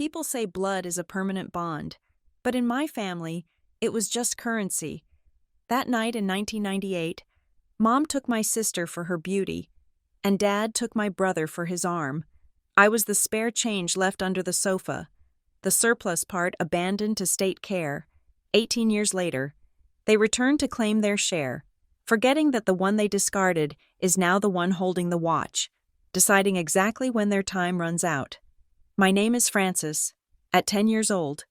People say blood is a permanent bond, but in my family, it was just currency. That night in 1998, Mom took my sister for her beauty, and Dad took my brother for his arm. I was the spare change left under the sofa, the surplus part abandoned to state care. 18 years later, they returned to claim their share, forgetting that the one they discarded is now the one holding the watch, deciding exactly when their time runs out. My name is Frances. At 10 years old,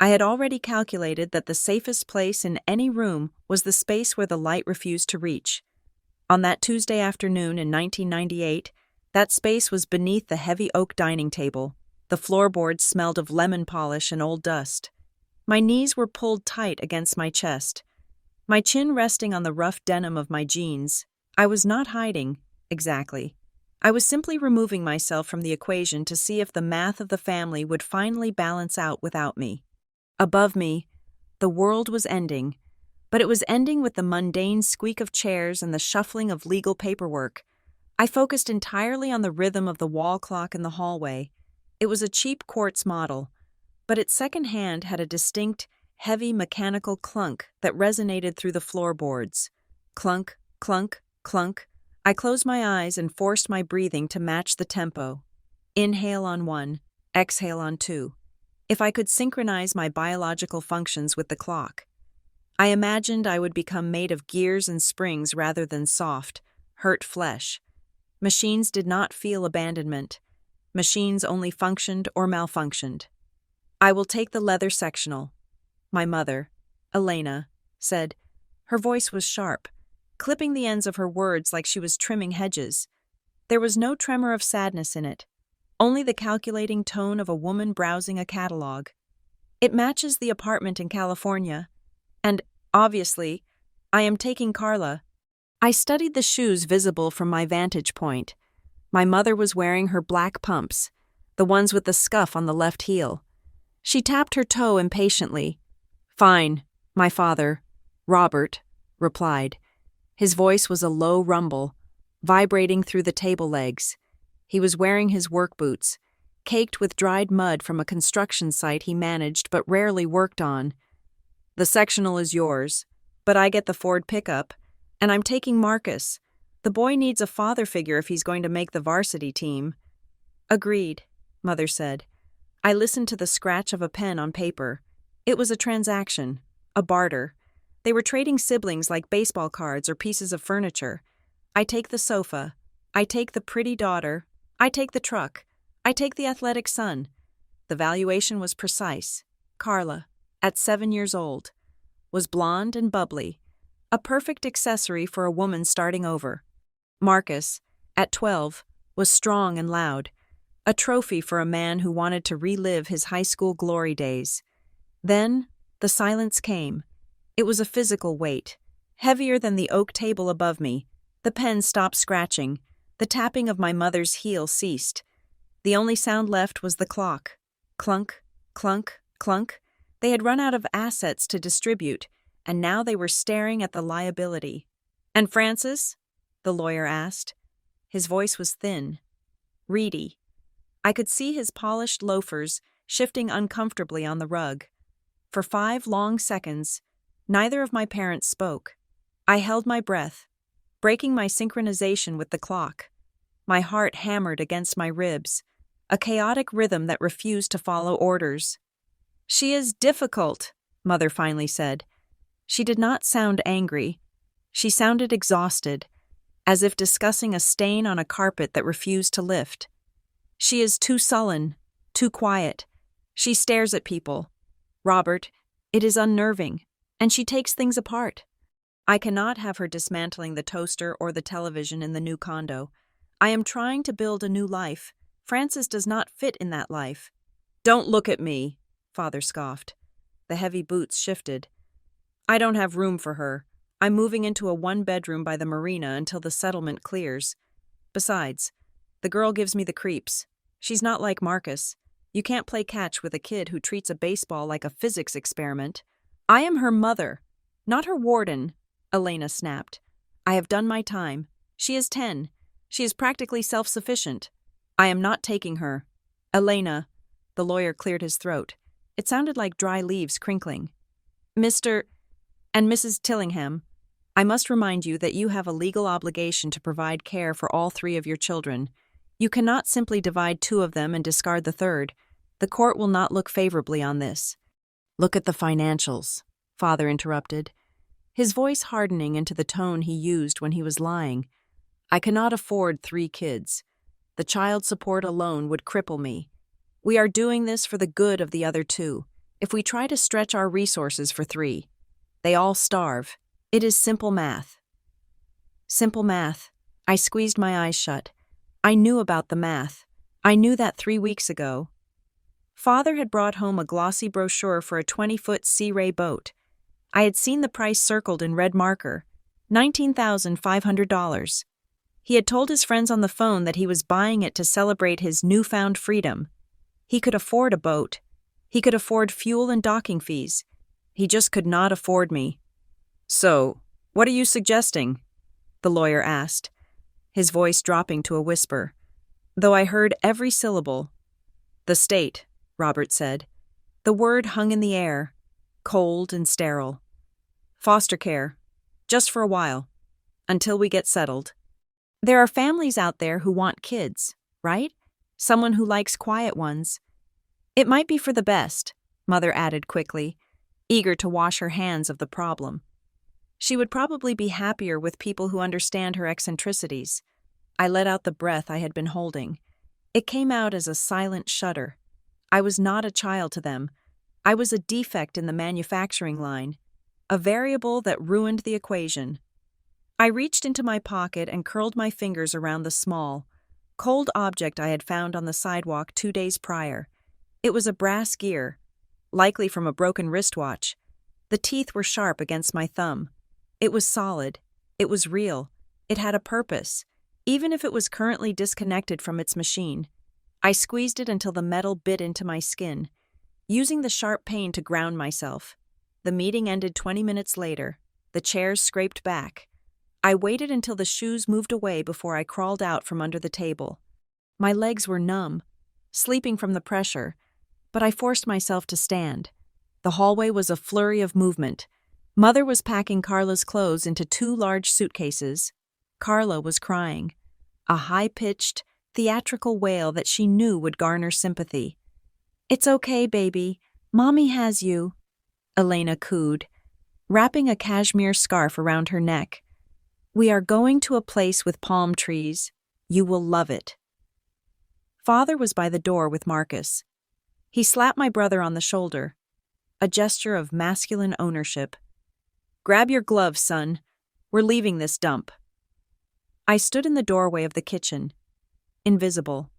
I had already calculated that the safest place in any room was the space where the light refused to reach. On that Tuesday afternoon in 1998, that space was beneath the heavy oak dining table. The floorboards smelled of lemon polish and old dust. My knees were pulled tight against my chest, my chin resting on the rough denim of my jeans. I was not hiding, exactly. I was simply removing myself from the equation to see if the math of the family would finally balance out without me. Above me, the world was ending, but it was ending with the mundane squeak of chairs and the shuffling of legal paperwork. I focused entirely on the rhythm of the wall clock in the hallway. It was a cheap quartz model, but its second hand had a distinct, heavy mechanical clunk that resonated through the floorboards. Clunk, clunk, clunk. I closed my eyes and forced my breathing to match the tempo. Inhale on 1, exhale on 2. If I could synchronize my biological functions with the clock. I imagined I would become made of gears and springs rather than soft, hurt flesh. Machines did not feel abandonment. Machines only functioned or malfunctioned. I will take the leather sectional. My mother, Elena, said. Her voice was sharp, clipping the ends of her words like she was trimming hedges. There was no tremor of sadness in it, only the calculating tone of a woman browsing a catalog. It matches the apartment in California, and, obviously, I am taking Carla. I studied the shoes visible from my vantage point. My mother was wearing her black pumps, the ones with the scuff on the left heel. She tapped her toe impatiently. Fine, my father, Robert, replied. His voice was a low rumble, vibrating through the table legs. He was wearing his work boots, caked with dried mud from a construction site he managed but rarely worked on. The sectional is yours, but I get the Ford pickup, and I'm taking Marcus. The boy needs a father figure if he's going to make the varsity team. Agreed, Mother said. I listened to the scratch of a pen on paper. It was a transaction, a barter. They were trading siblings like baseball cards or pieces of furniture. I take the sofa. I take the pretty daughter. I take the truck. I take the athletic son. The valuation was precise. Carla, at 7 years old, was blonde and bubbly, a perfect accessory for a woman starting over. Marcus, at 12, was strong and loud, a trophy for a man who wanted to relive his high school glory days. Then, the silence came. It was a physical weight, heavier than the oak table above me. The pen stopped scratching. The tapping of my mother's heel ceased. The only sound left was the clock. Clunk, clunk, clunk. They had run out of assets to distribute, and now they were staring at the liability. And Francis? The lawyer asked. His voice was thin, reedy. I could see his polished loafers shifting uncomfortably on the rug. For 5 long seconds, neither of my parents spoke. I held my breath, breaking my synchronization with the clock. My heart hammered against my ribs, a chaotic rhythm that refused to follow orders. She is difficult, Mother finally said. She did not sound angry. She sounded exhausted, as if discussing a stain on a carpet that refused to lift. She is too sullen, too quiet. She stares at people. Robert, it is unnerving, and she takes things apart. I cannot have her dismantling the toaster or the television in the new condo. I am trying to build a new life. Frances does not fit in that life. Don't look at me, Father scoffed. The heavy boots shifted. I don't have room for her. I'm moving into a 1-bedroom by the marina until the settlement clears. Besides, the girl gives me the creeps. She's not like Marcus. You can't play catch with a kid who treats a baseball like a physics experiment. I am her mother, not her warden, Elena snapped. I have done my time. She is 10. She is practically self-sufficient. I am not taking her. Elena, The lawyer cleared his throat. It sounded like dry leaves crinkling. Mr. and Mrs. Tillingham, I must remind you that you have a legal obligation to provide care for all 3 of your children. You cannot simply divide 2 of them and discard the third. The court will not look favorably on this. Look at the financials, Father interrupted, his voice hardening into the tone he used when he was lying. I cannot afford 3 kids. The child support alone would cripple me. We are doing this for the good of the other 2. If we try to stretch our resources for 3, they all starve. It is simple math. Simple math. I squeezed my eyes shut. I knew about the math. I knew that 3 weeks ago. Father had brought home a glossy brochure for a 20-foot Sea Ray boat. I had seen the price circled in red marker, $19,500. He had told his friends on the phone that he was buying it to celebrate his newfound freedom. He could afford a boat. He could afford fuel and docking fees. He just could not afford me. So, what are you suggesting? The lawyer asked, his voice dropping to a whisper, though I heard every syllable. The state, Robert said. The word hung in the air, cold and sterile. Foster care, just for a while, until we get settled. There are families out there who want kids, right? Someone who likes quiet ones. It might be for the best, Mother added quickly, eager to wash her hands of the problem. She would probably be happier with people who understand her eccentricities. I let out the breath I had been holding. It came out as a silent shudder. I was not a child to them. I was a defect in the manufacturing line, a variable that ruined the equation. I reached into my pocket and curled my fingers around the small, cold object I had found on the sidewalk 2 days prior. It was a brass gear, likely from a broken wristwatch. The teeth were sharp against my thumb. It was solid. It was real. It had a purpose, even if it was currently disconnected from its machine. I squeezed it until the metal bit into my skin, using the sharp pain to ground myself. The meeting ended 20 minutes later. The chairs scraped back. I waited until the shoes moved away before I crawled out from under the table. My legs were numb, sleeping from the pressure, but I forced myself to stand. The hallway was a flurry of movement. Mother was packing Carla's clothes into 2 large suitcases. Carla was crying, a high-pitched, theatrical wail that she knew would garner sympathy. "It's okay, baby. Mommy has you," Elena cooed, wrapping a cashmere scarf around her neck. "We are going to a place with palm trees. You will love it." Father was by the door with Marcus. He slapped my brother on the shoulder, a gesture of masculine ownership. "Grab your gloves, son. We're leaving this dump." I stood in the doorway of the kitchen, invisible.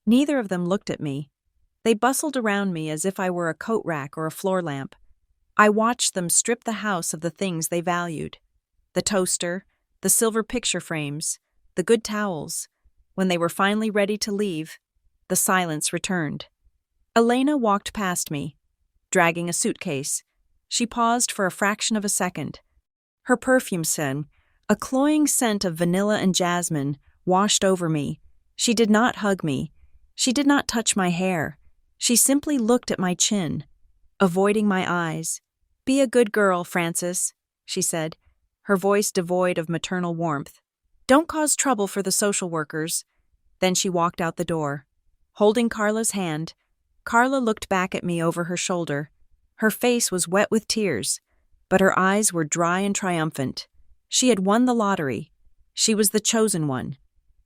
Neither of them looked at me. They bustled around me as if I were a coat rack or a floor lamp. I watched them strip the house of the things they valued. The toaster, the silver picture frames, the good towels. When they were finally ready to leave, the silence returned. Elena walked past me, dragging a suitcase. She paused for a fraction of a second. Her perfume scent, a cloying scent of vanilla and jasmine, washed over me. She did not hug me. She did not touch my hair. She simply looked at my chin, avoiding my eyes. "Be a good girl, Frances," she said, her voice devoid of maternal warmth. "Don't cause trouble for the social workers." Then she walked out the door. Holding Carla's hand, Carla looked back at me over her shoulder. Her face was wet with tears, but her eyes were dry and triumphant. She had won the lottery. She was the chosen one.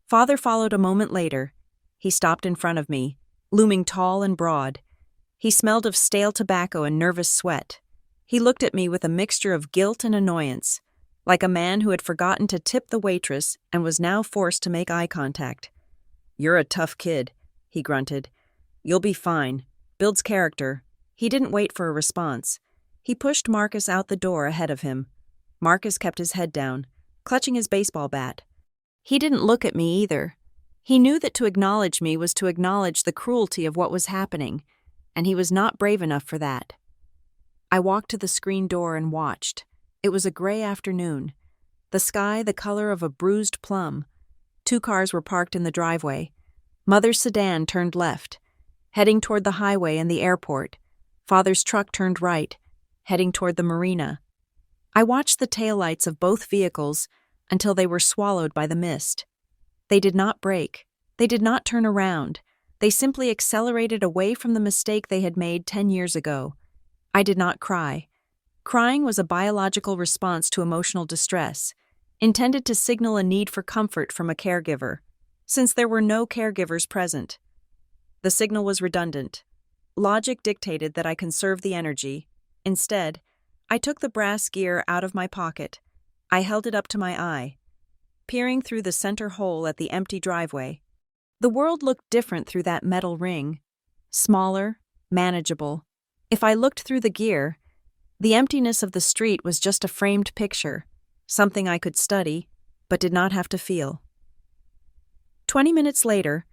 Father followed a moment later. He stopped in front of me, looming tall and broad. He smelled of stale tobacco and nervous sweat. He looked at me with a mixture of guilt and annoyance, like a man who had forgotten to tip the waitress and was now forced to make eye contact. "You're a tough kid," he grunted. "You'll be fine. Builds character." He didn't wait for a response. He pushed Marcus out the door ahead of him. Marcus kept his head down, clutching his baseball bat. He didn't look at me either. He knew that to acknowledge me was to acknowledge the cruelty of what was happening, and he was not brave enough for that. I walked to the screen door and watched. It was a gray afternoon. The sky the color of a bruised plum. 2 cars were parked in the driveway. Mother's sedan turned left. heading toward the highway and the airport. Father's truck turned right, heading toward the marina. I watched the taillights of both vehicles until they were swallowed by the mist. They did not brake. They did not turn around. They simply accelerated away from the mistake they had made 10 years ago. I did not cry. Crying was a biological response to emotional distress, intended to signal a need for comfort from a caregiver, since there were no caregivers present. The signal was redundant. Logic dictated that I conserve the energy. Instead, I took the brass gear out of my pocket. I held it up to my eye, peering through the center hole at the empty driveway. The world looked different through that metal ring. Smaller, manageable. If I looked through the gear, the emptiness of the street was just a framed picture, something I could study, but did not have to feel. 20 minutes later,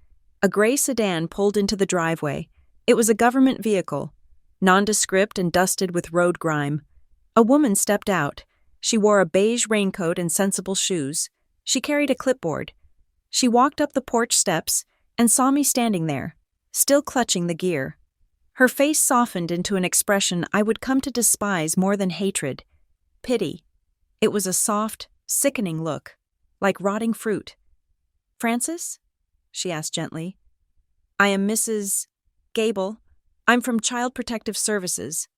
a gray sedan pulled into the driveway. It was a government vehicle, nondescript and dusted with road grime. A woman stepped out. She wore a beige raincoat and sensible shoes. She carried a clipboard. She walked up the porch steps and saw me standing there, still clutching the gear. Her face softened into an expression I would come to despise more than hatred: pity. It was a soft, sickening look, like rotting fruit. "Francis?" she asked gently. "I am Mrs. Gable. I'm from Child Protective Services."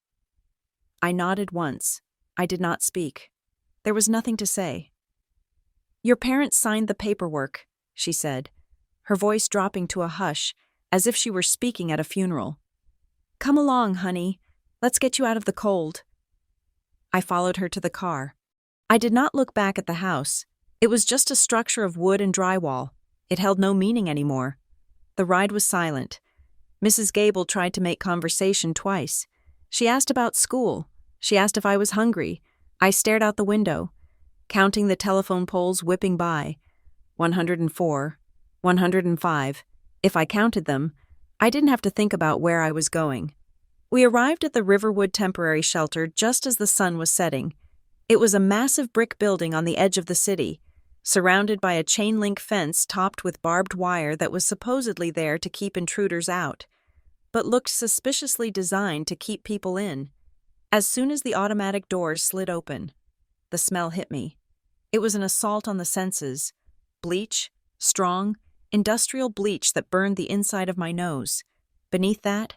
I nodded once. I did not speak. There was nothing to say. "Your parents signed the paperwork," she said, her voice dropping to a hush, as if she were speaking at a funeral. "Come along, honey. Let's get you out of the cold." I followed her to the car. I did not look back at the house. It was just a structure of wood and drywall. It held no meaning anymore. The ride was silent. Mrs. Gable tried to make conversation twice. She asked about school. She asked if I was hungry. I stared out the window, counting the telephone poles whipping by. 104, 105. If I counted them, I didn't have to think about where I was going. We arrived at the Riverwood Temporary Shelter just as the sun was setting. It was a massive brick building on the edge of the city, surrounded by a chain-link fence topped with barbed wire that was supposedly there to keep intruders out, but looked suspiciously designed to keep people in. As soon as the automatic doors slid open, the smell hit me. It was an assault on the senses. Bleach, strong, industrial bleach that burned the inside of my nose. Beneath that,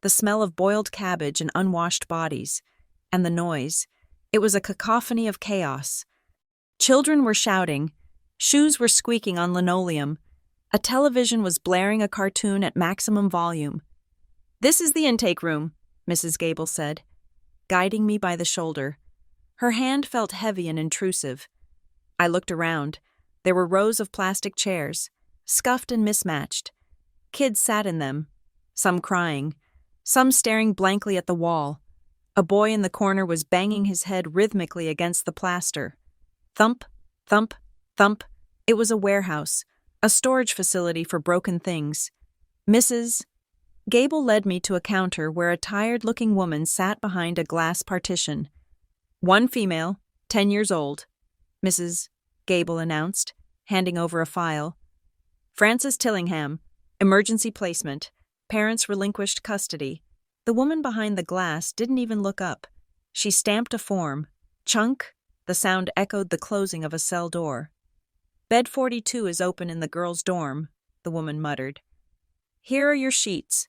the smell of boiled cabbage and unwashed bodies. And the noise. It was a cacophony of chaos. Children were shouting. Shoes were squeaking on linoleum. A television was blaring a cartoon at maximum volume. "This is the intake room," Mrs. Gable said, guiding me by the shoulder. Her hand felt heavy and intrusive. I looked around. There were rows of plastic chairs, scuffed and mismatched. Kids sat in them, some crying, some staring blankly at the wall. A boy in the corner was banging his head rhythmically against the plaster. Thump, thump, thump. It was a warehouse, a storage facility for broken things. Mrs. Gable led me to a counter where a tired-looking woman sat behind a glass partition. "One female, 10 years old," Mrs. Gable announced, handing over a file. "Frances Tillingham, emergency placement, parents relinquished custody." The woman behind the glass didn't even look up. She stamped a form. Chunk, the sound echoed the closing of a cell door. "Bed 42 is open in the girls' dorm," the woman muttered. "Here are your sheets.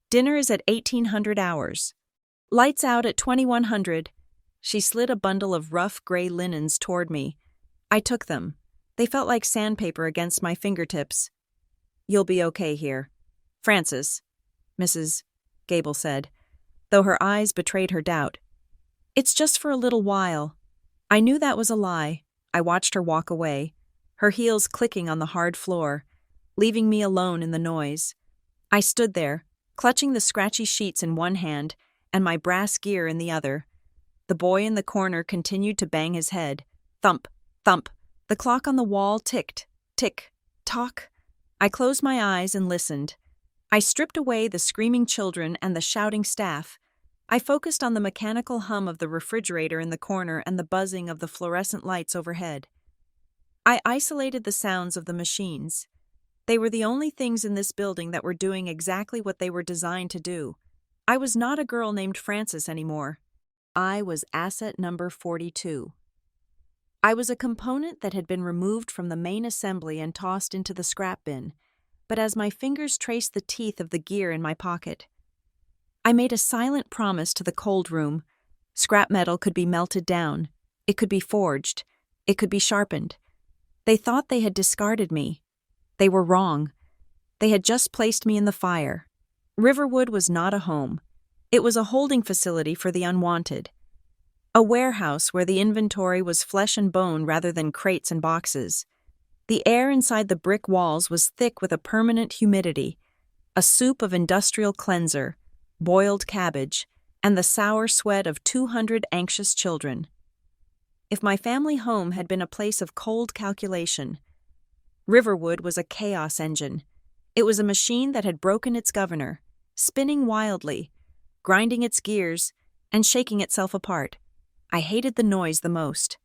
Dinner is at 1800 hours. Lights out at 2100. She slid a bundle of rough gray linens toward me. I took them. They felt like sandpaper against my fingertips. "You'll be okay here. Francis," Mrs. Gable said, though her eyes betrayed her doubt. "It's just for a little while." I knew that was a lie. I watched her walk away, her heels clicking on the hard floor, leaving me alone in the noise. I stood there, clutching the scratchy sheets in one hand and my brass gear in the other. The boy in the corner continued to bang his head. Thump, thump. The clock on the wall ticked. Tick, tock. I closed my eyes and listened. I stripped away the screaming children and the shouting staff. I focused on the mechanical hum of the refrigerator in the corner and the buzzing of the fluorescent lights overhead. I isolated the sounds of the machines. They were the only things in this building that were doing exactly what they were designed to do. I was not a girl named Frances anymore. I was asset number 42. I was a component that had been removed from the main assembly and tossed into the scrap bin, but as my fingers traced the teeth of the gear in my pocket, I made a silent promise to the cold room. Scrap metal could be melted down. It could be forged. It could be sharpened. They thought they had discarded me. They were wrong. They had just placed me in the fire. Riverwood was not a home. It was a holding facility for the unwanted. A warehouse where the inventory was flesh and bone rather than crates and boxes. The air inside the brick walls was thick with a permanent humidity, a soup of industrial cleanser, boiled cabbage, and the sour sweat of 200 anxious children. If my family home had been a place of cold calculation, Riverwood was a chaos engine. It was a machine that had broken its governor, spinning wildly, grinding its gears, and shaking itself apart. I hated the noise the most.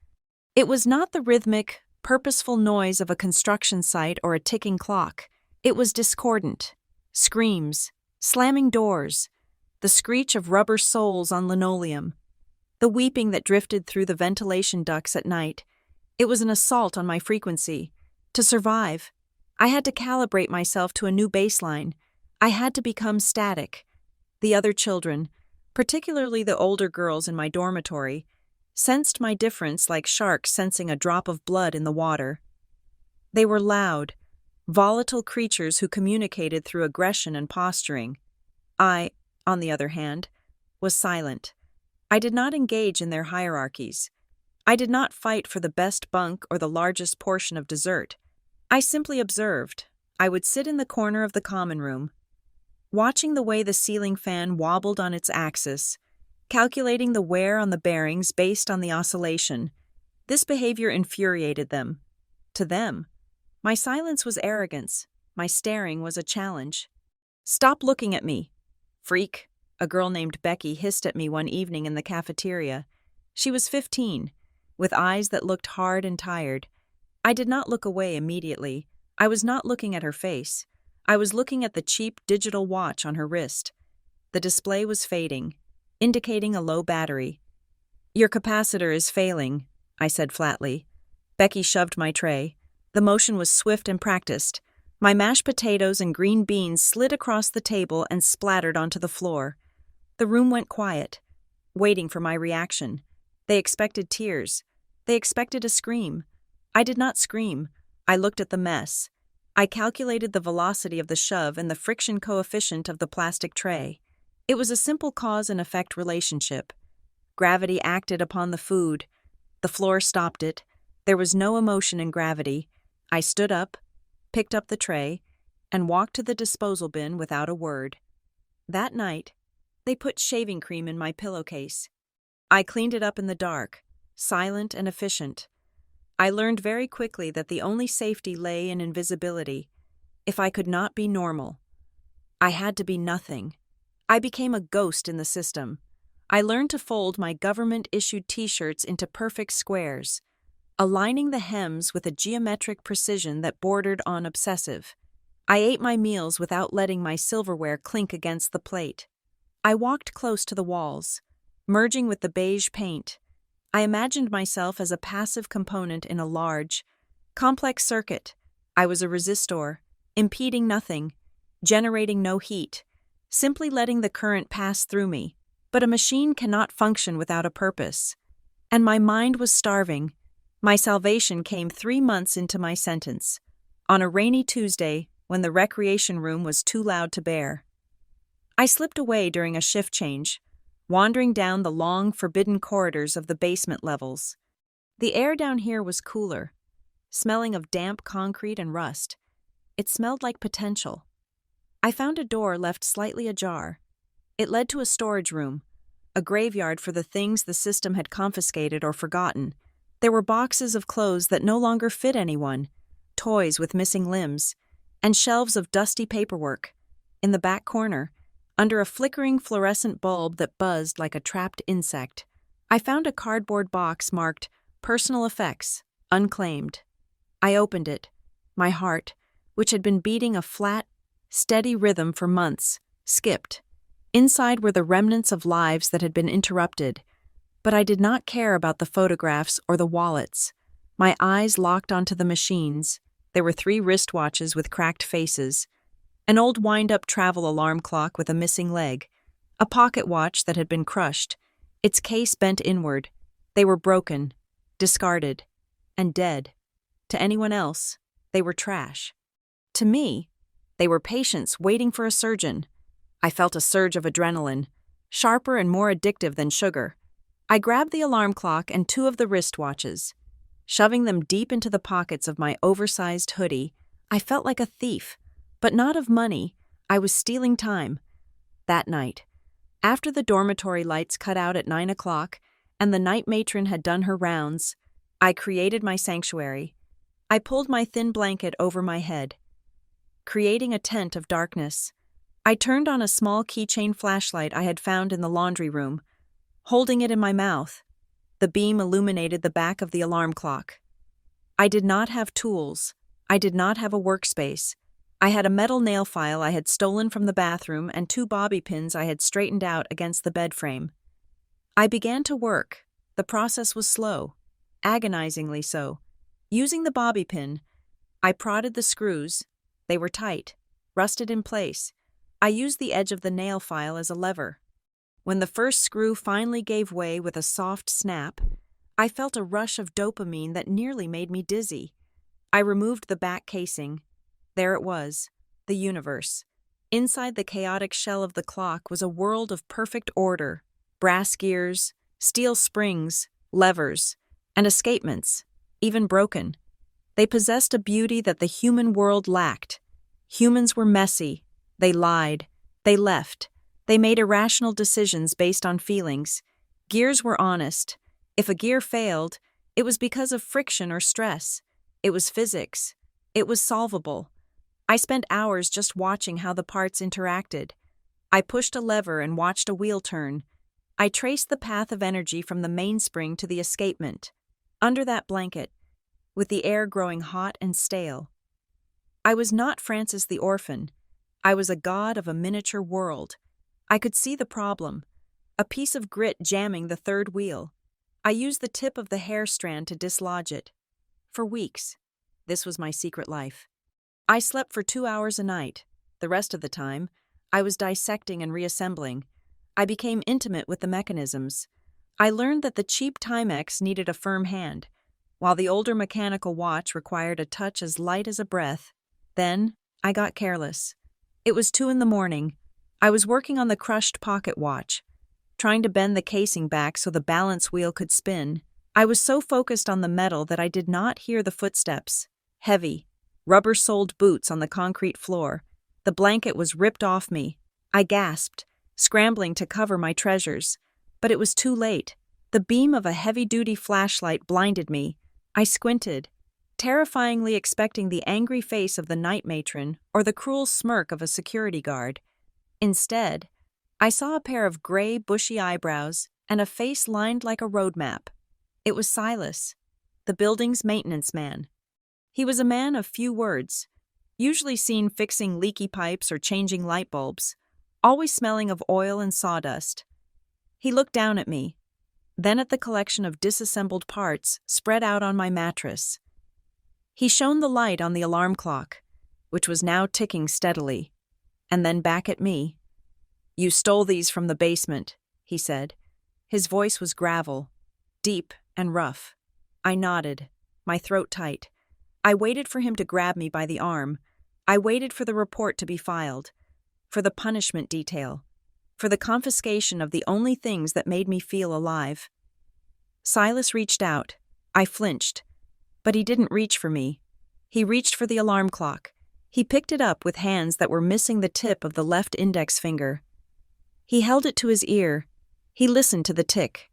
It was not the rhythmic, purposeful noise of a construction site or a ticking clock. It was discordant. Screams, slamming doors, the screech of rubber soles on linoleum, the weeping that drifted through the ventilation ducts at night. It was an assault on my frequency. To survive, I had to calibrate myself to a new baseline. I had to become static. The other children, particularly the older girls in my dormitory, sensed my difference like sharks sensing a drop of blood in the water. They were loud, volatile creatures who communicated through aggression and posturing. I, on the other hand, was silent. I did not engage in their hierarchies. I did not fight for the best bunk or the largest portion of dessert. I simply observed. I would sit in the corner of the common room, watching the way the ceiling fan wobbled on its axis, calculating the wear on the bearings based on the oscillation. This behavior infuriated them. To them, my silence was arrogance. My staring was a challenge. "Stop looking at me, freak," a girl named Becky hissed at me one evening in the cafeteria. She was 15, with eyes that looked hard and tired. I did not look away immediately. I was not looking at her face. I was looking at the cheap digital watch on her wrist. The display was fading, indicating a low battery. "Your capacitor is failing," I said flatly. Becky shoved my tray. The motion was swift and practiced. My mashed potatoes and green beans slid across the table and splattered onto the floor. The room went quiet, waiting for my reaction. They expected tears. They expected a scream. I did not scream. I looked at the mess. I calculated the velocity of the shove and the friction coefficient of the plastic tray. It was a simple cause and effect relationship. Gravity acted upon the food. The floor stopped it. There was no emotion in gravity. I stood up, picked up the tray, and walked to the disposal bin without a word. That night, they put shaving cream in my pillowcase. I cleaned it up in the dark, silent and efficient. I learned very quickly that the only safety lay in invisibility. If I could not be normal, I had to be nothing. I became a ghost in the system. I learned to fold my government-issued t-shirts into perfect squares, aligning the hems with a geometric precision that bordered on obsessive. I ate my meals without letting my silverware clink against the plate. I walked close to the walls, merging with the beige paint. I imagined myself as a passive component in a large, complex circuit. I was a resistor, impeding nothing, generating no heat, simply letting the current pass through me. But a machine cannot function without a purpose. And my mind was starving. My salvation came 3 months into my sentence, on a rainy Tuesday when the recreation room was too loud to bear. I slipped away during a shift change, wandering down the long, forbidden corridors of the basement levels. The air down here was cooler, smelling of damp concrete and rust. It smelled like potential. I found a door left slightly ajar. It led to a storage room, a graveyard for the things the system had confiscated or forgotten. There were boxes of clothes that no longer fit anyone, toys with missing limbs, and shelves of dusty paperwork. In the back corner, under a flickering fluorescent bulb that buzzed like a trapped insect, I found a cardboard box marked "Personal Effects, Unclaimed." I opened it, my heart, which had been beating a flat, steady rhythm for months, skipped. Inside were the remnants of lives that had been interrupted, but I did not care about the photographs or the wallets. My eyes locked onto the machines. There were 3 wristwatches with cracked faces, an old wind-up travel alarm clock with a missing leg, a pocket watch that had been crushed, its case bent inward. They were broken, discarded, and dead. To anyone else, they were trash. To me, they were patients waiting for a surgeon. I felt a surge of adrenaline, sharper and more addictive than sugar. I grabbed the alarm clock and 2 of the wristwatches. Shoving them deep into the pockets of my oversized hoodie, I felt like a thief, but not of money. I was stealing time. That night, after the dormitory lights cut out at 9 o'clock and the night matron had done her rounds, I created my sanctuary. I pulled my thin blanket over my head, creating a tent of darkness. I turned on a small keychain flashlight I had found in the laundry room, holding it in my mouth. The beam illuminated the back of the alarm clock. I did not have tools. I did not have a workspace. I had a metal nail file I had stolen from the bathroom and 2 bobby pins I had straightened out against the bed frame. I began to work. The process was slow, agonizingly so. Using the bobby pin, I prodded the screws. They were tight, rusted in place. I used the edge of the nail file as a lever. When the first screw finally gave way with a soft snap, I felt a rush of dopamine that nearly made me dizzy. I removed the back casing. There it was, the universe. Inside the chaotic shell of the clock was a world of perfect order, brass gears, steel springs, levers, and escapements, even broken. They possessed a beauty that the human world lacked. Humans were messy. They lied. They left. They made irrational decisions based on feelings. Gears were honest. If a gear failed, it was because of friction or stress. It was physics. It was solvable. I spent hours just watching how the parts interacted. I pushed a lever and watched a wheel turn. I traced the path of energy from the mainspring to the escapement. Under that blanket, with the air growing hot and stale. I was not Francis the orphan. I was a god of a miniature world. I could see the problem, a piece of grit jamming the third wheel. I used the tip of the hair strand to dislodge it. For weeks, this was my secret life. I slept for 2 hours a night. The rest of the time, I was dissecting and reassembling. I became intimate with the mechanisms. I learned that the cheap Timex needed a firm hand, while the older mechanical watch required a touch as light as a breath. Then, I got careless. It was 2 a.m. I was working on the crushed pocket watch, trying to bend the casing back so the balance wheel could spin. I was so focused on the metal that I did not hear the footsteps. Heavy, rubber-soled boots on the concrete floor. The blanket was ripped off me. I gasped, scrambling to cover my treasures. But it was too late. The beam of a heavy-duty flashlight blinded me. I squinted, terrifyingly expecting the angry face of the night matron or the cruel smirk of a security guard. Instead, I saw a pair of gray, bushy eyebrows and a face lined like a road map. It was Silas, the building's maintenance man. He was a man of few words, usually seen fixing leaky pipes or changing light bulbs, always smelling of oil and sawdust. He looked down at me, then at the collection of disassembled parts spread out on my mattress. He shone the light on the alarm clock, which was now ticking steadily, and then back at me. "You stole these from the basement," he said. His voice was gravel, deep and rough. I nodded, my throat tight. I waited for him to grab me by the arm. I waited for the report to be filed, for the punishment detail, for the confiscation of the only things that made me feel alive. Silas reached out. I flinched. But he didn't reach for me. He reached for the alarm clock. He picked it up with hands that were missing the tip of the left index finger. He held it to his ear. He listened to the tick.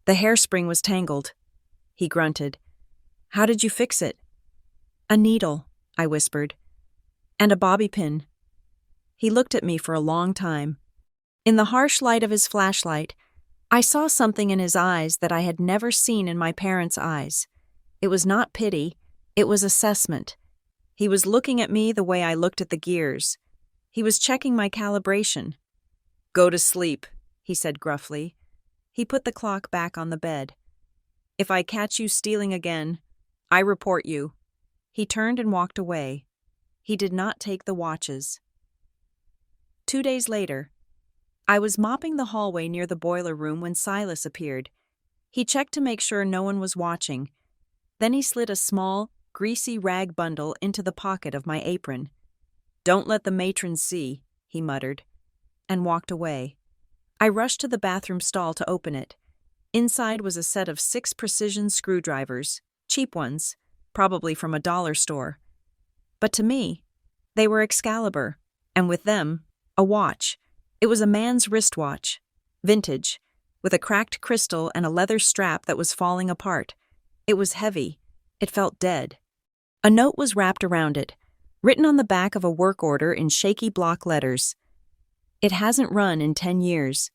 The hairspring was tangled. He grunted. "How did you fix it?" "A needle," I whispered. "And a bobby pin." He looked at me for a long time. In the harsh light of his flashlight, I saw something in his eyes that I had never seen in my parents' eyes. It was not pity, it was assessment. He was looking at me the way I looked at the gears. He was checking my calibration. "Go to sleep," he said gruffly. He put the clock back on the bed. "If I catch you stealing again, I report you." He turned and walked away. He did not take the watches. 2 days later, I was mopping the hallway near the boiler room when Silas appeared. He checked to make sure no one was watching. Then he slid a small, greasy rag bundle into the pocket of my apron. "Don't let the matrons see," he muttered, and walked away. I rushed to the bathroom stall to open it. Inside was a set of 6 precision screwdrivers, cheap ones, probably from a dollar store. But to me, they were Excalibur, and with them, a watch. It was a man's wristwatch, vintage, with a cracked crystal and a leather strap that was falling apart. It was heavy. It felt dead. A note was wrapped around it, written on the back of a work order in shaky block letters. "It hasn't run in 10 years.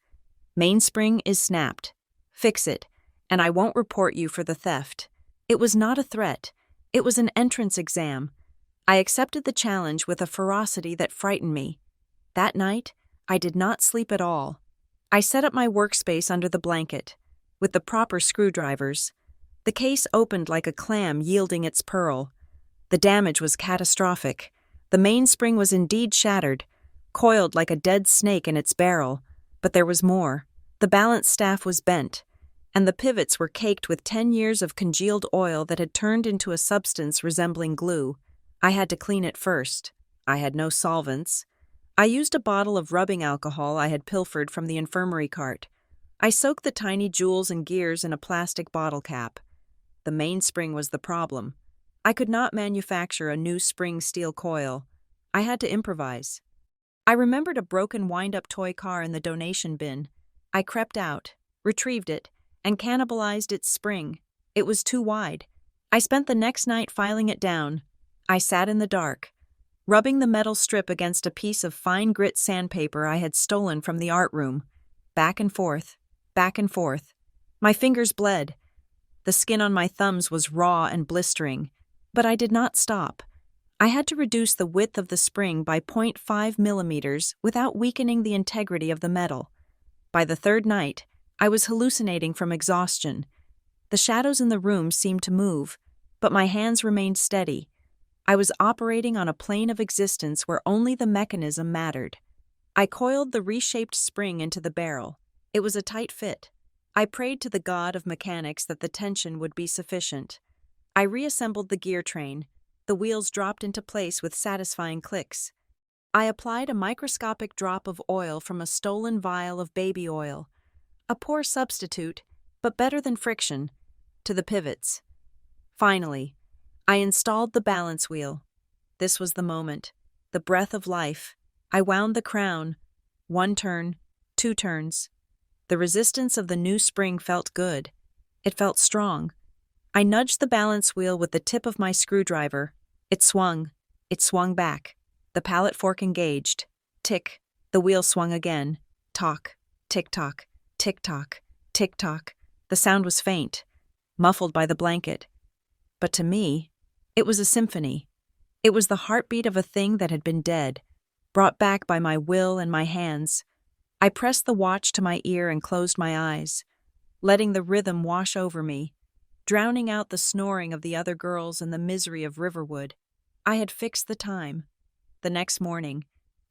Mainspring is snapped. Fix it, and I won't report you for the theft." It was not a threat. It was an entrance exam. I accepted the challenge with a ferocity that frightened me. That night, I did not sleep at all. I set up my workspace under the blanket, with the proper screwdrivers. The case opened like a clam yielding its pearl. The damage was catastrophic. The mainspring was indeed shattered, coiled like a dead snake in its barrel. But there was more. The balance staff was bent, and the pivots were caked with 10 years of congealed oil that had turned into a substance resembling glue. I had to clean it first. I had no solvents. I used a bottle of rubbing alcohol I had pilfered from the infirmary cart. I soaked the tiny jewels and gears in a plastic bottle cap. The mainspring was the problem. I could not manufacture a new spring steel coil. I had to improvise. I remembered a broken wind-up toy car in the donation bin. I crept out, retrieved it, and cannibalized its spring. It was too wide. I spent the next night filing it down. I sat in the dark, rubbing the metal strip against a piece of fine grit sandpaper I had stolen from the art room. Back and forth, back and forth. My fingers bled. The skin on my thumbs was raw and blistering, but I did not stop. I had to reduce the width of the spring by 0.5 millimeters without weakening the integrity of the metal. By the third night, I was hallucinating from exhaustion. The shadows in the room seemed to move, but my hands remained steady. I was operating on a plane of existence where only the mechanism mattered. I coiled the reshaped spring into the barrel. It was a tight fit. I prayed to the god of mechanics that the tension would be sufficient. I reassembled the gear train. The wheels dropped into place with satisfying clicks. I applied a microscopic drop of oil from a stolen vial of baby oil, a poor substitute, but better than friction, to the pivots. Finally, I installed the balance wheel. This was the moment, the breath of life. I wound the crown. 1 turn, 2 turns. The resistance of the new spring felt good. It felt strong. I nudged the balance wheel with the tip of my screwdriver. It swung. It swung back. The pallet fork engaged. Tick. The wheel swung again. Tock. Tick-tock. Tick-tock. Tick-tock. The sound was faint, muffled by the blanket. But to me, it was a symphony. It was the heartbeat of a thing that had been dead, brought back by my will and my hands. I pressed the watch to my ear and closed my eyes, letting the rhythm wash over me, drowning out the snoring of the other girls and the misery of Riverwood. I had fixed the time. The next morning,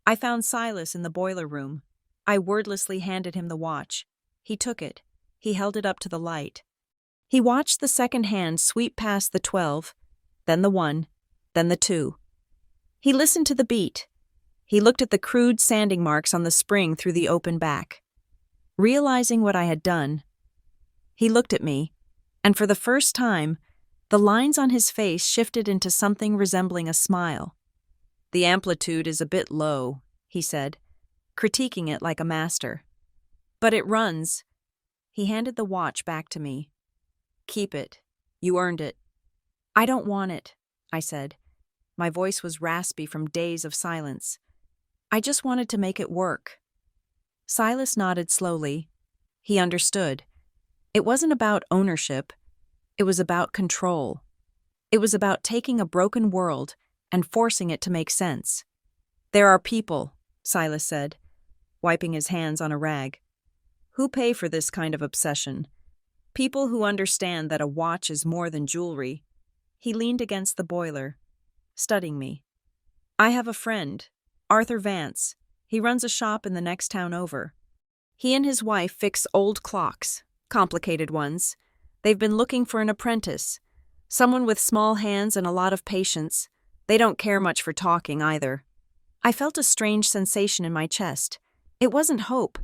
I found Silas in the boiler room. I wordlessly handed him the watch. He took it. He held it up to the light. He watched the second hand sweep past the 12, then the 1, then the 2. He listened to the beat. He looked at the crude sanding marks on the spring through the open back. Realizing what I had done, he looked at me, and for the first time, the lines on his face shifted into something resembling a smile. "The amplitude is a bit low," he said, critiquing it like a master. "But it runs." He handed the watch back to me. "Keep it. You earned it." "I don't want it," I said. My voice was raspy from days of silence. "I just wanted to make it work." Silas nodded slowly. He understood. It wasn't about ownership. It was about control. It was about taking a broken world and forcing it to make sense. "There are people," Silas said, wiping his hands on a rag, "who pay for this kind of obsession. People who understand that a watch is more than jewelry." He leaned against the boiler, studying me. "I have a friend, Arthur Vance. He runs a shop in the next town over. He and his wife fix old clocks, complicated ones. They've been looking for an apprentice, someone with small hands and a lot of patience. They don't care much for talking either." I felt a strange sensation in my chest. It wasn't hope.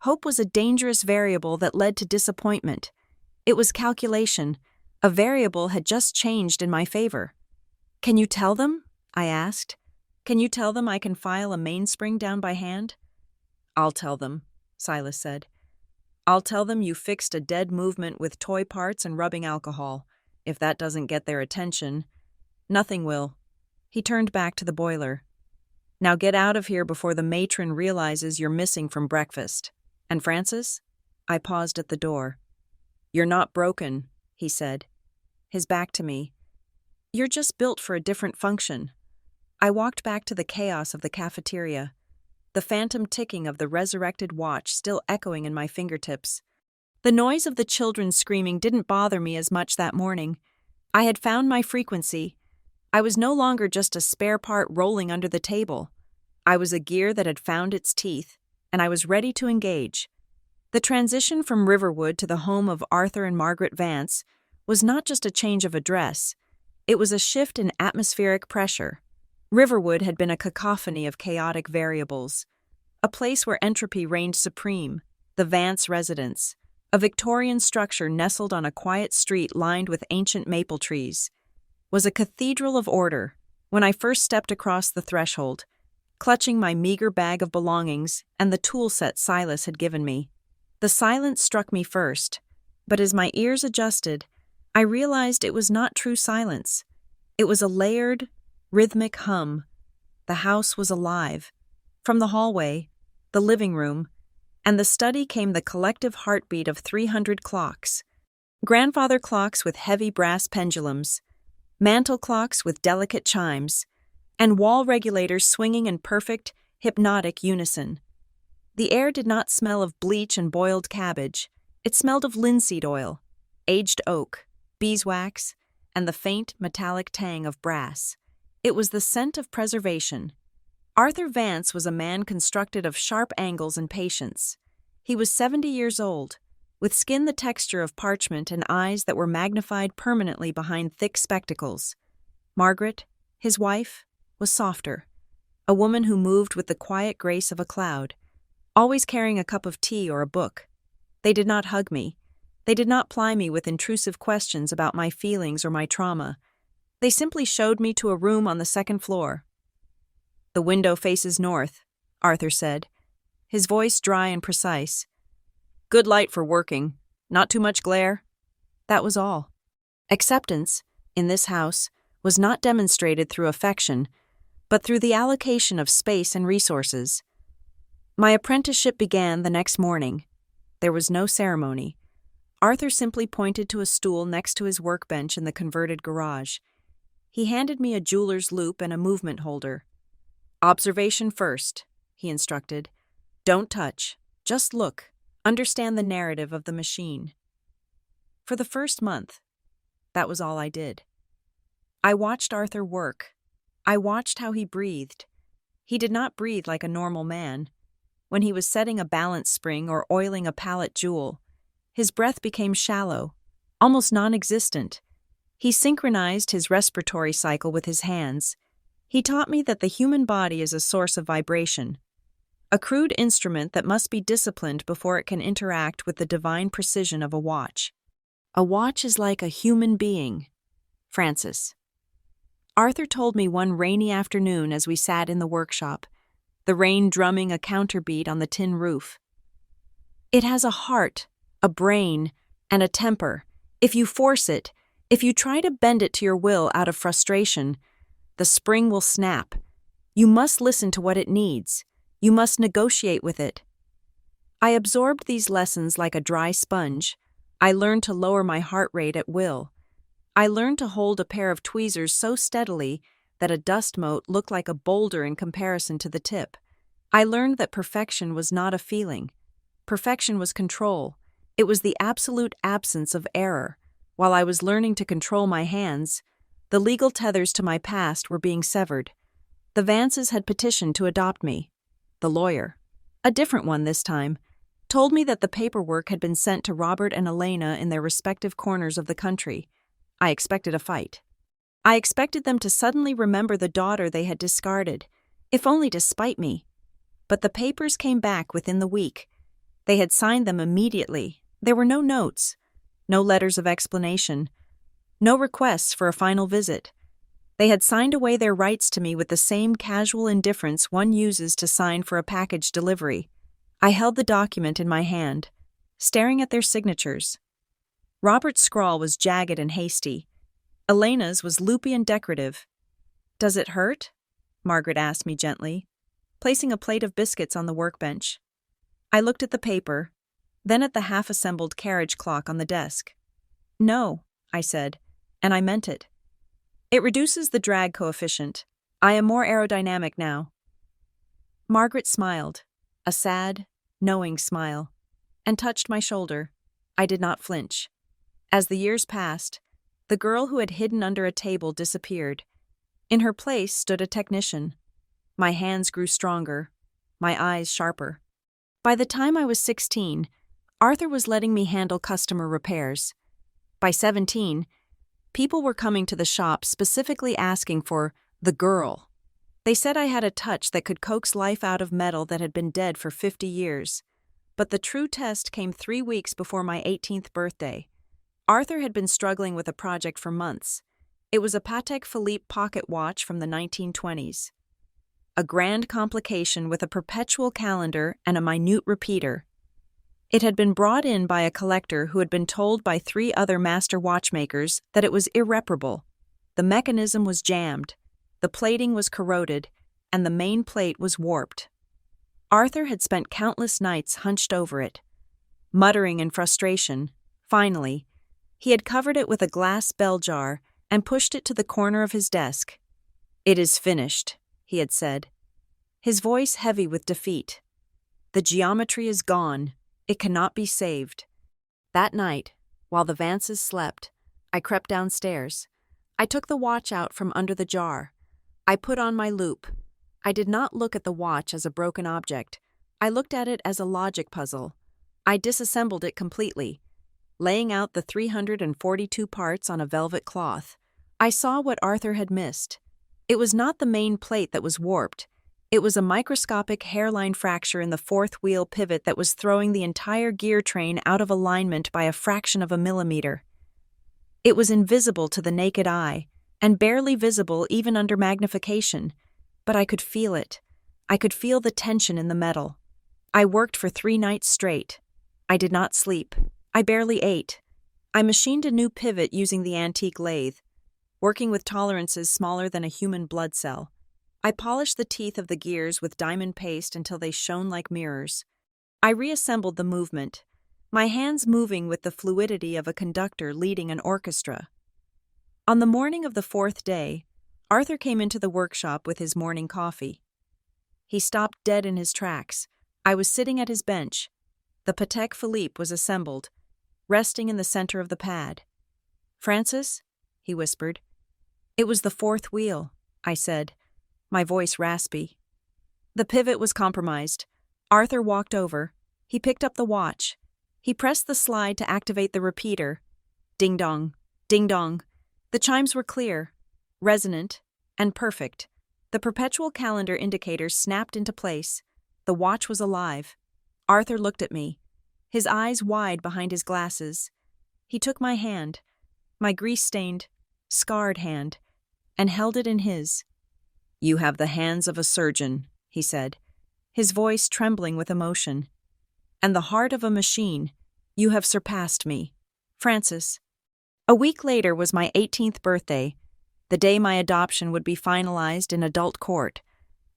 Hope was a dangerous variable that led to disappointment. It was calculation. A variable had just changed in my favor. "Can you tell them?" I asked. "Can you tell them I can file a mainspring down by hand?" "I'll tell them," Silas said. "I'll tell them you fixed a dead movement with toy parts and rubbing alcohol. If that doesn't get their attention, nothing will." He turned back to the boiler. "Now get out of here before the matron realizes you're missing from breakfast. And Francis?" I paused at the door. "You're not broken," he said, his back to me. "You're just built for a different function." I walked back to the chaos of the cafeteria, the phantom ticking of the resurrected watch still echoing in my fingertips. The noise of the children screaming didn't bother me as much that morning. I had found my frequency. I was no longer just a spare part rolling under the table. I was a gear that had found its teeth, and I was ready to engage. The transition from Riverwood to the home of Arthur and Margaret Vance was not just a change of address. It was a shift in atmospheric pressure. Riverwood had been a cacophony of chaotic variables, a place where entropy reigned supreme, the Vance residence, a Victorian structure nestled on a quiet street lined with ancient maple trees, was a cathedral of order. When I first stepped across the threshold, clutching my meager bag of belongings and the tool set Silas had given me, the silence struck me first, but as my ears adjusted, I realized it was not true silence. It was a layered, rhythmic hum. The house was alive. From the hallway, the living room, and the study came the collective heartbeat of 300 clocks. Grandfather clocks with heavy brass pendulums, mantel clocks with delicate chimes, and wall regulators swinging in perfect, hypnotic unison. The air did not smell of bleach and boiled cabbage. It smelled of linseed oil, aged oak, beeswax, and the faint, metallic tang of brass. It was the scent of preservation. Arthur Vance was a man constructed of sharp angles and patience. He was 70 years old, with skin the texture of parchment and eyes that were magnified permanently behind thick spectacles. Margaret, his wife, was softer, a woman who moved with the quiet grace of a cloud, always carrying a cup of tea or a book. They did not hug me. They did not ply me with intrusive questions about my feelings or my trauma. They simply showed me to a room on the second floor. "The window faces north," Arthur said, his voice dry and precise. "Good light for working. Not too much glare." That was all. Acceptance, in this house, was not demonstrated through affection, but through the allocation of space and resources. My apprenticeship began the next morning. There was no ceremony. Arthur simply pointed to a stool next to his workbench in the converted garage. He handed me a jeweler's loupe and a movement holder. "Observation first," he instructed. "Don't touch. Just look. Understand the narrative of the machine." For the first month, that was all I did. I watched Arthur work. I watched how he breathed. He did not breathe like a normal man. When he was setting a balance spring or oiling a pallet jewel, his breath became shallow, almost non-existent. He synchronized his respiratory cycle with his hands. He taught me that the human body is a source of vibration, a crude instrument that must be disciplined before it can interact with the divine precision of a watch. A watch is like a human being. Francis. Arthur told me one rainy afternoon as we sat in the workshop, the rain drumming a counterbeat on the tin roof. "It has a heart, a brain, and a temper. If you force it, if you try to bend it to your will out of frustration, the spring will snap. You must listen to what it needs. You must negotiate with it." I absorbed these lessons like a dry sponge. I learned to lower my heart rate at will. I learned to hold a pair of tweezers so steadily that a dust mote looked like a boulder in comparison to the tip. I learned that perfection was not a feeling. Perfection was control. It was the absolute absence of error. While I was learning to control my hands, the legal tethers to my past were being severed. The Vances had petitioned to adopt me. The lawyer, a different one this time, told me that the paperwork had been sent to Robert and Elena in their respective corners of the country. I expected a fight. I expected them to suddenly remember the daughter they had discarded, if only to spite me. But the papers came back within the week. They had signed them immediately. There were no notes, no letters of explanation, no requests for a final visit. They had signed away their rights to me with the same casual indifference one uses to sign for a package delivery. I held the document in my hand, staring at their signatures. Robert's scrawl was jagged and hasty. Elena's was loopy and decorative. "Does it hurt?" Margaret asked me gently, placing a plate of biscuits on the workbench. I looked at the paper, then at the half-assembled carriage clock on the desk. "No," I said, and I meant it. "It reduces the drag coefficient. I am more aerodynamic now." Margaret smiled, a sad, knowing smile, and touched my shoulder. I did not flinch. As the years passed, the girl who had hidden under a table disappeared. In her place stood a technician. My hands grew stronger, my eyes sharper. By the time I was 16, Arthur was letting me handle customer repairs. By 17, people were coming to the shop specifically asking for the girl. They said I had a touch that could coax life out of metal that had been dead for 50 years. But the true test came 3 weeks before my 18th birthday. Arthur had been struggling with a project for months. It was a Patek Philippe pocket watch from the 1920s. A grand complication with a perpetual calendar and a minute repeater. It had been brought in by a collector who had been told by 3 other master watchmakers that it was irreparable. The mechanism was jammed, the plating was corroded, and the main plate was warped. Arthur had spent countless nights hunched over it. Muttering in frustration, finally, he had covered it with a glass bell jar and pushed it to the corner of his desk. "It is finished," he had said, his voice heavy with defeat. "The geometry is gone. It cannot be saved." That night, while the Vances slept, I crept downstairs. I took the watch out from under the jar. I put on my loupe. I did not look at the watch as a broken object. I looked at it as a logic puzzle. I disassembled it completely, laying out the 342 parts on a velvet cloth. I saw what Arthur had missed. It was not the main plate that was warped. It was a microscopic hairline fracture in the 4th wheel pivot that was throwing the entire gear train out of alignment by a fraction of a millimeter. It was invisible to the naked eye, and barely visible even under magnification, but I could feel it. I could feel the tension in the metal. I worked for 3 nights straight. I did not sleep. I barely ate. I machined a new pivot using the antique lathe, working with tolerances smaller than a human blood cell. I polished the teeth of the gears with diamond paste until they shone like mirrors. I reassembled the movement, my hands moving with the fluidity of a conductor leading an orchestra. On the morning of the 4th day, Arthur came into the workshop with his morning coffee. He stopped dead in his tracks. I was sitting at his bench. The Patek Philippe was assembled, resting in the center of the pad. "Francis?" he whispered. "It was the 4th wheel," I said, my voice raspy. The pivot was compromised. Arthur walked over. He picked up the watch. He pressed the slide to activate the repeater. Ding-dong, ding-dong. The chimes were clear, resonant, and perfect. The perpetual calendar indicators snapped into place. The watch was alive. Arthur looked at me, his eyes wide behind his glasses. He took my hand, my grease-stained, scarred hand, and held it in his. "You have the hands of a surgeon," he said, his voice trembling with emotion. "And the heart of a machine. You have surpassed me. Francis." A week later was my 18th birthday, the day my adoption would be finalized in adult court,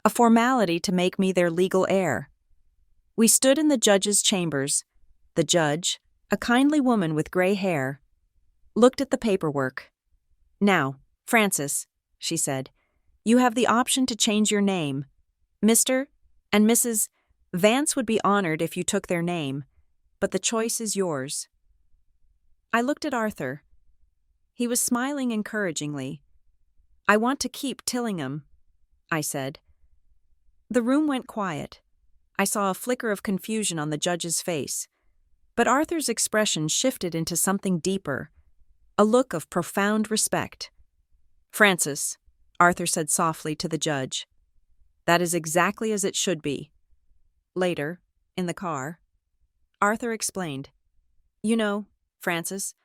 a formality to make me their legal heir. We stood in the judge's chambers. The judge, a kindly woman with gray hair, looked at the paperwork. "Now, Francis," she said, You have the option to change your name. Mr. and Mrs. Vance would be honored if you took their name, but the choice is yours." I looked at Arthur. He was smiling encouragingly. "I want to keep Tillingham," I said. The room went quiet. I saw a flicker of confusion on the judge's face, but Arthur's expression shifted into something deeper, a look of profound respect. "Francis," Arthur said softly to the judge, "that is exactly as it should be." Later, in the car, Arthur explained, "You know, Francis,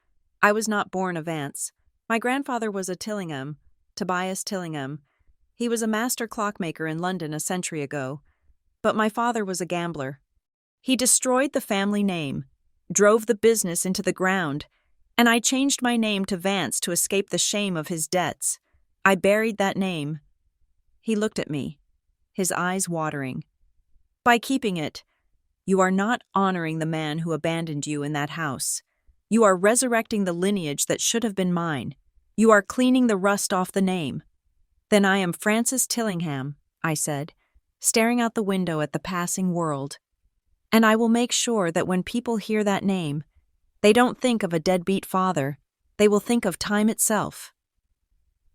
I was not born a Vance. My grandfather was a Tillingham, Tobias Tillingham. He was a master clockmaker in London a century ago, but my father was a gambler. He destroyed the family name, drove the business into the ground, and I changed my name to Vance to escape the shame of his debts. I buried that name." He looked at me, his eyes watering. "By keeping it, you are not honoring the man who abandoned you in that house. You are resurrecting the lineage that should have been mine. You are cleaning the rust off the name." "Then I am Francis Tillingham," I said, staring out the window at the passing world. "And I will make sure that when people hear that name, they don't think of a deadbeat father, they will think of time itself."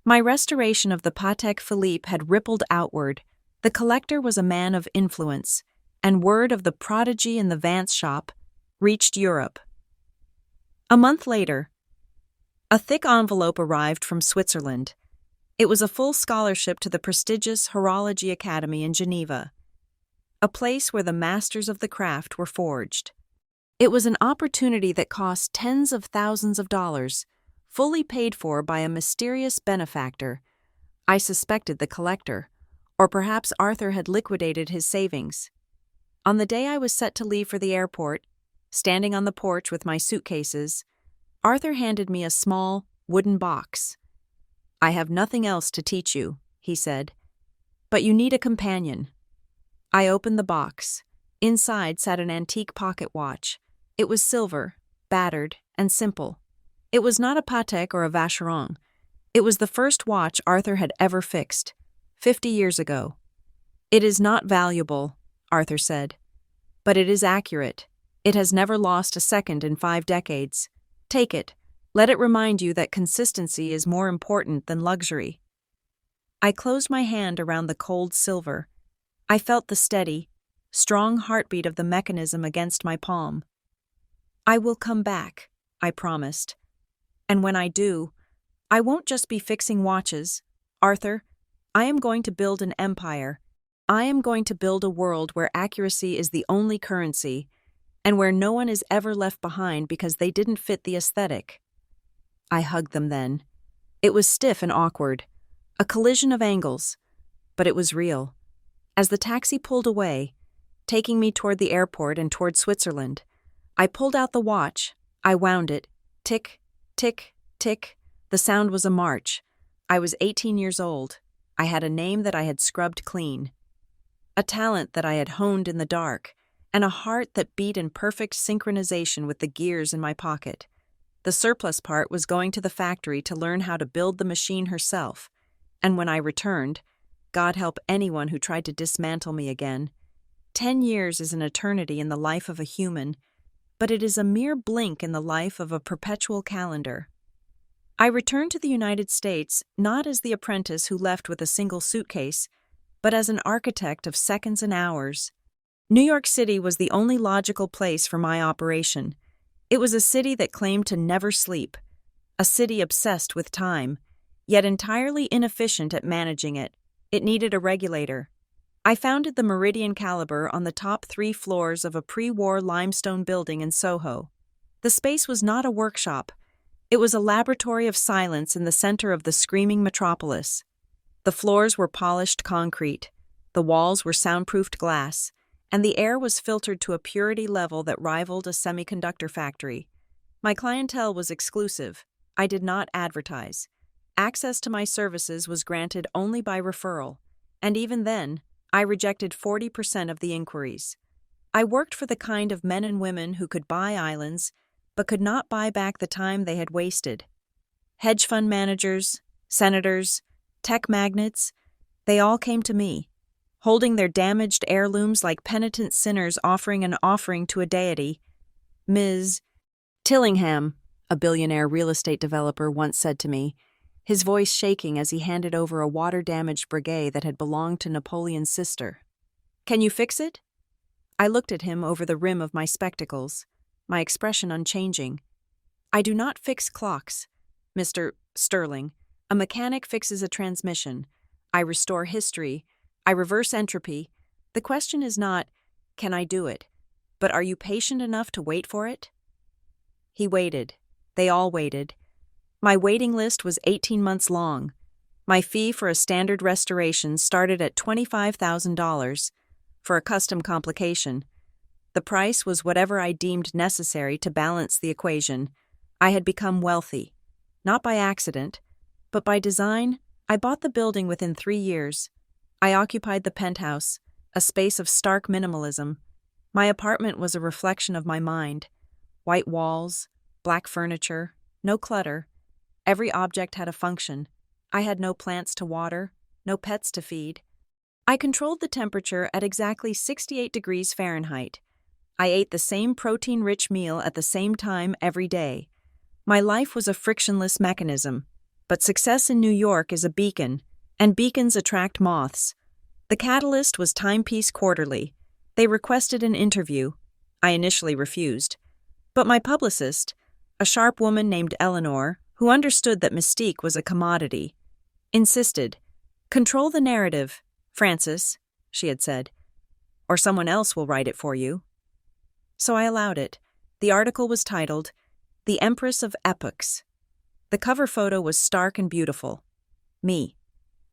My restoration of the Patek Philippe had rippled outward. The collector was a man of influence, and word of the prodigy in the Vance shop reached Europe. A month later, a thick envelope arrived from Switzerland. It was a full scholarship to the prestigious Horology Academy in Geneva, a place where the masters of the craft were forged. It was an opportunity that cost tens of thousands of dollars, fully paid for by a mysterious benefactor. I suspected the collector, or perhaps Arthur had liquidated his savings. On the day I was set to leave for the airport, standing on the porch with my suitcases, Arthur handed me a small, wooden box. "I have nothing else to teach you," he said, "but you need a companion." I opened the box. Inside sat an antique pocket watch. It was silver, battered, and simple. It was not a Patek or a Vacheron. It was the first watch Arthur had ever fixed, 50 years ago. "It is not valuable," Arthur said, "but it is accurate. It has never lost a second in 5 decades. Take it. Let it remind you that consistency is more important than luxury." I closed my hand around the cold silver. I felt the steady, strong heartbeat of the mechanism against my palm. "I will come back," I promised. "And when I do, I won't just be fixing watches. Arthur, I am going to build an empire. I am going to build a world where accuracy is the only currency, and where no one is ever left behind because they didn't fit the aesthetic." I hugged them then. It was stiff and awkward, a collision of angles, but it was real. As the taxi pulled away, taking me toward the airport and toward Switzerland, I pulled out the watch. I wound it. Tick, tick, tick. The sound was a march. I was 18 years old. I had a name that I had scrubbed clean, a talent that I had honed in the dark, and a heart that beat in perfect synchronization with the gears in my pocket. The surplus part was going to the factory to learn how to build the machine herself, and when I returned, God help anyone who tried to dismantle me again. 10 years is an eternity in the life of a human, but it is a mere blink in the life of a perpetual calendar. I returned to the United States not as the apprentice who left with a single suitcase, but as an architect of seconds and hours. New York City was the only logical place for my operation. It was a city that claimed to never sleep, a city obsessed with time, yet entirely inefficient at managing it. It needed a regulator. I founded the Meridian Caliber on the top 3 floors of a pre-war limestone building in Soho. The space was not a workshop. It was a laboratory of silence in the center of the screaming metropolis. The floors were polished concrete, the walls were soundproofed glass, and the air was filtered to a purity level that rivaled a semiconductor factory. My clientele was exclusive. I did not advertise. Access to my services was granted only by referral, and even then, I rejected 40% of the inquiries. I worked for the kind of men and women who could buy islands, but could not buy back the time they had wasted. Hedge fund managers, senators, tech magnates, They all came to me, holding their damaged heirlooms like penitent sinners offering an offering to a deity. Ms. Tillingham, a billionaire real estate developer, once said to me, his voice shaking as he handed over a water-damaged breguet that had belonged to Napoleon's sister. "Can you fix it?" I looked at him over the rim of my spectacles, my expression unchanging. "I do not fix clocks, Mr. Sterling. A mechanic fixes a transmission. I restore history. I reverse entropy. The question is not, can I do it, but are you patient enough to wait for it?" He waited. They all waited. My waiting list was 18 months long. My fee for a standard restoration started at $25,000 for a custom complication. The price was whatever I deemed necessary to balance the equation. I had become wealthy. Not by accident, but by design. I bought the building within 3 years. I occupied the penthouse, a space of stark minimalism. My apartment was a reflection of my mind. White walls, black furniture, no clutter. Every object had a function. I had no plants to water, no pets to feed. I controlled the temperature at exactly 68 degrees Fahrenheit. I ate the same protein-rich meal at the same time every day. My life was a frictionless mechanism. But success in New York is a beacon, and beacons attract moths. The catalyst was Timepiece Quarterly. They requested an interview. I initially refused. But my publicist, a sharp woman named Eleanor, who understood that mystique was a commodity, insisted. "Control the narrative, Francis," she had said, "or someone else will write it for you." So I allowed it. The article was titled, "The Empress of Epochs." The cover photo was stark and beautiful. Me,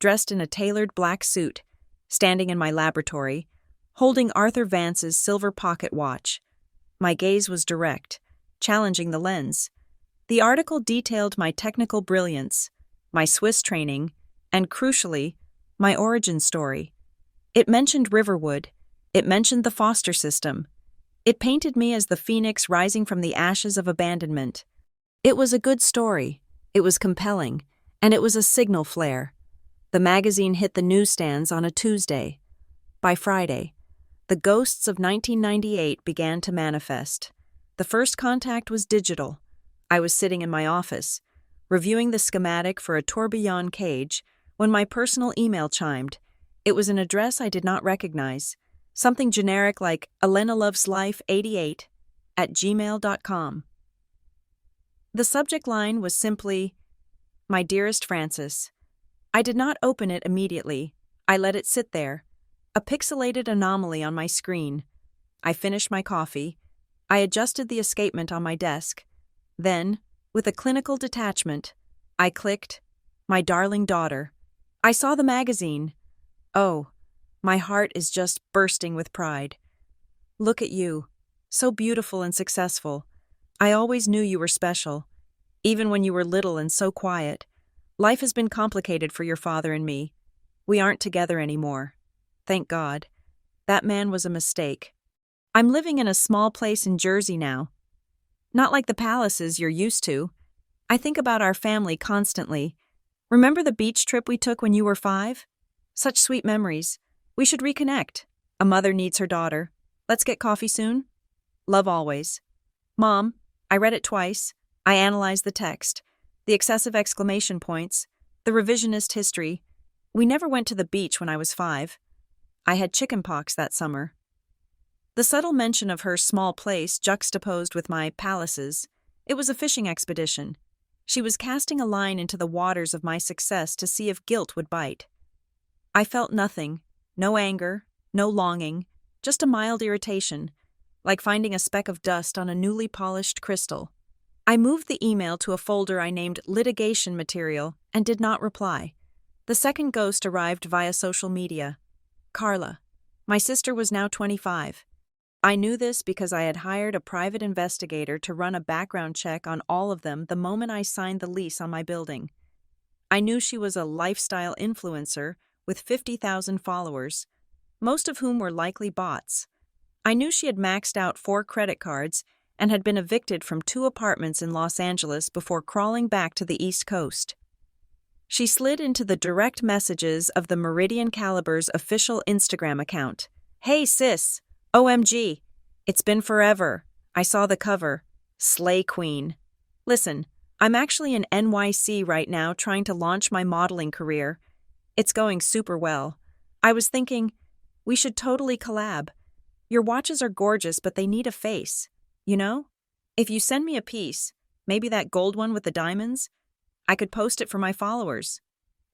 dressed in a tailored black suit, standing in my laboratory, holding Arthur Vance's silver pocket watch. My gaze was direct, challenging the lens. The article detailed my technical brilliance, my Swiss training, and crucially, my origin story. It mentioned Riverwood. It mentioned the foster system. It painted me as the phoenix rising from the ashes of abandonment. It was a good story. It was compelling, and it was a signal flare. The magazine hit the newsstands on a Tuesday. By Friday, the ghosts of 1998 began to manifest. The first contact was digital. I was sitting in my office, reviewing the schematic for a tourbillon cage, when my personal email chimed. It was an address I did not recognize, something generic like elenaloveslife88@gmail.com. The subject line was simply, "My dearest Francis." I did not open it immediately. I let it sit there, a pixelated anomaly on my screen. I finished my coffee. I adjusted the escapement on my desk. Then, with a clinical detachment, I clicked, "My darling daughter." I saw the magazine. Oh, my heart is just bursting with pride. Look at you, so beautiful and successful. I always knew you were special, even when you were little and so quiet. Life has been complicated for your father and me. We aren't together anymore. Thank God. That man was a mistake. I'm living in a small place in Jersey now. Not like the palaces you're used to. I think about our family constantly. Remember the beach trip we took when you were 5? Such sweet memories. We should reconnect. A mother needs her daughter. Let's get coffee soon. Love always. Mom, I read it twice. I analyzed the text, the excessive exclamation points, the revisionist history. We never went to the beach when I was 5. I had chickenpox that summer. The subtle mention of her small place juxtaposed with my palaces. It was a fishing expedition. She was casting a line into the waters of my success to see if guilt would bite. I felt nothing, no anger, no longing, just a mild irritation, like finding a speck of dust on a newly polished crystal. I moved the email to a folder I named litigation material and did not reply. The second ghost arrived via social media. Carla. My sister was now 25. I knew this because I had hired a private investigator to run a background check on all of them the moment I signed the lease on my building. I knew she was a lifestyle influencer with 50,000 followers, most of whom were likely bots. I knew she had maxed out 4 credit cards and had been evicted from 2 apartments in Los Angeles before crawling back to the East Coast. She slid into the direct messages of the Meridian Caliber's official Instagram account. Hey sis, OMG, it's been forever. I saw the cover. Slay Queen. Listen, I'm actually in NYC right now trying to launch my modeling career. It's going super well. I was thinking, we should totally collab. Your watches are gorgeous, but they need a face. You know? If you send me a piece, maybe that gold one with the diamonds, I could post it for my followers.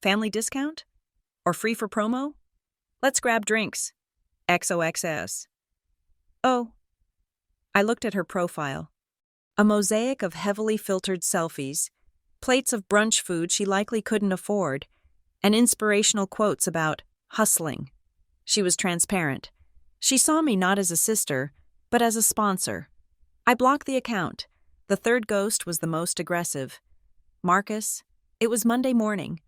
Family discount? Or free for promo? Let's grab drinks. XOXS. Oh. I looked at her profile. A mosaic of heavily filtered selfies, plates of brunch food she likely couldn't afford, and inspirational quotes about hustling. She was transparent. She saw me not as a sister, but as a sponsor. I blocked the account. The third ghost was the most aggressive. Marcus. It was Monday morning.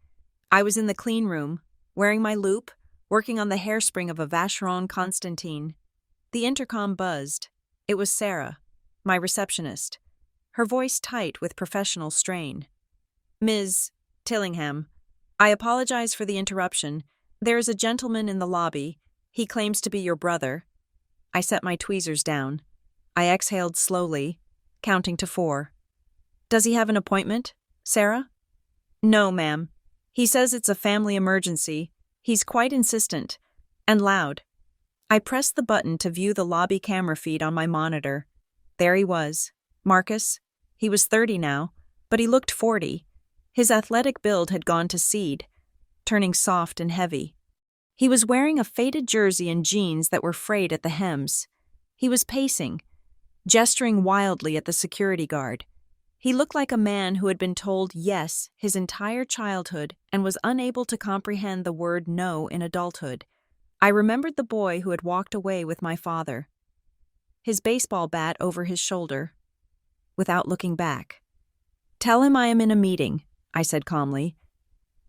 I was in the clean room, wearing my loupe, working on the hairspring of a Vacheron Constantine. The intercom buzzed. It was Sarah, my receptionist, her voice tight with professional strain. Ms. Tillingham, I apologize for the interruption. There is a gentleman in the lobby. He claims to be your brother. I set my tweezers down. I exhaled slowly, counting to 4. Does he have an appointment, Sarah? No, ma'am. He says it's a family emergency. He's quite insistent and loud. I pressed the button to view the lobby camera feed on my monitor. There he was, Marcus. He was 30 now, but he looked 40. His athletic build had gone to seed, turning soft and heavy. He was wearing a faded jersey and jeans that were frayed at the hems. He was pacing, gesturing wildly at the security guard. He looked like a man who had been told yes his entire childhood and was unable to comprehend the word no in adulthood. I remembered the boy who had walked away with my father, his baseball bat over his shoulder, without looking back. Tell him I am in a meeting, I said calmly.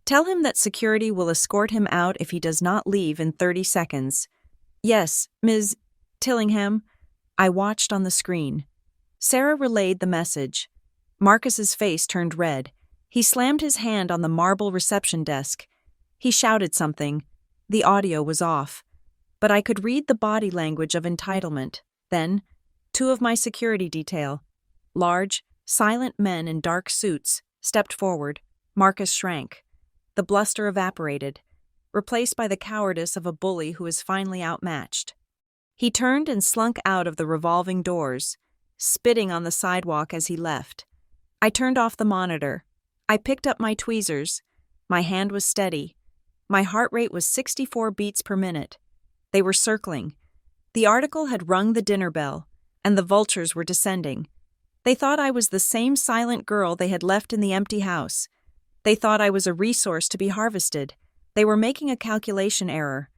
Tell him that security will escort him out if he does not leave in 30 seconds. Yes, Ms. Tillingham. I watched on the screen. Sarah relayed the message. Marcus's face turned red. He slammed his hand on the marble reception desk. He shouted something. The audio was off, but I could read the body language of entitlement. Then, 2 of my security detail, large, silent men in dark suits, stepped forward. Marcus shrank. The bluster evaporated, replaced by the cowardice of a bully who is finally outmatched. He turned and slunk out of the revolving doors, spitting on the sidewalk as he left. I turned off the monitor. I picked up my tweezers. My hand was steady. My heart rate was 64 beats per minute. They were circling. The article had rung the dinner bell, and the vultures were descending. They thought I was the same silent girl they had left in the empty house. They thought I was a resource to be harvested. They were making a calculation error.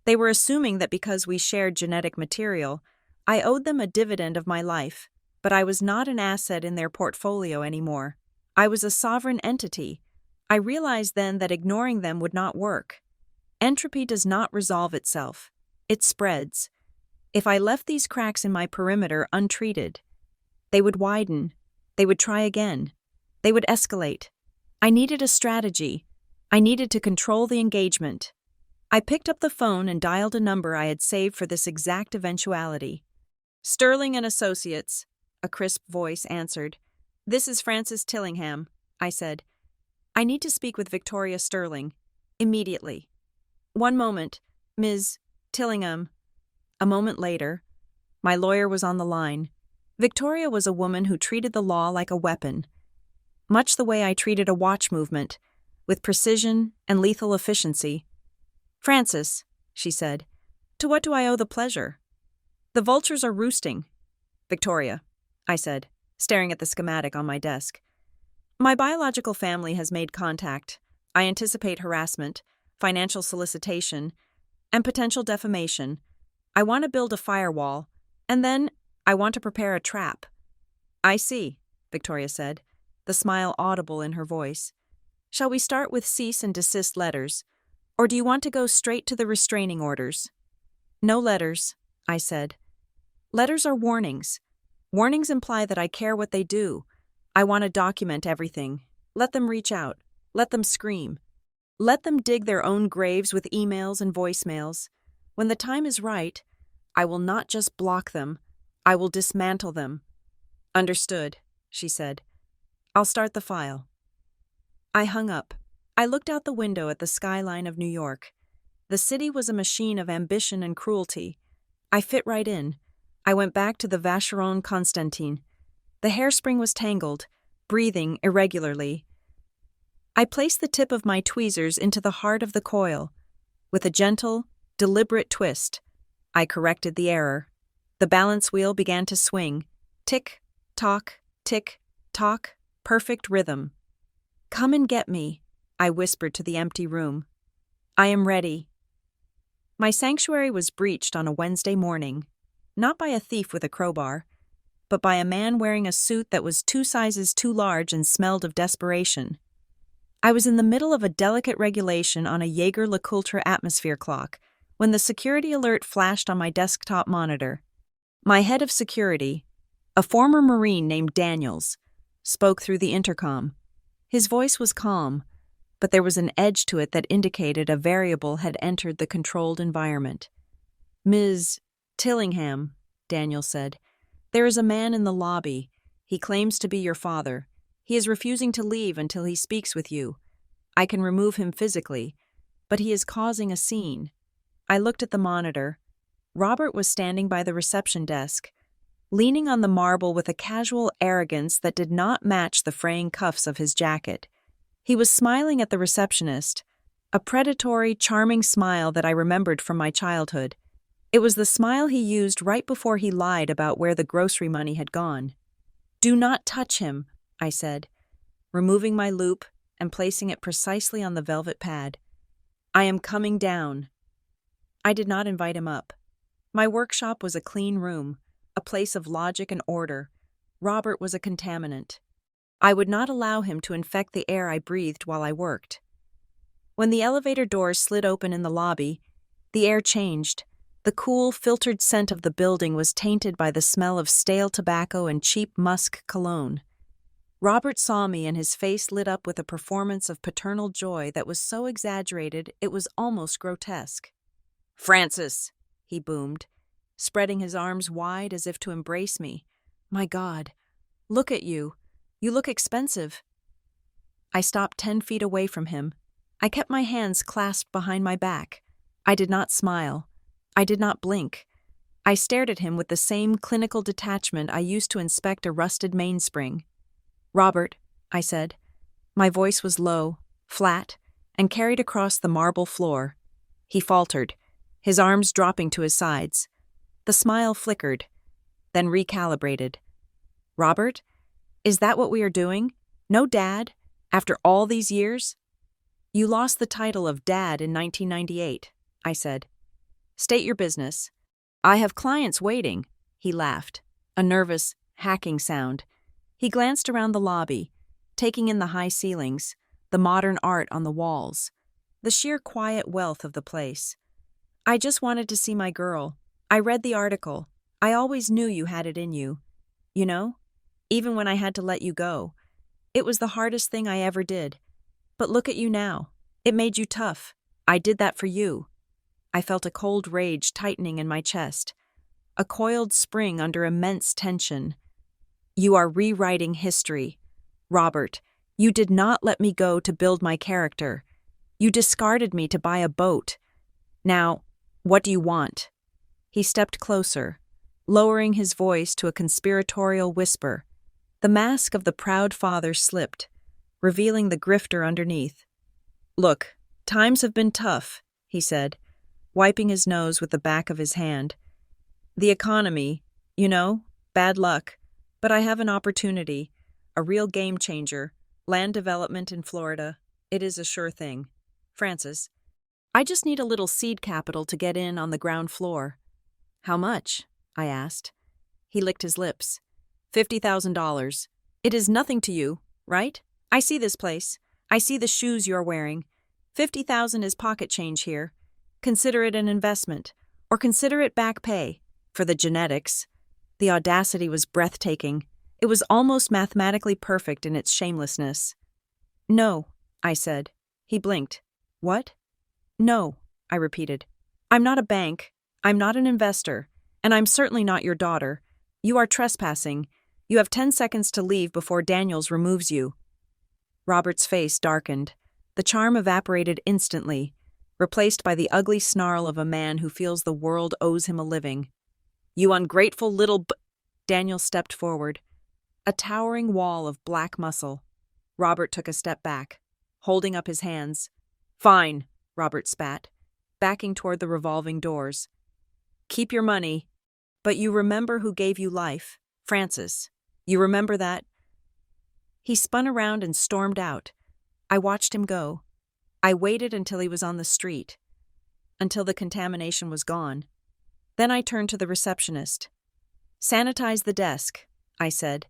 They were assuming that because we shared genetic material, I owed them a dividend of my life, but I was not an asset in their portfolio anymore. I was a sovereign entity. I realized then that ignoring them would not work. Entropy does not resolve itself. It spreads. If I left these cracks in my perimeter untreated, they would widen. They would try again. They would escalate. I needed a strategy. I needed to control the engagement. I picked up the phone and dialed a number I had saved for this exact eventuality. Sterling and Associates, a crisp voice answered. This is Frances Tillingham, I said. I need to speak with Victoria Sterling. Immediately. One moment, Ms. Tillingham. A moment later, my lawyer was on the line. Victoria was a woman who treated the law like a weapon, much the way I treated a watch movement, with precision and lethal efficiency. Frances, she said, to what do I owe the pleasure? The vultures are roosting. Victoria, I said, staring at the schematic on my desk. My biological family has made contact. I anticipate harassment, financial solicitation, and potential defamation. I want to build a firewall, and then I want to prepare a trap. I see, Victoria said, the smile audible in her voice. Shall we start with cease and desist letters, or do you want to go straight to the restraining orders? No letters, I said. Letters are warnings. Warnings imply that I care what they do. I want to document everything. Let them reach out. Let them scream. Let them dig their own graves with emails and voicemails. When the time is right, I will not just block them, I will dismantle them. Understood, she said. I'll start the file. I hung up. I looked out the window at the skyline of New York. The city was a machine of ambition and cruelty. I fit right in. I went back to the Vacheron Constantin. The hairspring was tangled, breathing irregularly. I placed the tip of my tweezers into the heart of the coil. With a gentle, deliberate twist, I corrected the error. The balance wheel began to swing. Tick, tock, tick, tock, perfect rhythm. Come and get me, I whispered to the empty room. I am ready. My sanctuary was breached on a Wednesday morning, not by a thief with a crowbar, but by a man wearing a suit that was 2 sizes too large and smelled of desperation. I was in the middle of a delicate regulation on a Jaeger-LeCoultre atmosphere clock when the security alert flashed on my desktop monitor. My head of security, a former Marine named Daniels, spoke through the intercom. His voice was calm, but there was an edge to it that indicated a variable had entered the controlled environment. Ms. Tillingham, Daniel said, there is a man in the lobby. He claims to be your father. He is refusing to leave until he speaks with you. I can remove him physically, but he is causing a scene. I looked at the monitor. Robert was standing by the reception desk, leaning on the marble with a casual arrogance that did not match the fraying cuffs of his jacket. He was smiling at the receptionist, a predatory, charming smile that I remembered from my childhood. It was the smile he used right before he lied about where the grocery money had gone. Do not touch him, I said, removing my loop and placing it precisely on the velvet pad. I am coming down. I did not invite him up. My workshop was a clean room, a place of logic and order. Robert was a contaminant. I would not allow him to infect the air I breathed while I worked. When the elevator doors slid open in the lobby, the air changed. The cool, filtered scent of the building was tainted by the smell of stale tobacco and cheap musk cologne. Robert saw me and his face lit up with a performance of paternal joy that was so exaggerated it was almost grotesque. Francis, he boomed, spreading his arms wide as if to embrace me. My God, look at you. You look expensive. I stopped 10 feet away from him. I kept my hands clasped behind my back. I did not smile. I did not blink. I stared at him with the same clinical detachment I used to inspect a rusted mainspring. Robert, I said. My voice was low, flat, and carried across the marble floor. He faltered, his arms dropping to his sides. The smile flickered, then recalibrated. Robert, is that what we are doing? No dad? After all these years? You lost the title of dad in 1998, I said. State your business. I have clients waiting, he laughed, a nervous, hacking sound. He glanced around the lobby, taking in the high ceilings, the modern art on the walls, the sheer quiet wealth of the place. I just wanted to see my girl. I read the article. I always knew you had it in you. You know, even when I had to let you go. It was the hardest thing I ever did. But look at you now. It made you tough. I did that for you. I felt a cold rage tightening in my chest, a coiled spring under immense tension. You are rewriting history. Robert, you did not let me go to build my character. You discarded me to buy a boat. Now, what do you want? He stepped closer, lowering his voice to a conspiratorial whisper. The mask of the proud father slipped, revealing the grifter underneath. Look, times have been tough, he said, wiping his nose with the back of his hand. The economy, you know, bad luck. But I have an opportunity, a real game changer, land development in Florida. It is a sure thing. Francis, I just need a little seed capital to get in on the ground floor. How much? I asked. He licked his lips. $50,000. It is nothing to you, right? I see this place. I see the shoes you're wearing. 50,000 is pocket change here. Consider it an investment, or consider it back pay, for the genetics. The audacity was breathtaking. It was almost mathematically perfect in its shamelessness. No, I said. He blinked. What? No, I repeated. I'm not a bank. I'm not an investor. And I'm certainly not your daughter. You are trespassing. You have 10 seconds to leave before Daniels removes you. Robert's face darkened. The charm evaporated instantly, replaced by the ugly snarl of a man who feels the world owes him a living. You ungrateful little Daniel stepped forward. A towering wall of black muscle. Robert took a step back, holding up his hands. Fine, Robert spat, backing toward the revolving doors. Keep your money, but you remember who gave you life, Francis. You remember that? He spun around and stormed out. I watched him go. I waited until he was on the street, until the contamination was gone. Then I turned to the receptionist. Sanitize the desk, I said,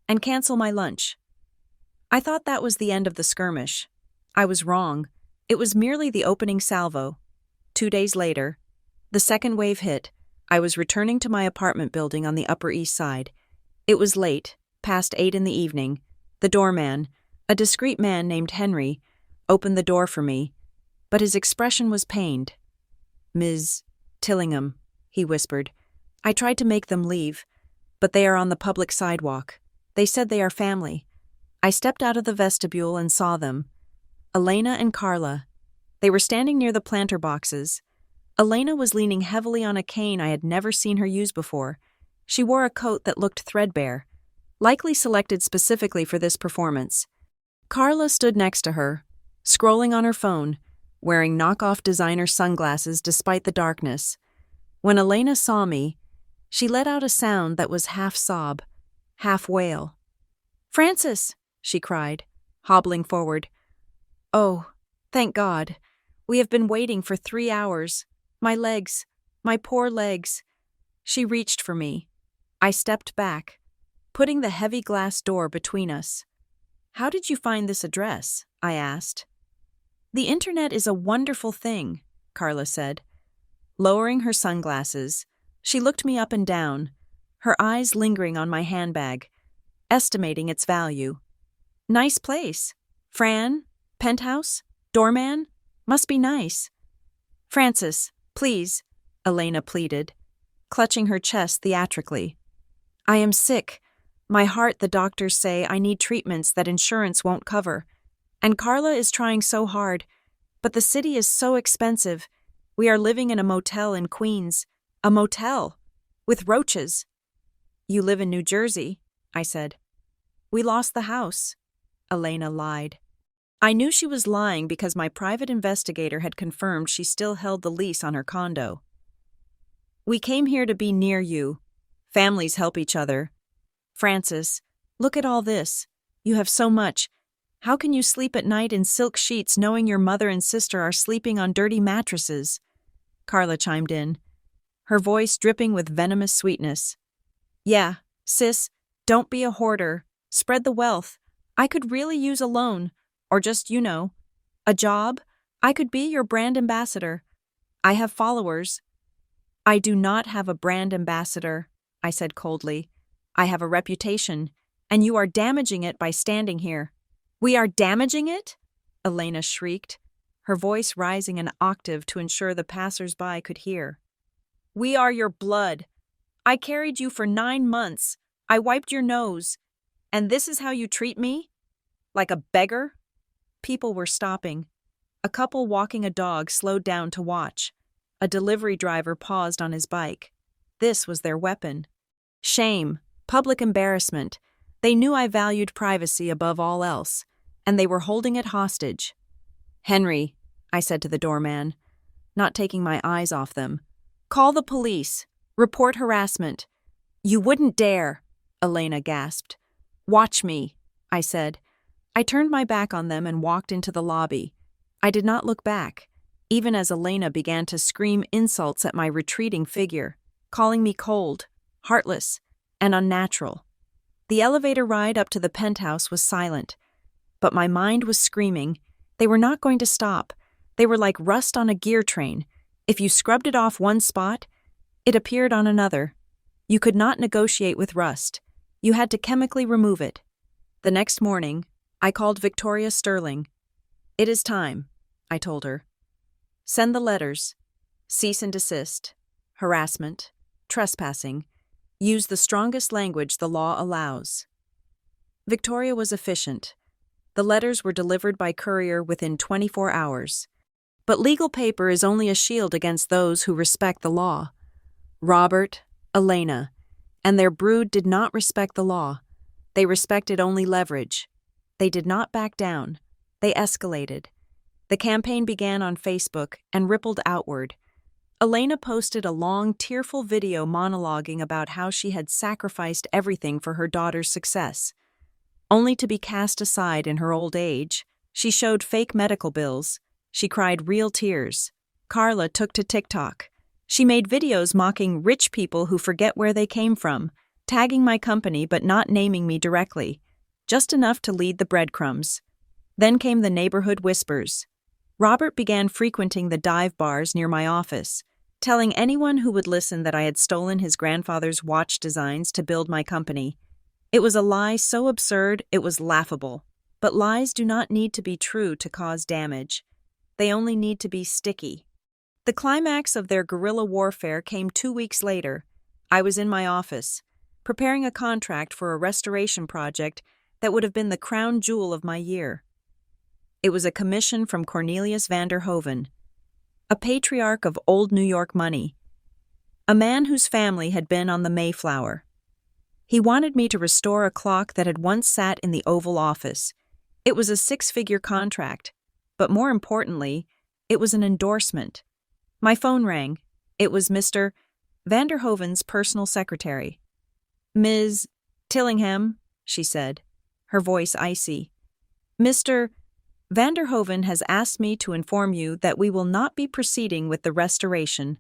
and cancel my lunch. I thought that was the end of the skirmish. I was wrong. It was merely the opening salvo. 2 days later, the second wave hit. I was returning to my apartment building on the Upper East Side. It was late, past 8 in the evening. The doorman, a discreet man named Henry, opened the door for me, but his expression was pained. Ms. Tillingham, he whispered. I tried to make them leave, but they are on the public sidewalk. They said they are family. I stepped out of the vestibule and saw them. Elena and Carla. They were standing near the planter boxes. Elena was leaning heavily on a cane I had never seen her use before. She wore a coat that looked threadbare, likely selected specifically for this performance. Carla stood next to her, scrolling on her phone, wearing knockoff designer sunglasses despite the darkness. When Elena saw me, she let out a sound that was half sob, half wail. Francis, she cried, hobbling forward. Oh, thank God. We have been waiting for 3 hours. My legs, my poor legs. She reached for me. I stepped back, putting the heavy glass door between us. How did you find this address? I asked. The internet is a wonderful thing, Carla said. Lowering her sunglasses, she looked me up and down, her eyes lingering on my handbag, estimating its value. Nice place. Fran? Penthouse? Doorman? Must be nice. Francis, please, Elena pleaded, clutching her chest theatrically. I am sick. My heart, the doctors say, I need treatments that insurance won't cover. And Carla is trying so hard, but the city is so expensive. We are living in a motel in Queens. A motel. With roaches. You live in New Jersey, I said. We lost the house. Elena lied. I knew she was lying because my private investigator had confirmed she still held the lease on her condo. We came here to be near you. Families help each other. Francis, look at all this. You have so much. How can you sleep at night in silk sheets knowing your mother and sister are sleeping on dirty mattresses? Carla chimed in, her voice dripping with venomous sweetness. Yeah, sis, don't be a hoarder. Spread the wealth. I could really use a loan. Or just, a job. I could be your brand ambassador. I have followers. I do not have a brand ambassador, I said coldly. I have a reputation, and you are damaging it by standing here. We are damaging it? Elena shrieked, her voice rising an octave to ensure the passers-by could hear. We are your blood. I carried you for 9 months. I wiped your nose. And this is how you treat me? Like a beggar? People were stopping. A couple walking a dog slowed down to watch. A delivery driver paused on his bike. This was their weapon. Shame, public embarrassment. They knew I valued privacy above all else, and they were holding it hostage. Henry, I said to the doorman, not taking my eyes off them. Call the police. Report harassment. You wouldn't dare, Elena gasped. Watch me, I said. I turned my back on them and walked into the lobby. I did not look back, even as Elena began to scream insults at my retreating figure, calling me cold, heartless, and unnatural. The elevator ride up to the penthouse was silent, but my mind was screaming. They were not going to stop. They were like rust on a gear train. If you scrubbed it off one spot, it appeared on another. You could not negotiate with rust. You had to chemically remove it. The next morning, I called Victoria Sterling. It is time, I told her. Send the letters. Cease and desist. Harassment. Trespassing. Use the strongest language the law allows. Victoria was efficient. The letters were delivered by courier within 24 hours. But legal paper is only a shield against those who respect the law. Robert, Elena, and their brood did not respect the law. They respected only leverage. They did not back down. They escalated. The campaign began on Facebook and rippled outward. Elena posted a long, tearful video monologuing about how she had sacrificed everything for her daughter's success. Only to be cast aside in her old age, she showed fake medical bills. She cried real tears. Carla took to TikTok. She made videos mocking rich people who forget where they came from, tagging my company but not naming me directly, just enough to lead the breadcrumbs. Then came the neighborhood whispers. Robert began frequenting the dive bars near my office, telling anyone who would listen that I had stolen his grandfather's watch designs to build my company. It was a lie so absurd it was laughable. But lies do not need to be true to cause damage. They only need to be sticky. The climax of their guerrilla warfare came 2 weeks later. I was in my office, preparing a contract for a restoration project that would have been the crown jewel of my year. It was a commission from Cornelius van der Hoven, a patriarch of old New York money, a man whose family had been on the Mayflower. He wanted me to restore a clock that had once sat in the Oval Office. It was a 6-figure contract, but more importantly, it was an endorsement. My phone rang. It was Mr. van der Hoven's personal secretary. "Ms. Tillingham," she said, her voice icy. "Mr. van der Hoven has asked me to inform you that we will not be proceeding with the restoration."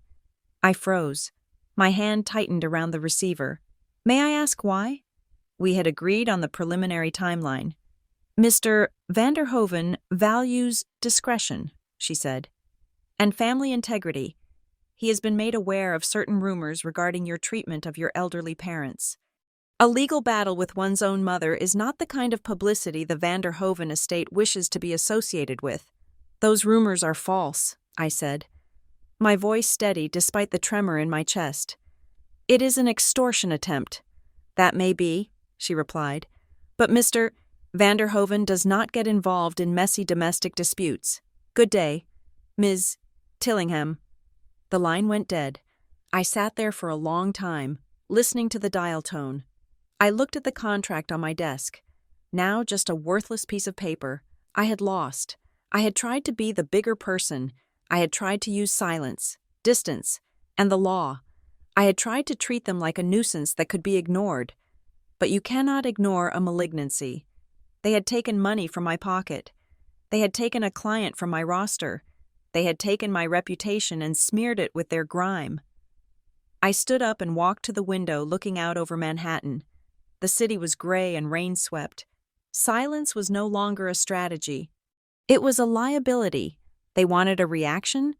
I froze. My hand tightened around the receiver. "May I ask why?" We had agreed on the preliminary timeline. "Mr. van der Hoven values discretion," she said, "and family integrity. He has been made aware of certain rumors regarding your treatment of your elderly parents. A legal battle with one's own mother is not the kind of publicity the van der Hoven estate wishes to be associated with. Those rumors are false," I said. My voice steady despite the tremor in my chest. "It is an extortion attempt." "That may be," she replied, "but Mr. van der Hoven does not get involved in messy domestic disputes. Good day, Ms. Tillingham." The line went dead. I sat there for a long time, listening to the dial tone. I looked at the contract on my desk. Now just a worthless piece of paper. I had lost. I had tried to be the bigger person. I had tried to use silence, distance, and the law. I had tried to treat them like a nuisance that could be ignored. But you cannot ignore a malignancy. They had taken money from my pocket. They had taken a client from my roster. They had taken my reputation and smeared it with their grime. I stood up and walked to the window looking out over Manhattan. The city was gray and rain-swept. Silence was no longer a strategy. It was a liability. They wanted a reaction?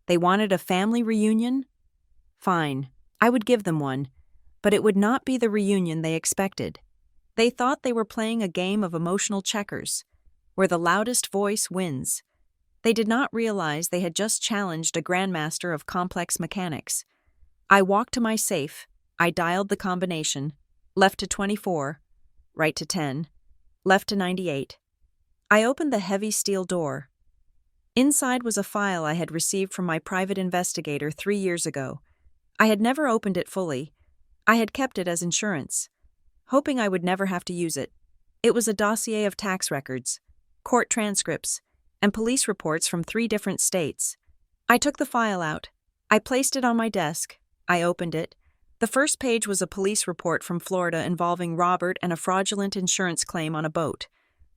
They wanted a family reunion? Fine, I would give them one, but it would not be the reunion they expected. They thought they were playing a game of emotional checkers, where the loudest voice wins. They did not realize they had just challenged a grandmaster of complex mechanics. I walked to my safe. I dialed the combination. Left to 24, right to 10, left to 98. I opened the heavy steel door. Inside was a file I had received from my private investigator 3 years ago. I had never opened it fully. I had kept it as insurance, hoping I would never have to use it. It was a dossier of tax records, court transcripts, and police reports from 3 different states. I took the file out. I placed it on my desk. I opened it. The first page was a police report from Florida involving Robert and a fraudulent insurance claim on a boat.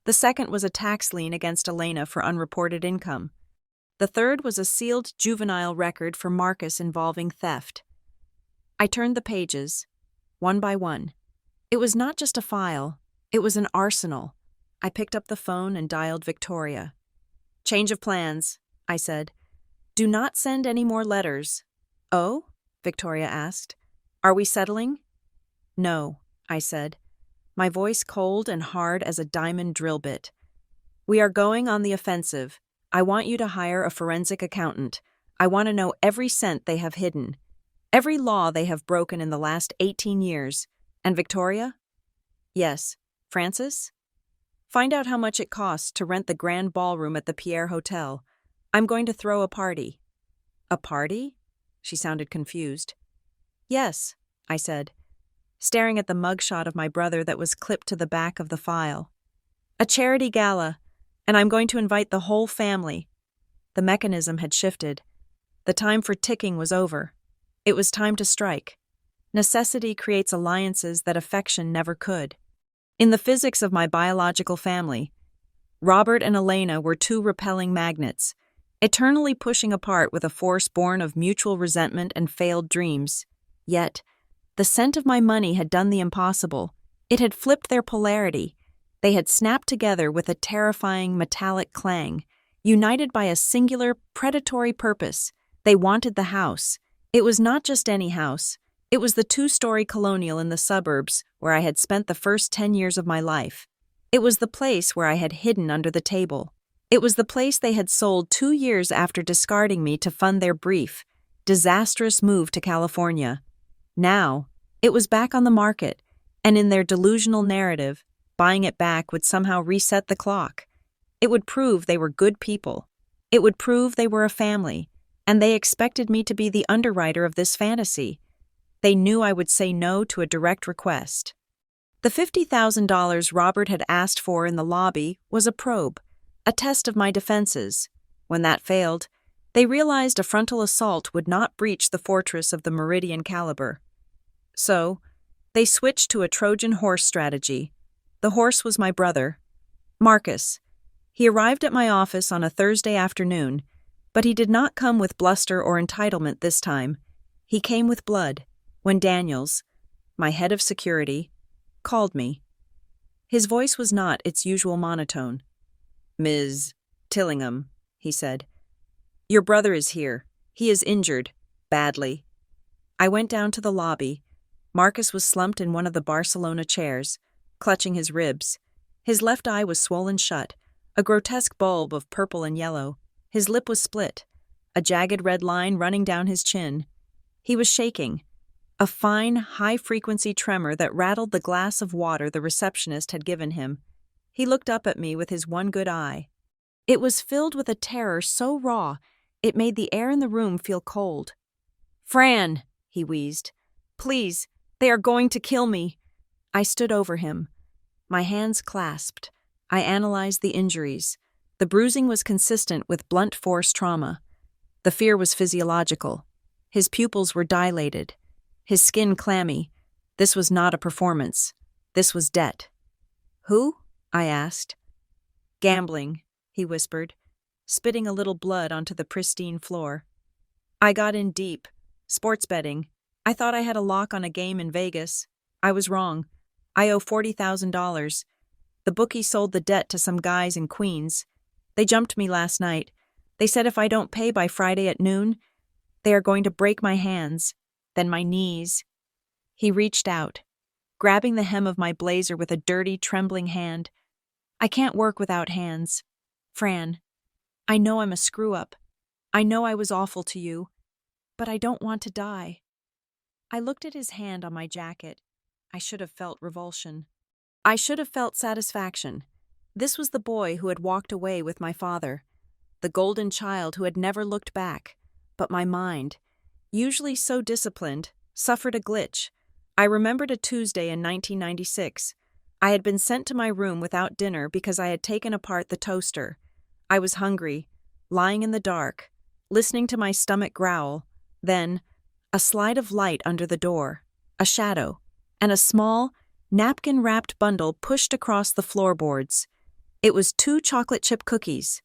The second was a tax lien against Elena for unreported income. The third was a sealed juvenile record for Marcus involving theft. I turned the pages, one by one. It was not just a file, it was an arsenal. I picked up the phone and dialed Victoria. "Change of plans," I said. "Do not send any more letters." "Oh?" Victoria asked. "Are we settling?" "No," I said, my voice cold and hard as a diamond drill bit. We are going on the offensive. I want you to hire a forensic accountant. I want to know every cent they have hidden, every law they have broken in the last 18 years. And Victoria? Yes. Francis? Find out how much it costs to rent the grand ballroom at the Pierre Hotel. I'm going to throw a party. A party? She sounded confused. Yes, I said, staring at the mugshot of my brother that was clipped to the back of the file. A charity gala, and I'm going to invite the whole family. The mechanism had shifted. The time for ticking was over. It was time to strike. Necessity creates alliances that affection never could. In the physics of my biological family, Robert and Elena were two repelling magnets, eternally pushing apart with a force born of mutual resentment and failed dreams. Yet, the scent of my money had done the impossible. It had flipped their polarity. They had snapped together with a terrifying metallic clang, united by a singular, predatory purpose. They wanted the house. It was not just any house. It was the 2-story colonial in the suburbs where I had spent the first 10 years of my life. It was the place where I had hidden under the table. It was the place they had sold 2 years after discarding me to fund their brief, disastrous move to California. Now, it was back on the market, and in their delusional narrative, buying it back would somehow reset the clock. It would prove they were good people. It would prove they were a family, and they expected me to be the underwriter of this fantasy. They knew I would say no to a direct request. The $50,000 Robert had asked for in the lobby was a probe, a test of my defenses. When that failed, they realized a frontal assault would not breach the fortress of the Meridian caliber. So, they switched to a Trojan horse strategy. The horse was my brother, Marcus. He arrived at my office on a Thursday afternoon, but he did not come with bluster or entitlement this time. He came with blood, when Daniels, my head of security, called me. His voice was not its usual monotone. "Ms. Tillingham," he said, "your brother is here. He is injured, badly." I went down to the lobby. Marcus was slumped in one of the Barcelona chairs, clutching his ribs. His left eye was swollen shut, a grotesque bulb of purple and yellow. His lip was split, a jagged red line running down his chin. He was shaking, a fine, high-frequency tremor that rattled the glass of water the receptionist had given him. He looked up at me with his one good eye. It was filled with a terror so raw, it made the air in the room feel cold. "Fran," he wheezed, "please, they are going to kill me." I stood over him. My hands clasped. I analyzed the injuries. The bruising was consistent with blunt force trauma. The fear was physiological. His pupils were dilated. His skin clammy. This was not a performance. This was debt. "Who?" I asked. "Gambling," he whispered, spitting a little blood onto the pristine floor. "I got in deep. Sports betting. I thought I had a lock on a game in Vegas. I was wrong. I owe $40,000. The bookie sold the debt to some guys in Queens. They jumped me last night. They said if I don't pay by Friday at noon, they are going to break my hands, then my knees." He reached out, grabbing the hem of my blazer with a dirty, trembling hand. "I can't work without hands. Fran, I know I'm a screw-up. I know I was awful to you, but I don't want to die." I looked at his hand on my jacket. I should have felt revulsion. I should have felt satisfaction. This was the boy who had walked away with my father, the golden child who had never looked back. But my mind, usually so disciplined, suffered a glitch. I remembered a Tuesday in 1996. I had been sent to my room without dinner because I had taken apart the toaster. I was hungry, lying in the dark, listening to my stomach growl. Then, a slide of light under the door, a shadow, and a small, napkin-wrapped bundle pushed across the floorboards. It was 2 chocolate chip cookies.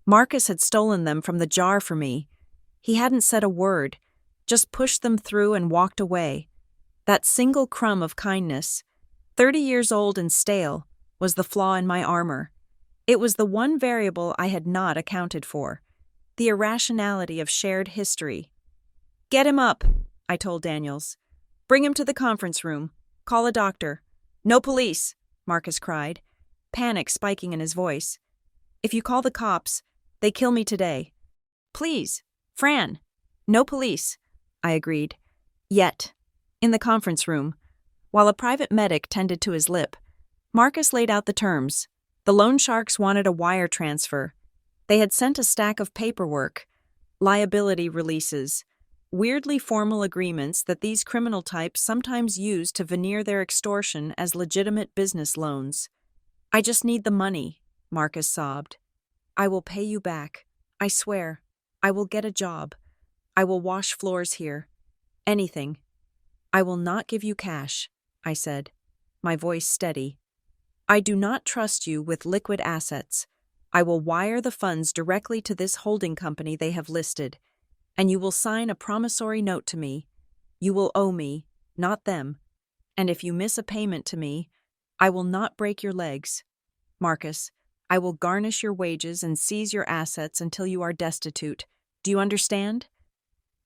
Marcus had stolen them from the jar for me. He hadn't said a word, just pushed them through and walked away. That single crumb of kindness, 30 years old and stale, was the flaw in my armor. It was the one variable I had not accounted for, the irrationality of shared history. "Get him up," I told Daniels. "Bring him to the conference room. Call a doctor." "No police," Marcus cried, panic spiking in his voice. If you call the cops, they kill me today. Please, Fran. No police, I agreed. Yet. In the conference room, while a private medic tended to his lip, Marcus laid out the terms. The loan sharks wanted a wire transfer. They had sent a stack of paperwork, liability releases, weirdly formal agreements that these criminal types sometimes use to veneer their extortion as legitimate business loans. I just need the money, Marcus sobbed. I will pay you back. I swear. I will get a job. I will wash floors here. Anything. I will not give you cash, I said, my voice steady. I do not trust you with liquid assets. I will wire the funds directly to this holding company they have listed, and you will sign a promissory note to me. You will owe me, not them. And if you miss a payment to me, I will not break your legs. Marcus, I will garnish your wages and seize your assets until you are destitute. Do you understand?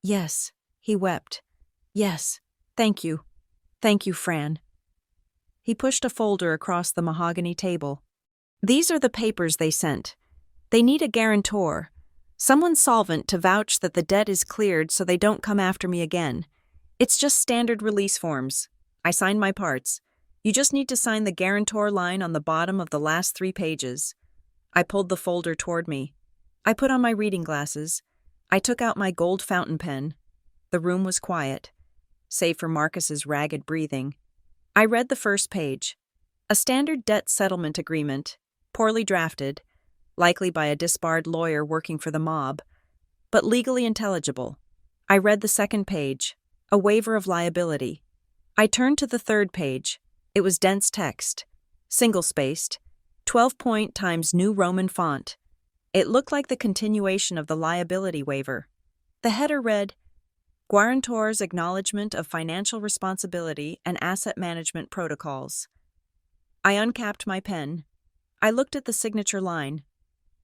Yes, he wept. Yes, thank you. Thank you, Fran. He pushed a folder across the mahogany table. These are the papers they sent. They need a guarantor, someone solvent to vouch that the debt is cleared so they don't come after me again. It's just standard release forms. I signed my parts. You just need to sign the guarantor line on the bottom of the last 3 pages. I pulled the folder toward me. I put on my reading glasses. I took out my gold fountain pen. The room was quiet, save for Marcus's ragged breathing. I read the first page. A standard debt settlement agreement, poorly drafted, likely by a disbarred lawyer working for the mob, but legally intelligible. I read the second page, a waiver of liability. I turned to the third page. It was dense text, single-spaced, 12-point times New Roman font. It looked like the continuation of the liability waiver. The header read, Guarantor's Acknowledgement of Financial Responsibility and Asset Management Protocols. I uncapped my pen. I looked at the signature line.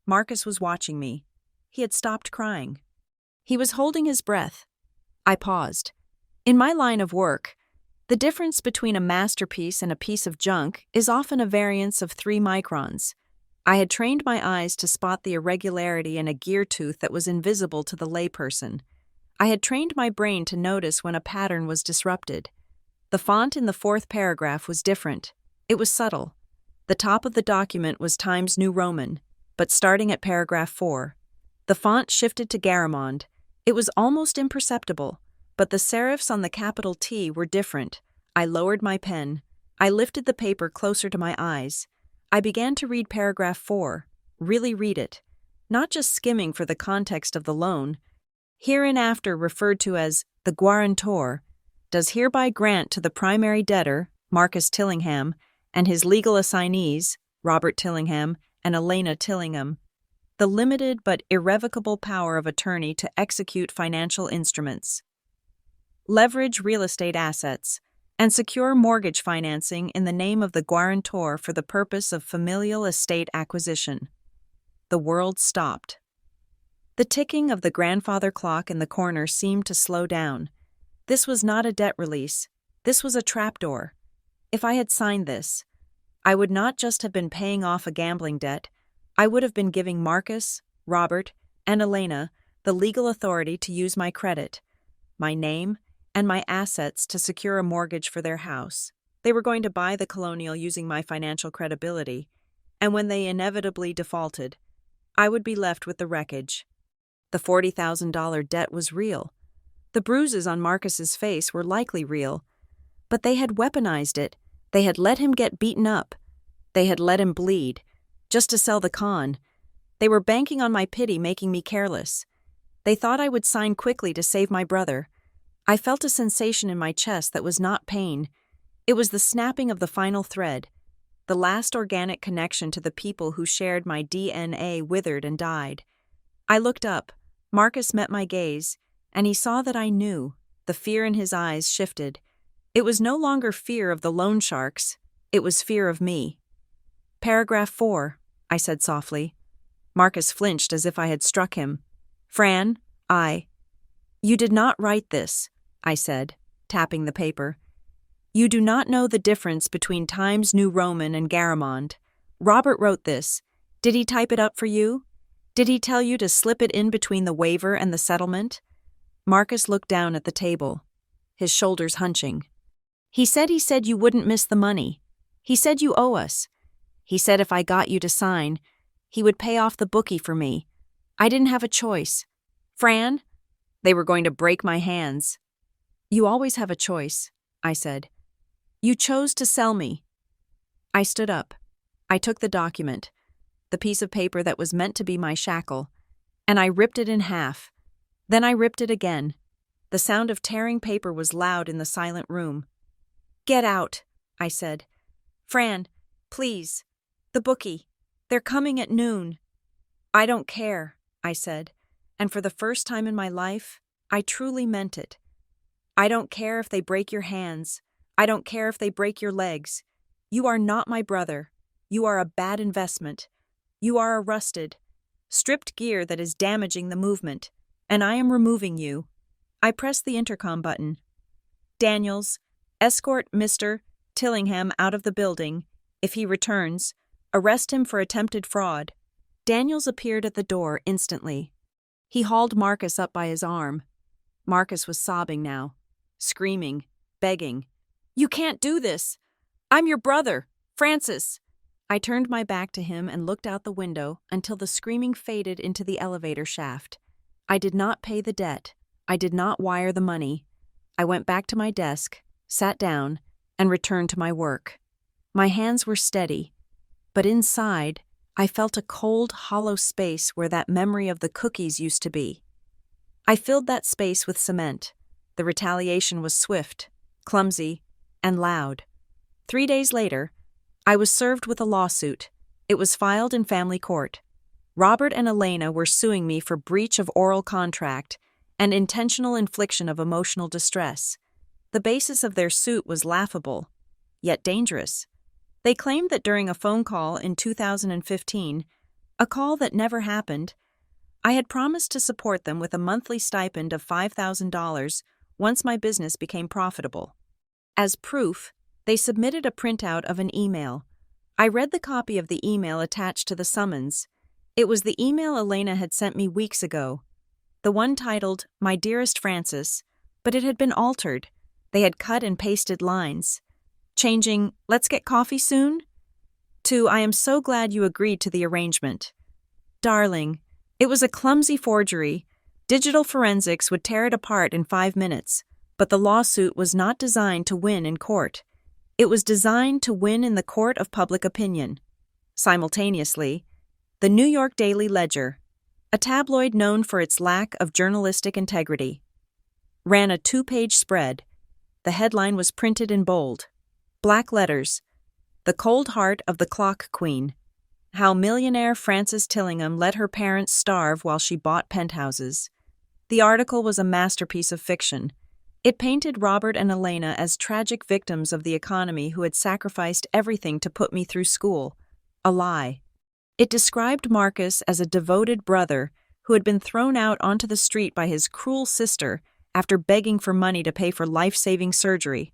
Marcus was watching me. He had stopped crying. He was holding his breath. I paused. In my line of work, the difference between a masterpiece and a piece of junk is often a variance of 3 microns. I had trained my eyes to spot the irregularity in a gear tooth that was invisible to the layperson. I had trained my brain to notice when a pattern was disrupted. The font in the 4th paragraph was different. It was subtle. The top of the document was Times New Roman, but starting at paragraph 4. The font shifted to Garamond. It was almost imperceptible, but the serifs on the capital T were different. I lowered my pen. I lifted the paper closer to my eyes. I began to read paragraph 4. Really read it. Not just skimming for the context of the loan. Hereinafter referred to as the guarantor, does hereby grant to the primary debtor, Marcus Tillingham, and his legal assignees, Robert Tillingham and Elena Tillingham, the limited but irrevocable power of attorney to execute financial instruments, leverage real estate assets, and secure mortgage financing in the name of the guarantor for the purpose of familial estate acquisition. The world stopped. The ticking of the grandfather clock in the corner seemed to slow down. This was not a debt release. This was a trapdoor. If I had signed this, I would not just have been paying off a gambling debt, I would have been giving Marcus, Robert, and Elena the legal authority to use my credit, my name, and my assets to secure a mortgage for their house. They were going to buy the Colonial using my financial credibility, and when they inevitably defaulted, I would be left with the wreckage. The $40,000 debt was real. The bruises on Marcus's face were likely real, but they had weaponized it. They had let him get beaten up. They had let him bleed, just to sell the con. They were banking on my pity, making me careless. They thought I would sign quickly to save my brother. I felt a sensation in my chest that was not pain. It was the snapping of the final thread. The last organic connection to the people who shared my DNA withered and died. I looked up. Marcus met my gaze, and he saw that I knew. The fear in his eyes shifted. It was no longer fear of the loan sharks. It was fear of me. Paragraph 4, I said softly. Marcus flinched as if I had struck him. Fran, You did not write this, I said, tapping the paper. You do not know the difference between Times New Roman and Garamond. Robert wrote this. Did he type it up for you? Did he tell you to slip it in between the waiver and the settlement? Marcus looked down at the table, his shoulders hunching. He said you wouldn't miss the money. He said you owe us. He said if I got you to sign, he would pay off the bookie for me. I didn't have a choice. Fran? They were going to break my hands. You always have a choice, I said. You chose to sell me. I stood up. I took the document, the piece of paper that was meant to be my shackle, and I ripped it in half. Then I ripped it again. The sound of tearing paper was loud in the silent room. Get out, I said. Fran, please. The bookie. They're coming at noon. I don't care, I said, and for the first time in my life, I truly meant it. I don't care if they break your hands. I don't care if they break your legs. You are not my brother. You are a bad investment. You are a rusted, stripped gear that is damaging the movement, and I am removing you. I pressed the intercom button. Daniels, escort Mr. Tillingham out of the building. If he returns, arrest him for attempted fraud. Daniels appeared at the door instantly. He hauled Marcus up by his arm. Marcus was sobbing now, screaming, begging. You can't do this. I'm your brother, Francis. I turned my back to him and looked out the window until the screaming faded into the elevator shaft. I did not pay the debt. I did not wire the money. I went back to my desk, sat down, and returned to my work. My hands were steady, but inside, I felt a cold, hollow space where that memory of the cookies used to be. I filled that space with cement. The retaliation was swift, clumsy, and loud. 3 days later, I was served with a lawsuit. It was filed in family court. Robert and Elena were suing me for breach of oral contract and intentional infliction of emotional distress. The basis of their suit was laughable, yet dangerous. They claimed that during a phone call in 2015, a call that never happened, I had promised to support them with a monthly stipend of $5,000 once my business became profitable. As proof, they submitted a printout of an email. I read the copy of the email attached to the summons. It was the email Elena had sent me weeks ago, the one titled, My Dearest Francis, but it had been altered. They had cut and pasted lines, changing, Let's get coffee soon, to I am so glad you agreed to the arrangement. Darling, it was a clumsy forgery. Digital forensics would tear it apart in 5 minutes, but the lawsuit was not designed to win in court. It was designed to win in the court of public opinion. Simultaneously, the New York Daily Ledger, a tabloid known for its lack of journalistic integrity, ran a 2-page spread. The headline was printed in bold, black letters, The Cold Heart of the Clock Queen, How Millionaire Frances Tillingham Let Her Parents Starve While She Bought Penthouses. The article was a masterpiece of fiction. It painted Robert and Elena as tragic victims of the economy who had sacrificed everything to put me through school. A lie. It described Marcus as a devoted brother who had been thrown out onto the street by his cruel sister after begging for money to pay for life-saving surgery.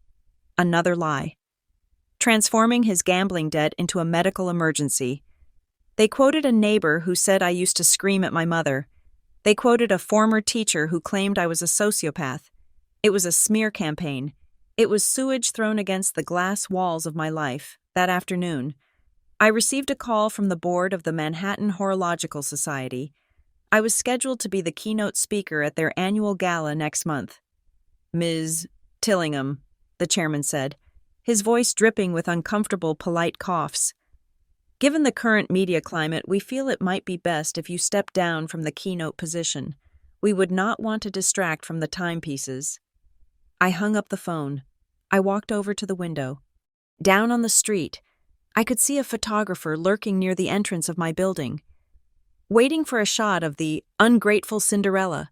Another lie. Transforming his gambling debt into a medical emergency. They quoted a neighbor who said I used to scream at my mother. They quoted a former teacher who claimed I was a sociopath. It was a smear campaign. It was sewage thrown against the glass walls of my life. That afternoon, I received a call from the board of the Manhattan Horological Society. I was scheduled to be the keynote speaker at their annual gala next month. Ms. Tillingham, the chairman said, his voice dripping with uncomfortable, polite coughs. Given the current media climate, we feel it might be best if you step down from the keynote position. We would not want to distract from the timepieces. I hung up the phone. I walked over to the window. Down on the street, I could see a photographer lurking near the entrance of my building, waiting for a shot of the ungrateful Cinderella.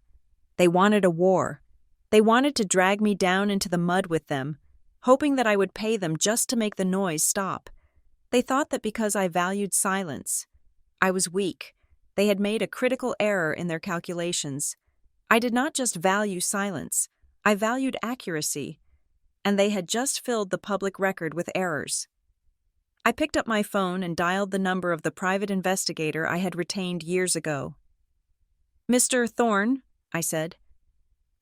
They wanted a war. They wanted to drag me down into the mud with them, hoping that I would pay them just to make the noise stop. They thought that because I valued silence, I was weak. They had made a critical error in their calculations. I did not just value silence. I valued accuracy, and they had just filled the public record with errors. I picked up my phone and dialed the number of the private investigator I had retained years ago. "Mr. Thorne," I said,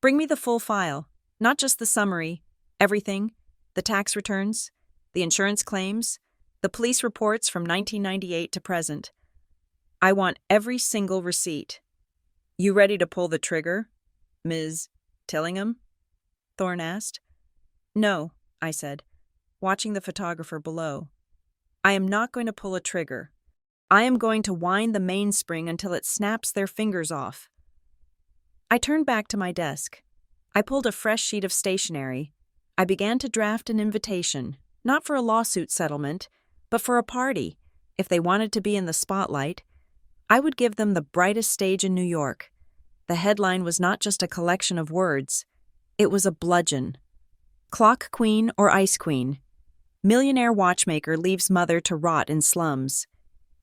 "bring me the full file, not just the summary, everything, the tax returns, the insurance claims, the police reports from 1998 to present. I want every single receipt." "You ready to pull the trigger, Ms. Tillingham?" Thorne asked. "No," I said, watching the photographer below. "I am not going to pull a trigger. I am going to wind the mainspring until it snaps their fingers off." I turned back to my desk. I pulled a fresh sheet of stationery. I began to draft an invitation, not for a lawsuit settlement, but for a party. If they wanted to be in the spotlight, I would give them the brightest stage in New York. The headline was not just a collection of words. It was a bludgeon. "Clock Queen or Ice Queen. Millionaire watchmaker leaves mother to rot in slums."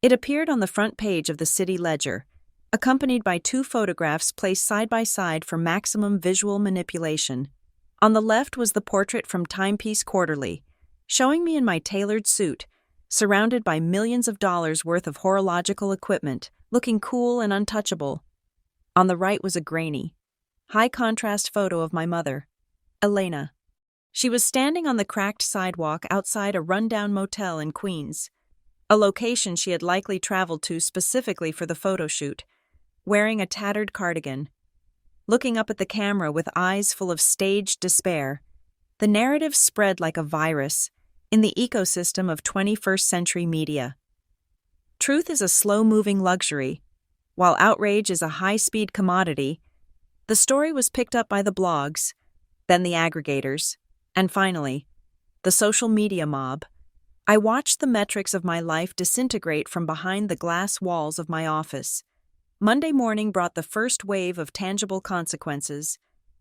It appeared on the front page of the City Ledger, accompanied by 2 photographs placed side by side for maximum visual manipulation. On the left was the portrait from Timepiece Quarterly, showing me in my tailored suit, surrounded by millions of dollars worth of horological equipment, looking cool and untouchable. On the right was a grainy, high-contrast photo of my mother, Elena. She was standing on the cracked sidewalk outside a rundown motel in Queens, a location she had likely traveled to specifically for the photo shoot, wearing a tattered cardigan. Looking up at the camera with eyes full of staged despair, the narrative spread like a virus in the ecosystem of 21st century media. Truth is a slow-moving luxury, while outrage is a high-speed commodity. The story was picked up by the blogs, then the aggregators, and finally, the social media mob. I watched the metrics of my life disintegrate from behind the glass walls of my office. Monday morning brought the first wave of tangible consequences.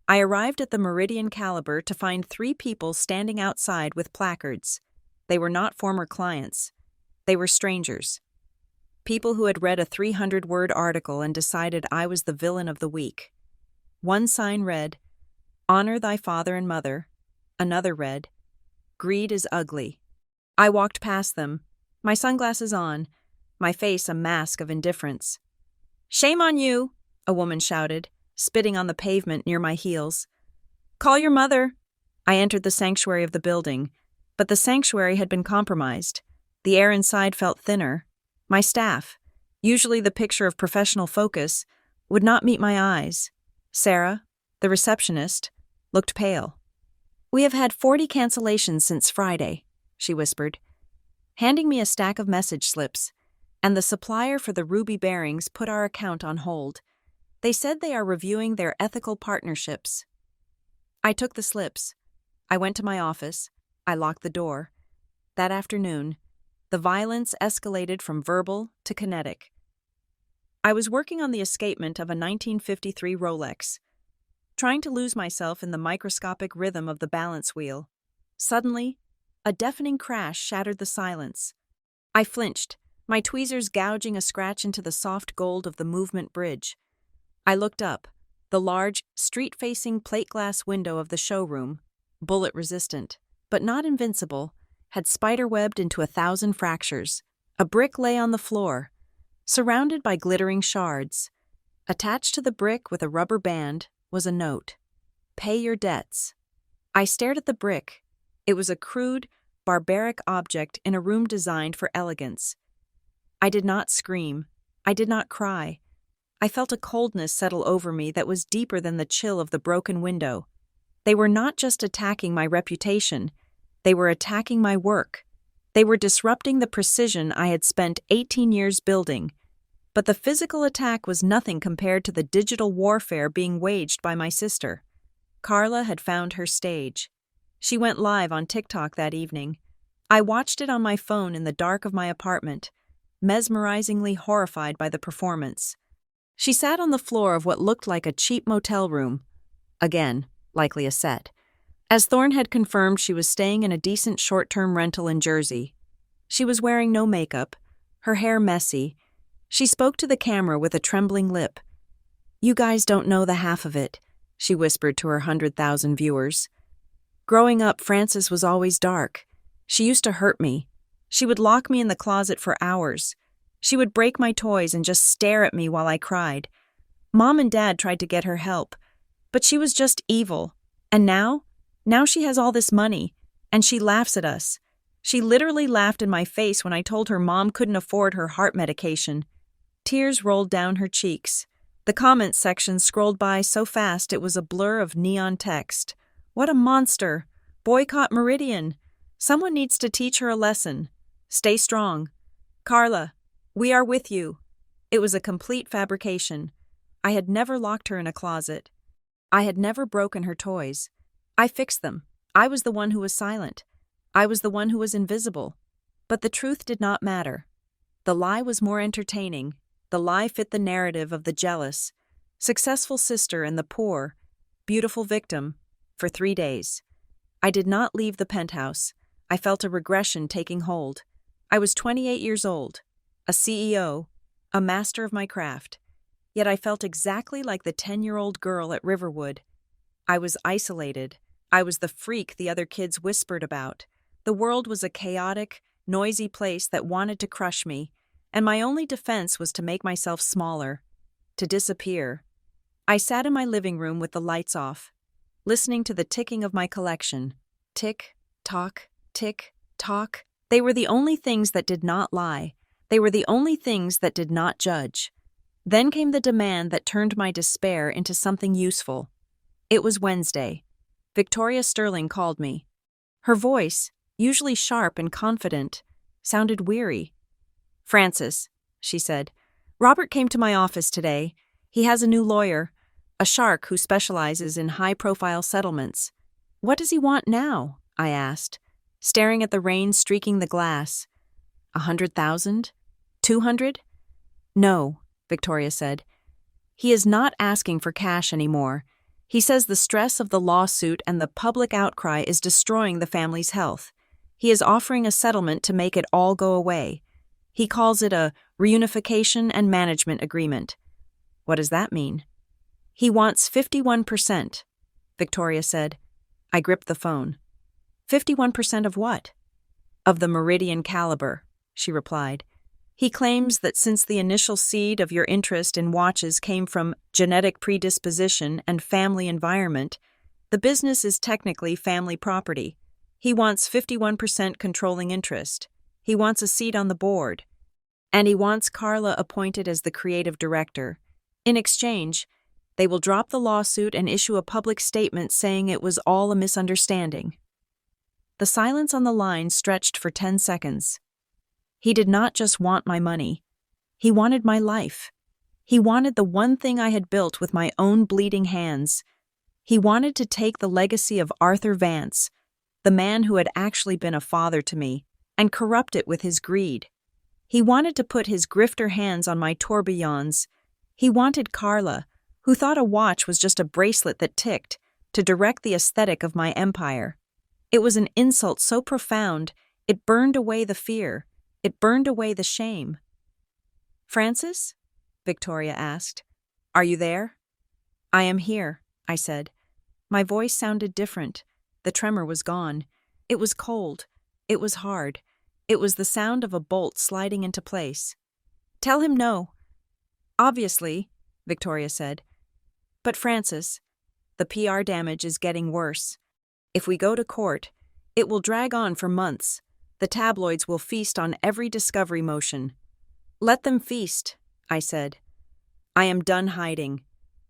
I arrived at the Meridian Caliber to find 3 people standing outside with placards. They were not former clients. They were strangers. People who had read a 300-word article and decided I was the villain of the week. One sign read, "Honor thy father and mother." Another read, "Greed is ugly." I walked past them, my sunglasses on, my face a mask of indifference. "Shame on you," a woman shouted, spitting on the pavement near my heels. "Call your mother." I entered the sanctuary of the building, but the sanctuary had been compromised. The air inside felt thinner. My staff, usually the picture of professional focus, would not meet my eyes. Sarah, the receptionist, looked pale. "We have had 40 cancellations since Friday," she whispered, handing me a stack of message slips, "and the supplier for the ruby bearings put our account on hold. They said they are reviewing their ethical partnerships." I took the slips. I went to my office. I locked the door. That afternoon, the violence escalated from verbal to kinetic. I was working on the escapement of a 1953 Rolex, trying to lose myself in the microscopic rhythm of the balance wheel. Suddenly, a deafening crash shattered the silence. I flinched, my tweezers gouging a scratch into the soft gold of the movement bridge. I looked up. The large, street-facing plate glass window of the showroom, bullet-resistant, but not invincible, had spider-webbed into 1,000 fractures. A brick lay on the floor, surrounded by glittering shards. Attached to the brick with a rubber band was a note. "Pay your debts." I stared at the brick. It was a crude, barbaric object in a room designed for elegance. I did not scream. I did not cry. I felt a coldness settle over me that was deeper than the chill of the broken window. They were not just attacking my reputation. They were attacking my work. They were disrupting the precision I had spent 18 years building. But the physical attack was nothing compared to the digital warfare being waged by my sister. Carla had found her stage. She went live on TikTok that evening. I watched it on my phone in the dark of my apartment, mesmerizingly horrified by the performance. She sat on the floor of what looked like a cheap motel room. Again, likely a set. As Thorne had confirmed, she was staying in a decent short-term rental in Jersey. She was wearing no makeup, her hair messy. She spoke to the camera with a trembling lip. "You guys don't know the half of it," she whispered to her 100,000 viewers. "Growing up, Frances was always dark. She used to hurt me. She would lock me in the closet for hours. She would break my toys and just stare at me while I cried. Mom and Dad tried to get her help, but she was just evil. And now she has all this money, and she laughs at us. She literally laughed in my face when I told her Mom couldn't afford her heart medication. Tears rolled down her cheeks. The comments section scrolled by so fast it was a blur of neon text. What a monster! Boycott Meridian! Someone needs to teach her a lesson. Stay strong. Carla, we are with you. It was a complete fabrication. I had never locked her in a closet. I had never broken her toys. I fixed them. I was the one who was silent. I was the one who was invisible. But the truth did not matter. The lie was more entertaining. The lie fit the narrative of the jealous, successful sister and the poor, beautiful victim, for 3 days. I did not leave the penthouse. I felt a regression taking hold. I was 28 years old, a CEO, a master of my craft. Yet I felt exactly like the 10-year-old girl at Riverwood. I was isolated. I was the freak the other kids whispered about. The world was a chaotic, noisy place that wanted to crush me, and my only defense was to make myself smaller, to disappear. I sat in my living room with the lights off, listening to the ticking of my collection. Tick, tock, tick, tock. They were the only things that did not lie. They were the only things that did not judge. Then came the demand that turned my despair into something useful. It was Wednesday. Victoria Sterling called me. Her voice, usually sharp and confident, sounded weary. "Francis," she said, "Robert came to my office today. He has a new lawyer, a shark who specializes in high-profile settlements." "What does he want now?" I asked, staring at the rain streaking the glass. 100,000? 200? "No," Victoria said. "He is not asking for cash anymore. He says the stress of the lawsuit and the public outcry is destroying the family's health. He is offering a settlement to make it all go away. He calls it a reunification and management agreement." "What does that mean?" "He wants 51%, Victoria said. I gripped the phone. 51% of what?" "Of the Meridian caliber," she replied. "He claims that since the initial seed of your interest in watches came from genetic predisposition and family environment, the business is technically family property. He wants 51% controlling interest. He wants a seat on the board. And he wants Carla appointed as the creative director. In exchange, they will drop the lawsuit and issue a public statement saying it was all a misunderstanding." The silence on the line stretched for 10 seconds. He did not just want my money. He wanted my life. He wanted the one thing I had built with my own bleeding hands. He wanted to take the legacy of Arthur Vance, the man who had actually been a father to me, and corrupt it with his greed. He wanted to put his grifter hands on my tourbillons. He wanted Carla, who thought a watch was just a bracelet that ticked, to direct the aesthetic of my empire. It was an insult so profound, it burned away the fear. It burned away the shame. "Francis?" Victoria asked. "Are you there?" "I am here," I said. My voice sounded different. The tremor was gone. It was cold. It was hard. It was the sound of a bolt sliding into place. "Tell him no." "Obviously," Victoria said. "But Francis, the PR damage is getting worse. If we go to court, it will drag on for months. The tabloids will feast on every discovery motion." "Let them feast," I said. "I am done hiding.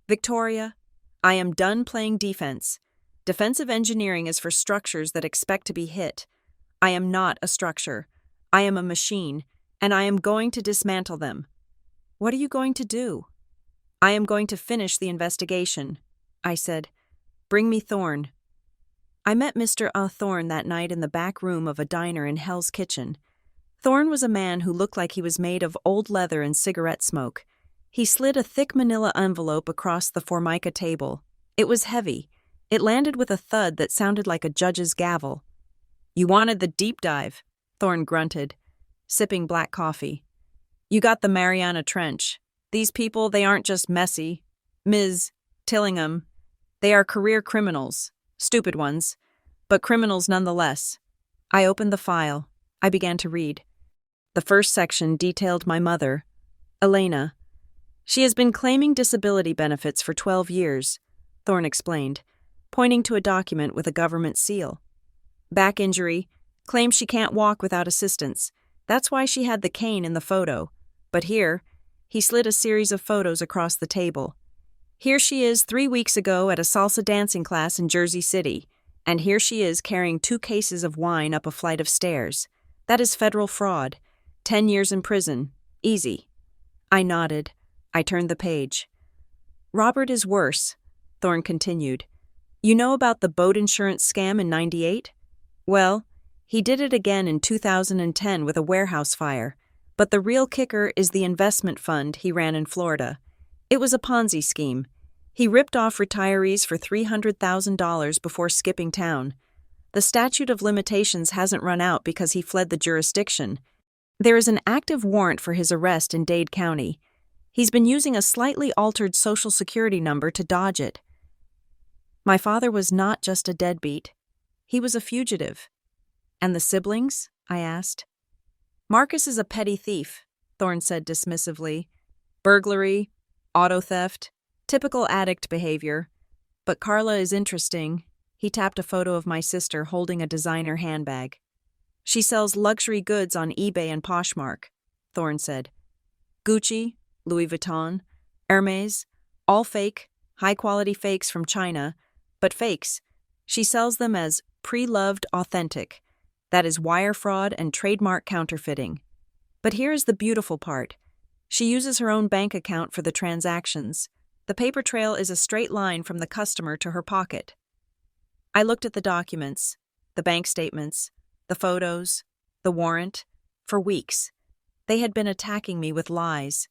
Victoria, I am done playing defense. Defensive engineering is for structures that expect to be hit. I am not a structure. I am a machine, and I am going to dismantle them." "What are you going to do?" "I am going to finish the investigation," I said. "Bring me Thorne." I met Mr. Thorne that night in the back room of a diner in Hell's Kitchen. Thorne was a man who looked like he was made of old leather and cigarette smoke. He slid a thick manila envelope across the formica table. It was heavy. It landed with a thud that sounded like a judge's gavel. "You wanted the deep dive," Thorne grunted, sipping black coffee. "You got the Mariana Trench. These people, they aren't just messy. Ms. Tillingham, they are career criminals. Stupid ones, but criminals nonetheless." I opened the file. I began to read. The first section detailed my mother, Elena. She has been claiming disability benefits for 12 years, Thorne explained, pointing to a document with a government seal. Back injury, claims she can't walk without assistance. That's why she had the cane in the photo. But here, he slid a series of photos across the table. Here she is 3 weeks ago at a salsa dancing class in Jersey City, and here she is carrying 2 cases of wine up a flight of stairs. That is federal fraud. 10 years in prison. Easy. I nodded. I turned the page. Robert is worse, Thorne continued. You know about the boat insurance scam in '98? Well, he did it again in 2010 with a warehouse fire. But the real kicker is the investment fund he ran in Florida. It was a Ponzi scheme. He ripped off retirees for $300,000 before skipping town. The statute of limitations hasn't run out because he fled the jurisdiction. There is an active warrant for his arrest in Dade County. He's been using a slightly altered Social Security number to dodge it. My father was not just a deadbeat. He was a fugitive. And the siblings? I asked. Marcus is a petty thief, Thorne said dismissively. Burglary, auto theft, typical addict behavior. But Carla is interesting. He tapped a photo of my sister holding a designer handbag. She sells luxury goods on eBay and Poshmark, Thorne said. Gucci, Louis Vuitton, Hermes, all fake, high-quality fakes from China, but fakes. She sells them as pre-loved authentic. That is wire fraud and trademark counterfeiting. But here is the beautiful part. She uses her own bank account for the transactions. The paper trail is a straight line from the customer to her pocket. I looked at the documents, the bank statements, the photos, the warrant, for weeks. They had been attacking me with lies.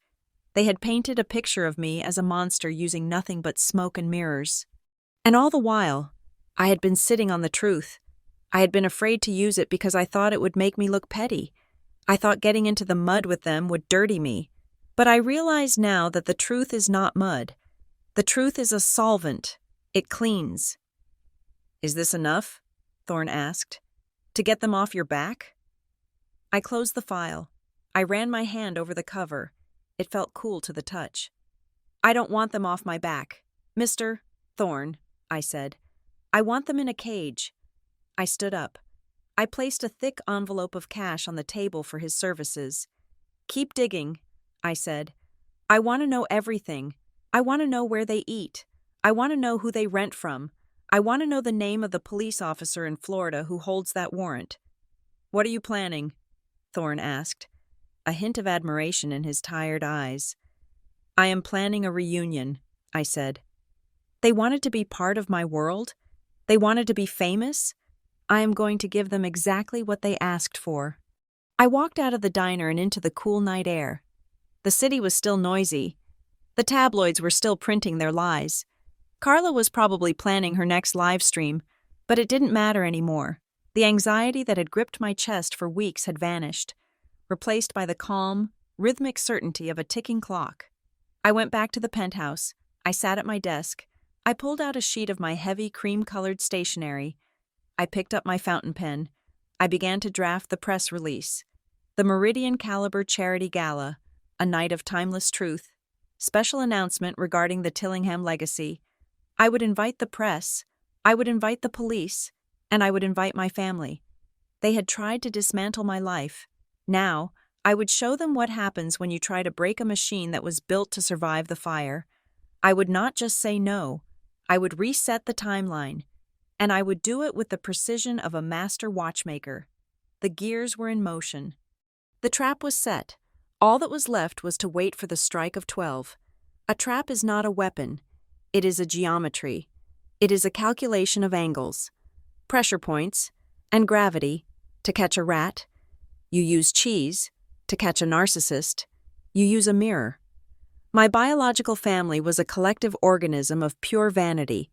They had painted a picture of me as a monster using nothing but smoke and mirrors. And all the while, I had been sitting on the truth. I had been afraid to use it because I thought it would make me look petty. I thought getting into the mud with them would dirty me. But I realize now that the truth is not mud. The truth is a solvent. It cleans. Is this enough? Thorne asked. To get them off your back? I closed the file. I ran my hand over the cover. It felt cool to the touch. I don't want them off my back. Mr. Thorne, I said. I want them in a cage. I stood up. I placed a thick envelope of cash on the table for his services. Keep digging, I said. I want to know everything. I want to know where they eat. I want to know who they rent from. I want to know the name of the police officer in Florida who holds that warrant. What are you planning? Thorne asked, a hint of admiration in his tired eyes. I am planning a reunion, I said. They wanted to be part of my world? They wanted to be famous? I am going to give them exactly what they asked for. I walked out of the diner and into the cool night air. The city was still noisy. The tabloids were still printing their lies. Carla was probably planning her next live stream, but it didn't matter anymore. The anxiety that had gripped my chest for weeks had vanished, replaced by the calm, rhythmic certainty of a ticking clock. I went back to the penthouse. I sat at my desk. I pulled out a sheet of my heavy cream-colored stationery. I picked up my fountain pen. I began to draft the press release. The Meridian Caliber Charity Gala, a night of timeless truth. Special announcement regarding the Tillingham legacy. I would invite the press. I would invite the police. And I would invite my family. They had tried to dismantle my life. Now, I would show them what happens when you try to break a machine that was built to survive the fire. I would not just say no. I would reset the timeline. And I would do it with the precision of a master watchmaker. The gears were in motion. The trap was set. All that was left was to wait for the strike of 12. A trap is not a weapon. It is a geometry. It is a calculation of angles, pressure points, and gravity to catch a rat. You use cheese to catch a narcissist. You use a mirror. My biological family was a collective organism of pure vanity,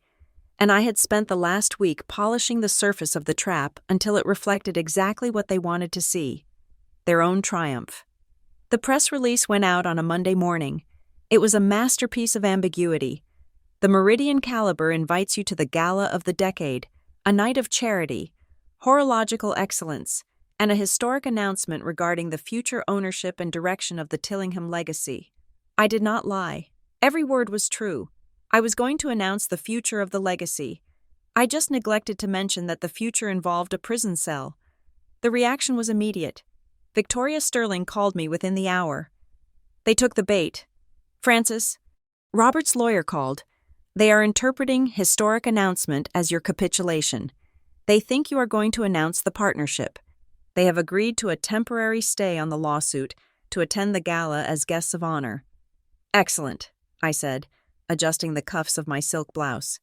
and I had spent the last week polishing the surface of the trap until it reflected exactly what they wanted to see, their own triumph. The press release went out on a Monday morning. It was a masterpiece of ambiguity. The Meridian Caliber invites you to the gala of the decade, a night of charity, horological excellence, and a historic announcement regarding the future ownership and direction of the Tillingham legacy. I did not lie. Every word was true. I was going to announce the future of the legacy. I just neglected to mention that the future involved a prison cell. The reaction was immediate. Victoria Sterling called me within the hour. They took the bait. Francis, Robert's lawyer called. They are interpreting historic announcement as your capitulation. They think you are going to announce the partnership. They have agreed to a temporary stay on the lawsuit to attend the gala as guests of honor. Excellent, I said, adjusting the cuffs of my silk blouse.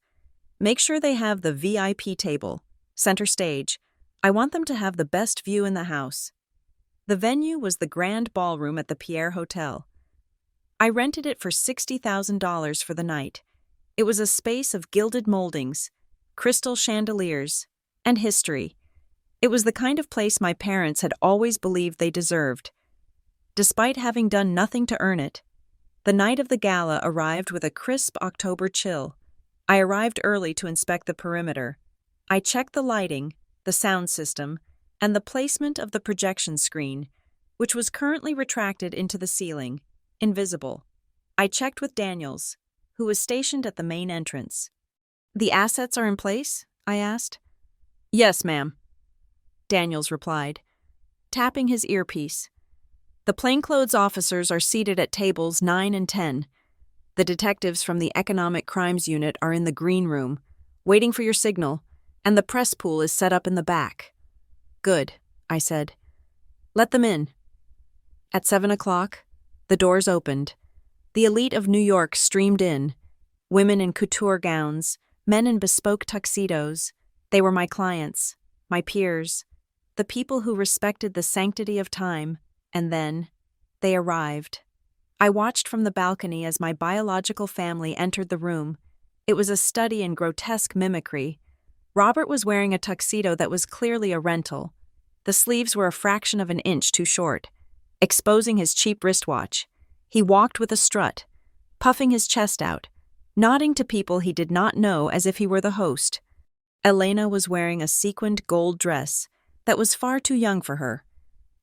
Make sure they have the VIP table, center stage. I want them to have the best view in the house. The venue was the Grand Ballroom at the Pierre Hotel. I rented it for $60,000 for the night. It was a space of gilded moldings, crystal chandeliers, and history. It was the kind of place my parents had always believed they deserved. Despite having done nothing to earn it, the night of the gala arrived with a crisp October chill. I arrived early to inspect the perimeter. I checked the lighting, the sound system, and the placement of the projection screen, which was currently retracted into the ceiling, invisible. I checked with Daniels, who was stationed at the main entrance. "The assets are in place?" I asked. "Yes, ma'am," Daniels replied, tapping his earpiece. "The plainclothes officers are seated at tables 9 and 10. The detectives from the Economic Crimes Unit are in the green room, waiting for your signal, and the press pool is set up in the back." "Good," I said. "Let them in." At 7 o'clock, the doors opened. The elite of New York streamed in, women in couture gowns, men in bespoke tuxedos. They were my clients, my peers, the people who respected the sanctity of time, and then they arrived. I watched from the balcony as my biological family entered the room. It was a study in grotesque mimicry. Robert was wearing a tuxedo that was clearly a rental. The sleeves were a fraction of an inch too short, exposing his cheap wristwatch. He walked with a strut, puffing his chest out, nodding to people he did not know as if he were the host. Elena was wearing a sequined gold dress that was far too young for her,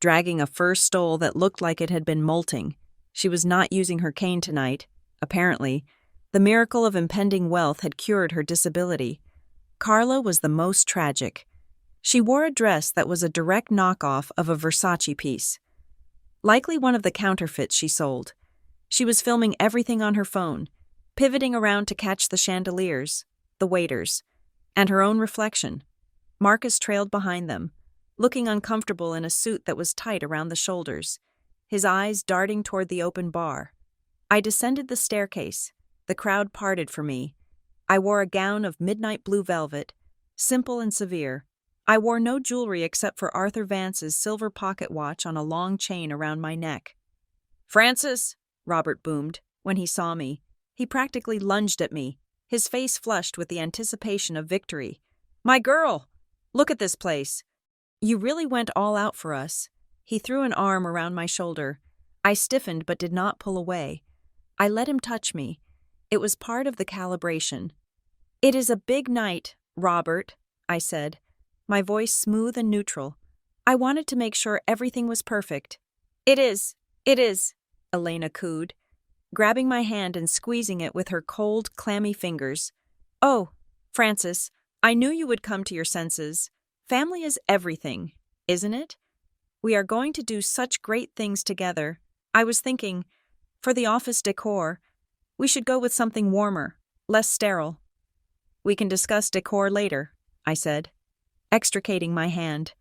dragging a fur stole that looked like it had been molting. She was not using her cane tonight. Apparently, the miracle of impending wealth had cured her disability. Carla was the most tragic. She wore a dress that was a direct knockoff of a Versace piece, likely one of the counterfeits she sold. She was filming everything on her phone, pivoting around to catch the chandeliers, the waiters, and her own reflection. Marcus trailed behind them, looking uncomfortable in a suit that was tight around the shoulders, his eyes darting toward the open bar. I descended the staircase. The crowd parted for me. I wore a gown of midnight blue velvet, simple and severe. I wore no jewelry except for Arthur Vance's silver pocket watch on a long chain around my neck. "Francis," Robert boomed when he saw me. He practically lunged at me, his face flushed with the anticipation of victory. "My girl! Look at this place. You really went all out for us." He threw an arm around my shoulder. I stiffened but did not pull away. I let him touch me. It was part of the calibration. "It is a big night, Robert," I said, my voice smooth and neutral. I wanted to make sure everything was perfect. It is, Elena cooed, grabbing my hand and squeezing it with her cold, clammy fingers. "Oh, Francis, I knew you would come to your senses. Family is everything, isn't it? We are going to do such great things together. I was thinking, for the office decor, we should go with something warmer, less sterile." "We can discuss decor later," I said, extricating my hand.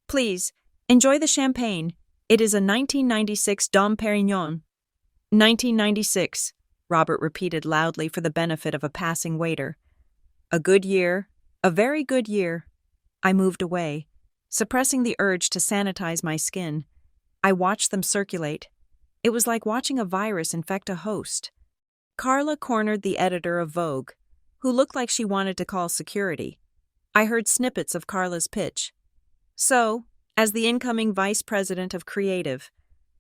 "Please, enjoy the champagne. It is a 1996 Dom Perignon." 1996, Robert repeated loudly for the benefit of a passing waiter. "A good year, a very good year." I moved away, suppressing the urge to sanitize my skin. I watched them circulate. It was like watching a virus infect a host. Carla cornered the editor of Vogue, who looked like she wanted to call security. I heard snippets of Carla's pitch. "So, as the incoming vice president of creative,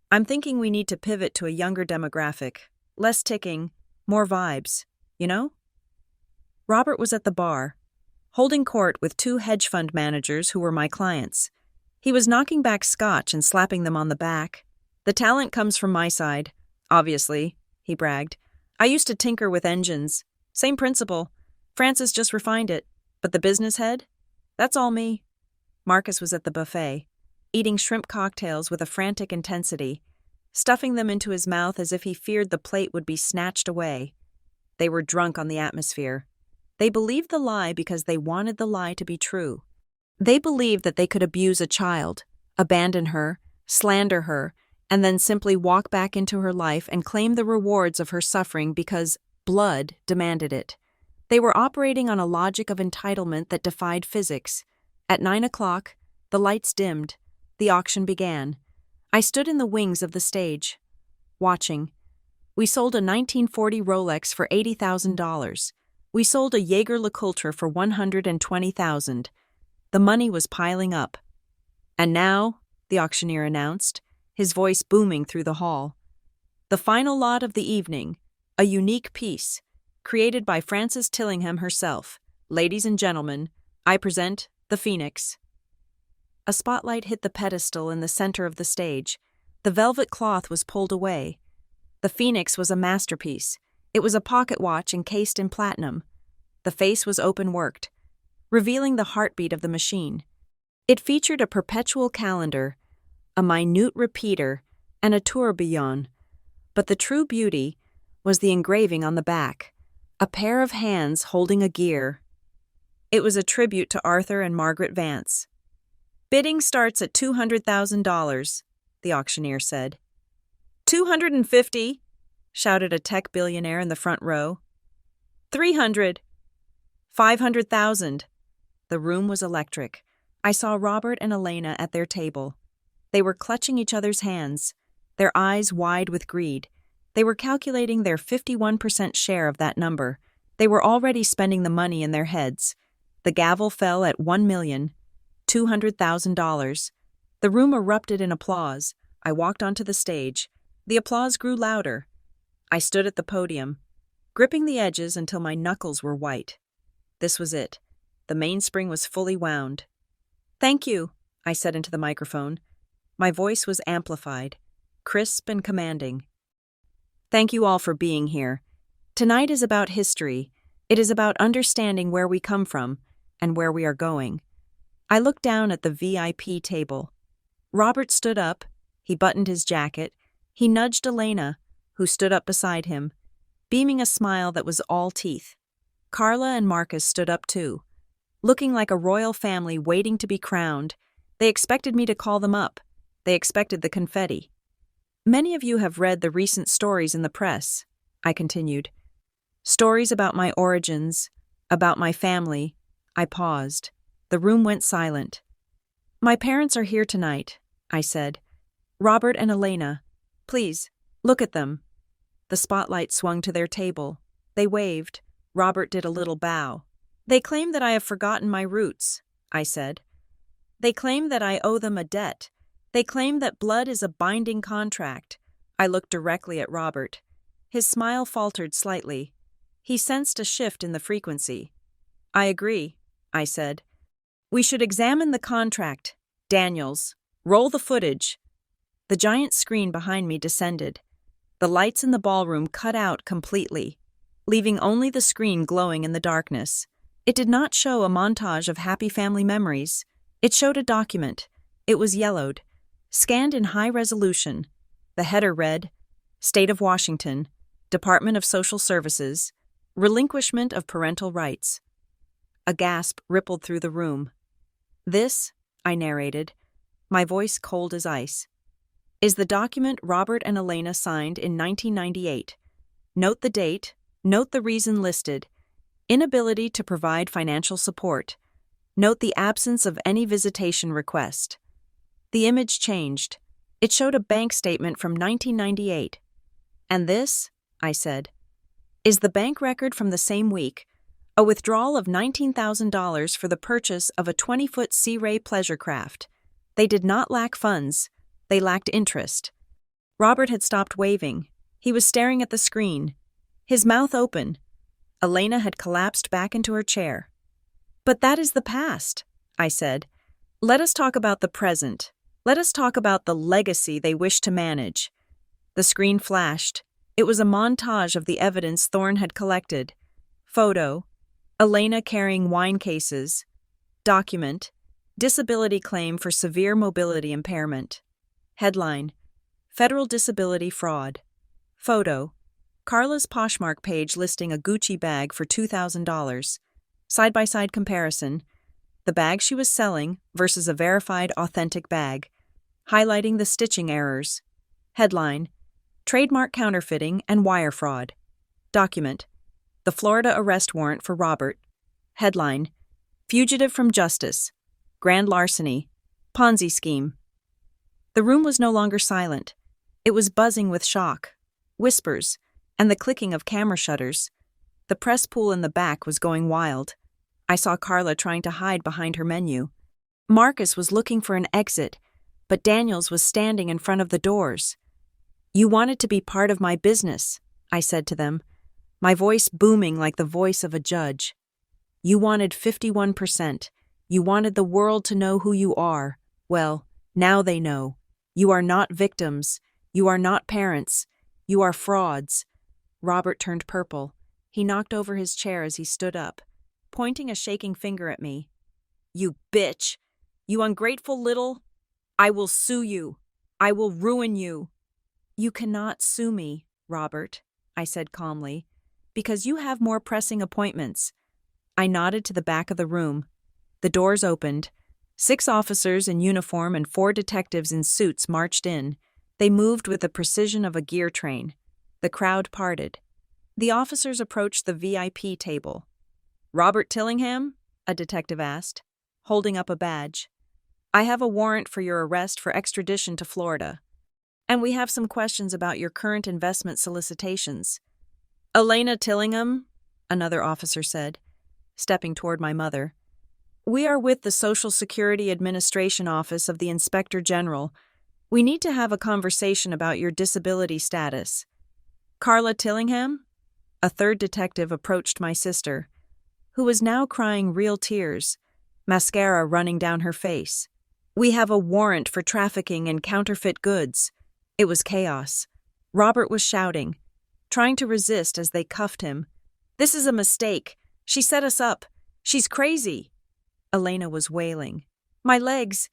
I'm thinking we need to pivot to a younger demographic, less ticking, more vibes, you know?" Robert was at the bar, holding court with two hedge fund managers who were my clients. He was knocking back scotch and slapping them on the back. "The talent comes from my side, obviously," he bragged. "I used to tinker with engines. Same principle. Francis just refined it. But the business head? That's all me." Marcus was at the buffet, eating shrimp cocktails with a frantic intensity, stuffing them into his mouth as if he feared the plate would be snatched away. They were drunk on the atmosphere. They believed the lie because they wanted the lie to be true. They believed that they could abuse a child, abandon her, slander her, and then simply walk back into her life and claim the rewards of her suffering because blood demanded it. They were operating on a logic of entitlement that defied physics. At 9 o'clock, the lights dimmed. The auction began. I stood in the wings of the stage, watching. We sold a 1940 Rolex for $80,000. We sold a Jaeger LeCoultre for $120,000. The money was piling up. "And now," the auctioneer announced, his voice booming through the hall, "the final lot of the evening, a unique piece, created by Frances Tillingham herself. Ladies and gentlemen, I present the Phoenix." A spotlight hit the pedestal in the center of the stage. The velvet cloth was pulled away. The Phoenix was a masterpiece. It was a pocket watch encased in platinum. The face was open-worked, revealing the heartbeat of the machine. It featured a perpetual calendar, a minute repeater, and a tourbillon. But the true beauty was the engraving on the back, a pair of hands holding a gear. It was a tribute to Arthur and Margaret Vance. "Bidding starts at $200,000, the auctioneer said. "250, shouted a tech billionaire in the front row. 300, 500,000. The room was electric. I saw Robert and Elena at their table. They were clutching each other's hands, their eyes wide with greed. They were calculating their 51% share of that number. They were already spending the money in their heads. The gavel fell at $1,200,000. The room erupted in applause. I walked onto the stage. The applause grew louder. I stood at the podium, gripping the edges until my knuckles were white. This was it. The mainspring was fully wound. "Thank you," I said into the microphone. My voice was amplified, crisp and commanding. "Thank you all for being here. Tonight is about history. It is about understanding where we come from and where we are going." I looked down at the VIP table. Robert stood up. He buttoned his jacket. He nudged Elena, who stood up beside him, beaming a smile that was all teeth. Carla and Marcus stood up too, looking like a royal family waiting to be crowned. They expected me to call them up. They expected the confetti. "Many of you have read the recent stories in the press," I continued. "Stories about my origins, about my family." I paused. The room went silent. "My parents are here tonight," I said. "Robert and Elena. Please, look at them." The spotlight swung to their table. They waved. Robert did a little bow. "They claim that I have forgotten my roots," I said. "They claim that I owe them a debt. They claim that blood is a binding contract." I looked directly at Robert. His smile faltered slightly. He sensed a shift in the frequency. "I agree," I said. "We should examine the contract. Daniels, roll the footage." The giant screen behind me descended. The lights in the ballroom cut out completely, leaving only the screen glowing in the darkness. It did not show a montage of happy family memories. It showed a document. It was yellowed, scanned in high resolution. The header read, "State of Washington, Department of Social Services, Relinquishment of Parental Rights." A gasp rippled through the room. "This," I narrated, my voice cold as ice, "is the document Robert and Elena signed in 1998. Note the date, note the reason listed, inability to provide financial support. Note the absence of any visitation request." The image changed. It showed a bank statement from 1998. "And this," I said, "is the bank record from the same week, a withdrawal of $19,000 for the purchase of a 20-foot Sea Ray pleasure craft. They did not lack funds. They lacked interest." Robert had stopped waving. He was staring at the screen, his mouth open. Elena had collapsed back into her chair. "But that is the past," I said. Let us talk about the present. Let us talk about the legacy they wish to manage. The screen flashed. It was a montage of the evidence Thorne had collected. Photo: Elena carrying wine cases. Document: Disability claim for severe mobility impairment. Headline: Federal disability fraud. Photo: Carla's Poshmark page listing a Gucci bag for $2,000. Side-by-side comparison: the bag she was selling versus a verified authentic bag, highlighting the stitching errors. Headline: Trademark counterfeiting and wire fraud. Document: The Florida arrest warrant for Robert. Headline: Fugitive from justice. Grand larceny. Ponzi scheme. The room was no longer silent. It was buzzing with shock, whispers, and the clicking of camera shutters. The press pool in the back was going wild. I saw Carla trying to hide behind her menu. Marcus was looking for an exit, but Daniels was standing in front of the doors. "You wanted to be part of my business," I said to them, my voice booming like the voice of a judge. "You wanted 51%. You wanted the world to know who you are. Well, now they know. You are not victims. You are not parents. You are frauds." Robert turned purple. He knocked over his chair as he stood up, pointing a shaking finger at me. "You bitch! You ungrateful little... I will sue you. I will ruin you." "You cannot sue me, Robert," I said calmly, "because you have more pressing appointments." I nodded to the back of the room. The doors opened. 6 officers in uniform and 4 detectives in suits marched in. They moved with the precision of a gear train. The crowd parted. The officers approached the VIP table. "Robert Tillingham?" a detective asked, holding up a badge. "I have a warrant for your arrest for extradition to Florida. And we have some questions about your current investment solicitations." "Elena Tillingham?" another officer said, stepping toward my mother. "We are with the Social Security Administration Office of the Inspector General. We need to have a conversation about your disability status." "Carla Tillingham?" A third detective approached my sister, who was now crying real tears, mascara running down her face. "We have a warrant for trafficking in counterfeit goods." It was chaos. Robert was shouting, trying to resist as they cuffed him. "This is a mistake. She set us up. She's crazy." Elena was wailing. My legs,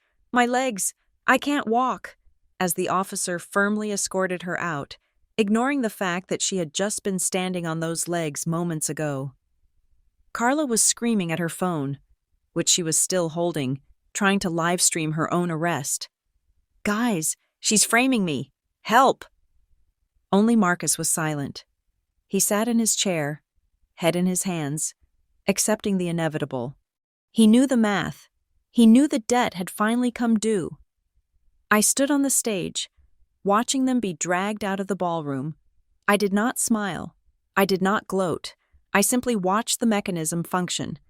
I can't walk," as the officer firmly escorted her out, ignoring the fact that she had just been standing on those legs moments ago. Carla was screaming at her phone, which she was still holding, trying to live stream her own arrest. "Guys, she's framing me. Help!" Only Marcus was silent. He sat in his chair, head in his hands, accepting the inevitable. He knew the math. He knew the debt had finally come due. I stood on the stage, watching them be dragged out of the ballroom. I did not smile. I did not gloat. I simply watched the mechanism function.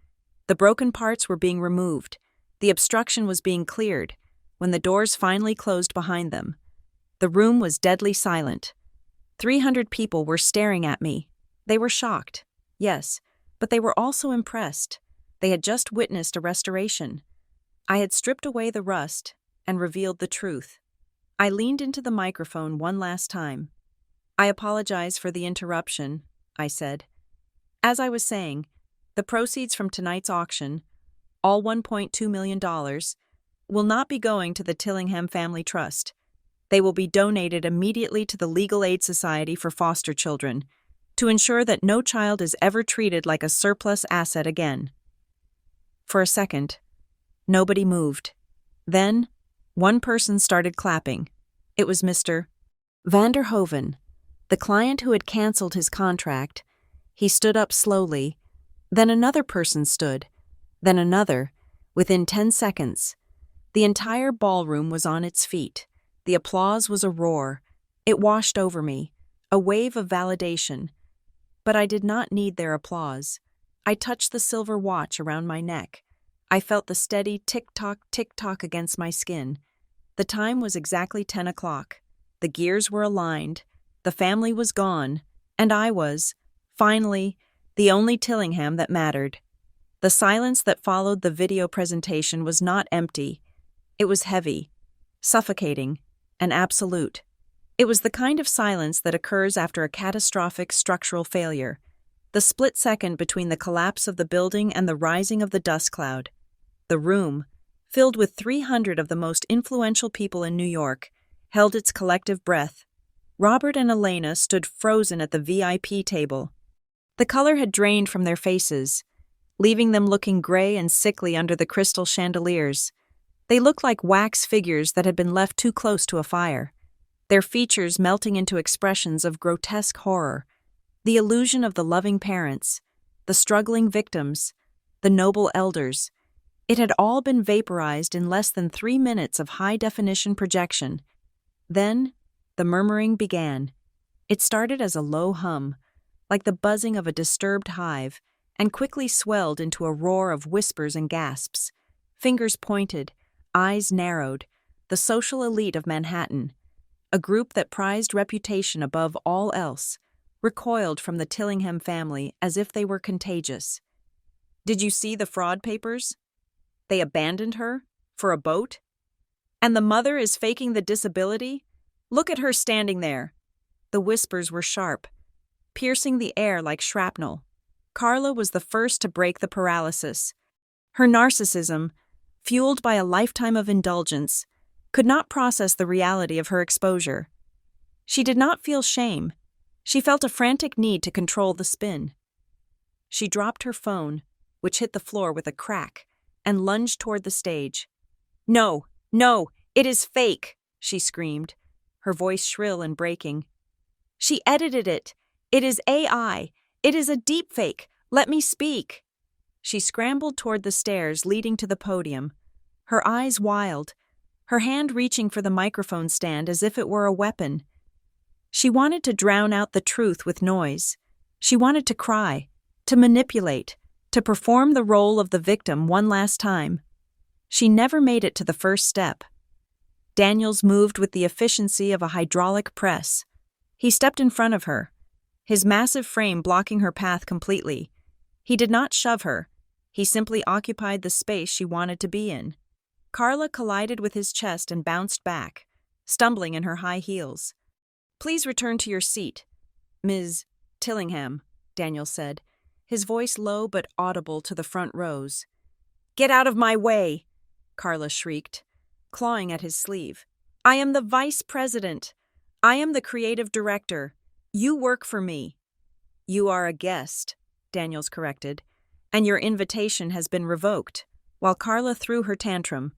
The broken parts were being removed. The obstruction was being cleared. When the doors finally closed behind them, the room was deadly silent. 300 people were staring at me. They were shocked, yes, but they were also impressed. They had just witnessed a restoration. I had stripped away the rust and revealed the truth. I leaned into the microphone one last time. "I apologize for the interruption," I said. "As I was saying, the proceeds from tonight's auction, all $1.2 million, will not be going to the Tillingham Family Trust. They will be donated immediately to the Legal Aid Society for Foster Children, to ensure that no child is ever treated like a surplus asset again." For a second, nobody moved. Then, one person started clapping. It was Mr. Vanderhoven, the client who had canceled his contract. He stood up slowly. Then another person stood. Then another. Within 10 seconds, the entire ballroom was on its feet. The applause was a roar. It washed over me, a wave of validation. But I did not need their applause. I touched the silver watch around my neck. I felt the steady tick-tock against my skin. The time was exactly 10 o'clock. The gears were aligned. The family was gone. And I was, finally, the only Tillingham that mattered. The silence that followed the video presentation was not empty. It was heavy, suffocating, and absolute. It was the kind of silence that occurs after a catastrophic structural failure, the split second between the collapse of the building and the rising of the dust cloud. The room, filled with 300 of the most influential people in New York, held its collective breath. Robert and Elena stood frozen at the VIP table. The color had drained from their faces, leaving them looking gray and sickly under the crystal chandeliers. They looked like wax figures that had been left too close to a fire, their features melting into expressions of grotesque horror, the illusion of the loving parents, the struggling victims, the noble elders. It had all been vaporized in less than 3 minutes of high-definition projection. Then, the murmuring began. It started as a low hum, like the buzzing of a disturbed hive, and quickly swelled into a roar of whispers and gasps. Fingers pointed, eyes narrowed, the social elite of Manhattan, a group that prized reputation above all else, recoiled from the Tillingham family as if they were contagious. Did you see the fraud papers? They abandoned her? For a boat? And the mother is faking the disability? Look at her standing there. The whispers were sharp, piercing the air like shrapnel. Carla was the first to break the paralysis. Her narcissism, fueled by a lifetime of indulgence, could not process the reality of her exposure. She did not feel shame. She felt a frantic need to control the spin. She dropped her phone, which hit the floor with a crack, and lunged toward the stage. "No, no, it is fake," she screamed, her voice shrill and breaking. "She edited it. It is AI. It is a deepfake. Let me speak." She scrambled toward the stairs leading to the podium, her eyes wild, her hand reaching for the microphone stand as if it were a weapon. She wanted to drown out the truth with noise. She wanted to cry, to manipulate, to perform the role of the victim one last time. She never made it to the first step. Daniels moved with the efficiency of a hydraulic press. He stepped in front of her, his massive frame blocking her path completely. He did not shove her. He simply occupied the space she wanted to be in. Carla collided with his chest and bounced back, stumbling in her high heels. "Please return to your seat, Ms. Tillingham," Daniel said, his voice low but audible to the front rows. "Get out of my way!" Carla shrieked, clawing at his sleeve. "I am the vice president. I am the creative director. You work for me." "You are a guest," Daniels corrected, "and your invitation has been revoked," while Carla threw her tantrum.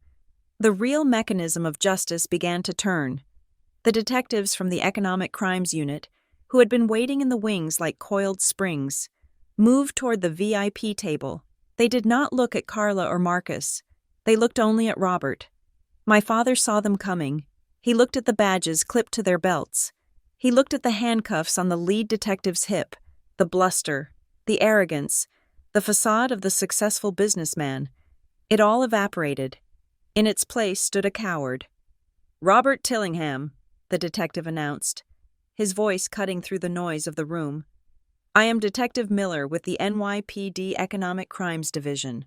The real mechanism of justice began to turn. The detectives from the Economic Crimes Unit, who had been waiting in the wings like coiled springs, moved toward the VIP table. They did not look at Carla or Marcus. They looked only at Robert. My father saw them coming. He looked at the badges clipped to their belts. He looked at the handcuffs on the lead detective's hip, the bluster, the arrogance, the facade of the successful businessman. It all evaporated. In its place stood a coward. "Robert Tillingham," the detective announced, his voice cutting through the noise of the room. "I am Detective Miller with the NYPD Economic Crimes Division.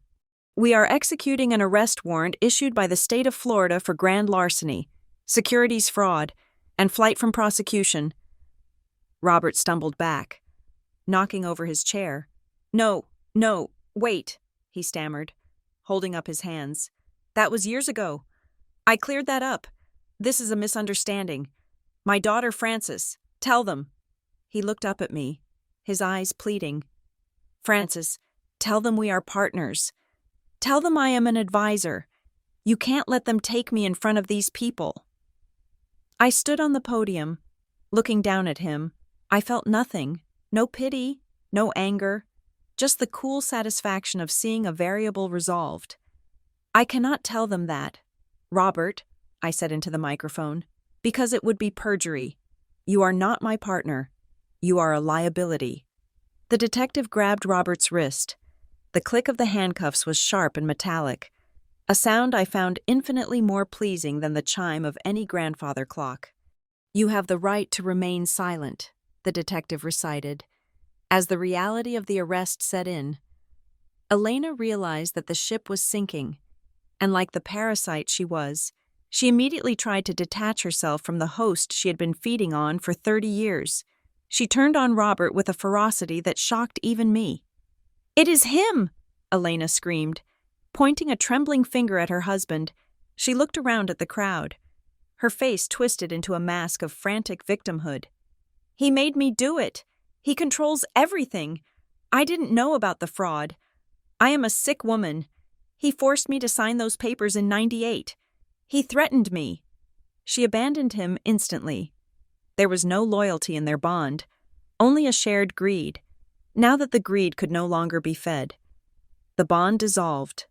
We are executing an arrest warrant issued by the state of Florida for grand larceny, securities fraud, and flight from prosecution." Robert stumbled back, knocking over his chair. No, wait," he stammered, holding up his hands. "That was years ago. I cleared that up. This is a misunderstanding. My daughter Frances, tell them." He looked up at me, his eyes pleading. "Frances, tell them we are partners. Tell them I am an advisor. You can't let them take me in front of these people." I stood on the podium, looking down at him. I felt nothing, no pity, no anger, just the cool satisfaction of seeing a variable resolved. "I cannot tell them that, Robert," I said into the microphone, "because it would be perjury. You are not my partner. You are a liability." The detective grabbed Robert's wrist. The click of the handcuffs was sharp and metallic, a sound I found infinitely more pleasing than the chime of any grandfather clock. "You have the right to remain silent," the detective recited, as the reality of the arrest set in. Elena realized that the ship was sinking. And like the parasite she was, she immediately tried to detach herself from the host she had been feeding on for 30 years. She turned on Robert with a ferocity that shocked even me. "It is him!" Elena screamed. Pointing a trembling finger at her husband, she looked around at the crowd. Her face twisted into a mask of frantic victimhood. "He made me do it! He controls everything! I didn't know about the fraud. I am a sick woman. He forced me to sign those papers in '98. He threatened me." She abandoned him instantly. There was no loyalty in their bond, only a shared greed, now that the greed could no longer be fed. The bond dissolved.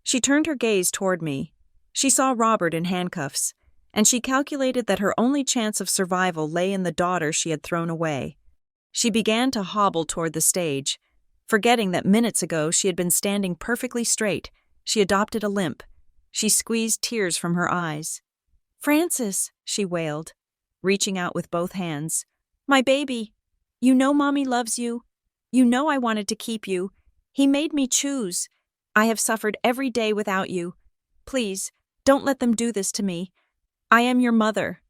She turned her gaze toward me. She saw Robert in handcuffs, and she calculated that her only chance of survival lay in the daughter she had thrown away. She began to hobble toward the stage. Forgetting that minutes ago she had been standing perfectly straight, she adopted a limp. She squeezed tears from her eyes. "Francis," she wailed, reaching out with both hands. "My baby. You know Mommy loves you. You know I wanted to keep you. He made me choose. I have suffered every day without you. Please, don't let them do this to me. I am your mother."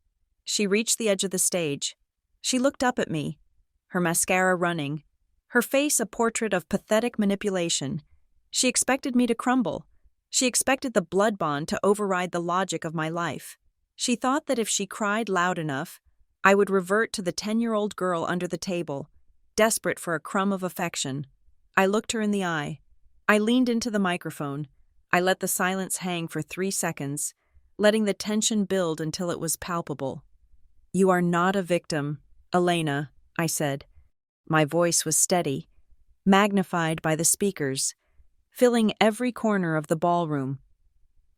She reached the edge of the stage. She looked up at me, her mascara running, her face a portrait of pathetic manipulation. She expected me to crumble. She expected the blood bond to override the logic of my life. She thought that if she cried loud enough, I would revert to the 10-year-old girl under the table, desperate for a crumb of affection. I looked her in the eye. I leaned into the microphone. I let the silence hang for 3 seconds, letting the tension build until it was palpable. "You are not a victim, Elena," I said. My voice was steady, magnified by the speakers, filling every corner of the ballroom.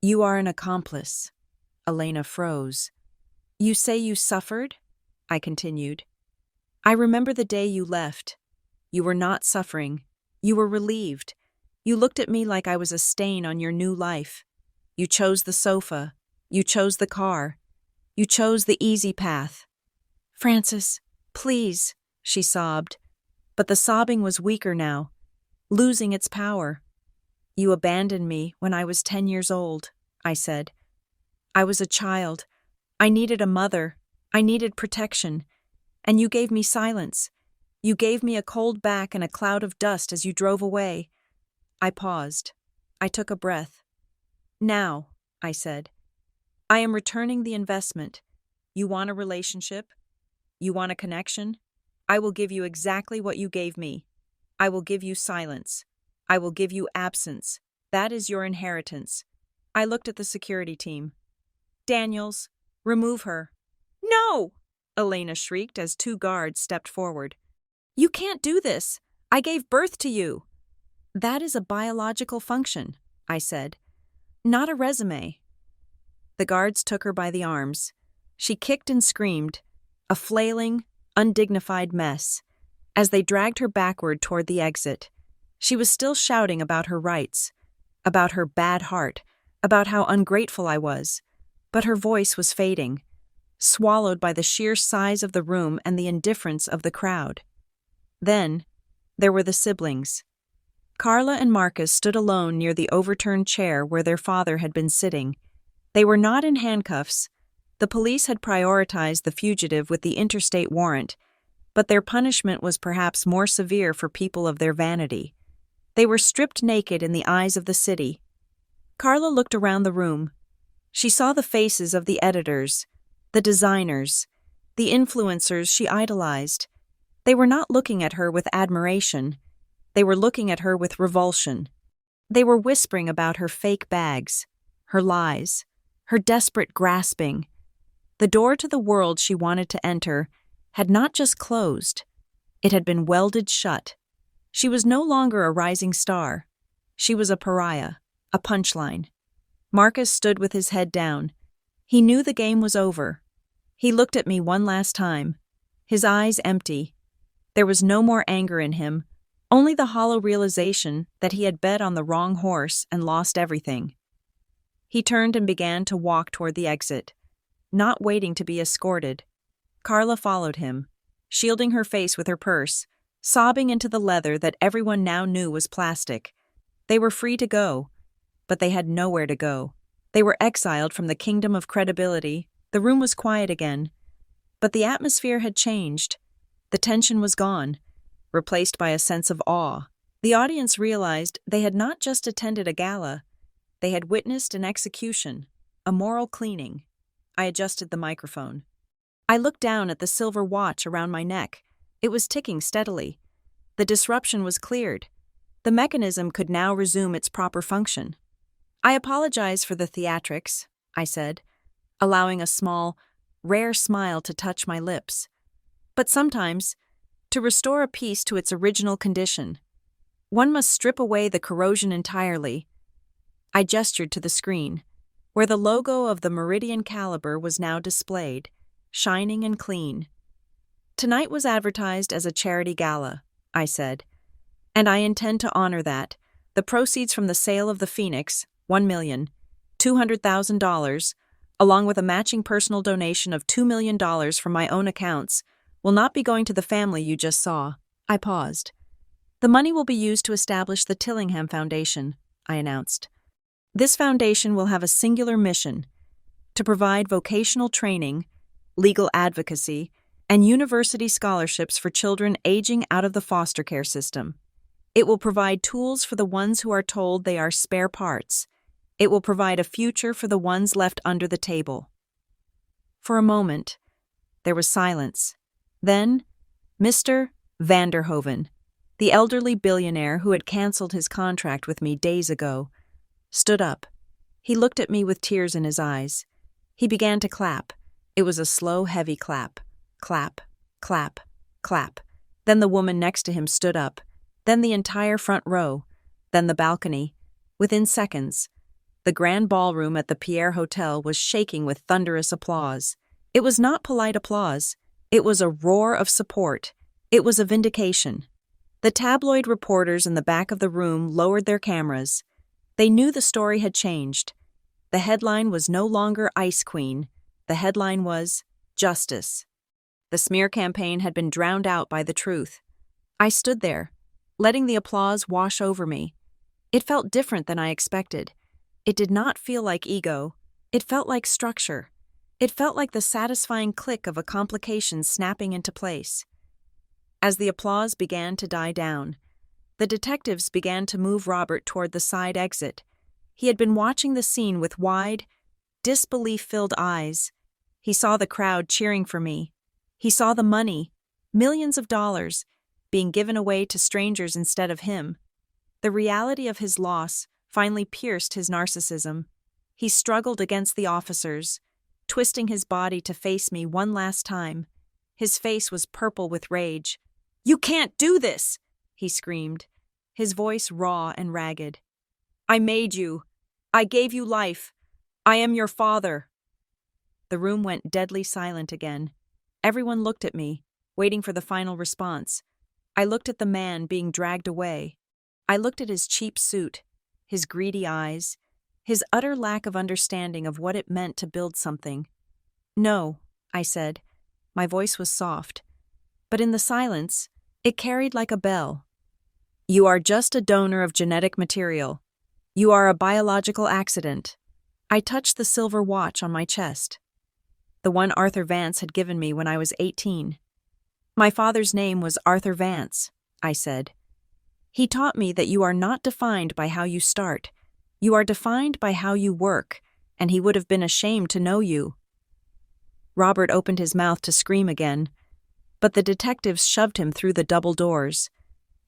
"You are an accomplice." Elena froze. "You say you suffered?" I continued. "I remember the day you left. You were not suffering. You were relieved. You looked at me like I was a stain on your new life. You chose the sofa. You chose the car. You chose the easy path." "Francis, please," she sobbed. But the sobbing was weaker now, losing its power. "You abandoned me when I was 10 years old," I said. "I was a child. I needed a mother. I needed protection. And you gave me silence. You gave me a cold back and a cloud of dust as you drove away." I paused. I took a breath. "Now," I said, "I am returning the investment. You want a relationship? You want a connection? I will give you exactly what you gave me. I will give you silence. I will give you absence. That is your inheritance." I looked at the security team. "Daniels, remove her." "No!" Elena shrieked as 2 guards stepped forward. "You can't do this. I gave birth to you." "That is a biological function," I said, "not a resume." The guards took her by the arms. She kicked and screamed, a flailing, undignified mess. As they dragged her backward toward the exit, she was still shouting about her rights, about her bad heart, about how ungrateful I was, but her voice was fading, swallowed by the sheer size of the room and the indifference of the crowd. Then, there were the siblings. Carla and Marcus stood alone near the overturned chair where their father had been sitting. They were not in handcuffs. The police had prioritized the fugitive with the interstate warrant, but their punishment was perhaps more severe for people of their vanity. They were stripped naked in the eyes of the city. Carla looked around the room. She saw the faces of the editors, the designers, the influencers she idolized. They were not looking at her with admiration. They were looking at her with revulsion. They were whispering about her fake bags, her lies, her desperate grasping. The door to the world she wanted to enter had not just closed, it had been welded shut. She was no longer a rising star. She was a pariah, a punchline. Marcus stood with his head down. He knew the game was over. He looked at me one last time, his eyes empty. There was no more anger in him, only the hollow realization that he had bet on the wrong horse and lost everything. He turned and began to walk toward the exit, not waiting to be escorted. Carla followed him, shielding her face with her purse, sobbing into the leather that everyone now knew was plastic. They were free to go. but they had nowhere to go. They were exiled from the kingdom of credibility. The room was quiet again, but the atmosphere had changed. The tension was gone, replaced by a sense of awe. The audience realized they had not just attended a gala, they had witnessed an execution, a moral cleaning. I adjusted the microphone. I looked down at the silver watch around my neck. It was ticking steadily. The disruption was cleared. The mechanism could now resume its proper function. I apologize for the theatrics, I said, allowing a small, rare smile to touch my lips. But sometimes, to restore a piece to its original condition, one must strip away the corrosion entirely. I gestured to the screen, where the logo of the Meridian Caliber was now displayed, shining and clean. Tonight was advertised as a charity gala, I said, and I intend to honor that. The proceeds from the sale of the Phoenix, $1,200,000, along with a matching personal donation of $2 million from my own accounts, will not be going to the family you just saw. I paused. The money will be used to establish the Tillingham Foundation, I announced. This foundation will have a singular mission: to provide vocational training, legal advocacy, and university scholarships for children aging out of the foster care system. It will provide tools for the ones who are told they are spare parts. It will provide a future for the ones left under the table. For a moment, there was silence. Then, Mr. Vanderhoven, the elderly billionaire who had canceled his contract with me days ago, stood up. He looked at me with tears in his eyes. He began to clap. It was a slow, heavy clap. Clap, clap, clap. Then the woman next to him stood up. Then the entire front row. Then the balcony. Within seconds, the grand ballroom at the Pierre Hotel was shaking with thunderous applause. It was not polite applause. It was a roar of support. It was a vindication. The tabloid reporters in the back of the room lowered their cameras. They knew the story had changed. The headline was no longer Ice Queen. The headline was Justice. The smear campaign had been drowned out by the truth. I stood there, letting the applause wash over me. It felt different than I expected. It did not feel like ego. It felt like structure. It felt like the satisfying click of a complication snapping into place. As the applause began to die down, the detectives began to move Robert toward the side exit. He had been watching the scene with wide, disbelief-filled eyes. He saw the crowd cheering for me. He saw the money, millions of dollars, being given away to strangers instead of him. The reality of his loss finally pierced his narcissism. He struggled against the officers, twisting his body to face me one last time. His face was purple with rage. "You can't do this!" he screamed, his voice raw and ragged. "I made you. I gave you life. I am your father." The room went deadly silent again. Everyone looked at me, waiting for the final response. I looked at the man being dragged away. I looked at his cheap suit, his greedy eyes, his utter lack of understanding of what it meant to build something. "No," I said. My voice was soft, but in the silence, it carried like a bell. "You are just a donor of genetic material. You are a biological accident." I touched the silver watch on my chest, the one Arthur Vance had given me when I was 18. "My father's name was Arthur Vance," I said. "He taught me that you are not defined by how you start. You are defined by how you work, and he would have been ashamed to know you." Robert opened his mouth to scream again, but the detectives shoved him through the double doors.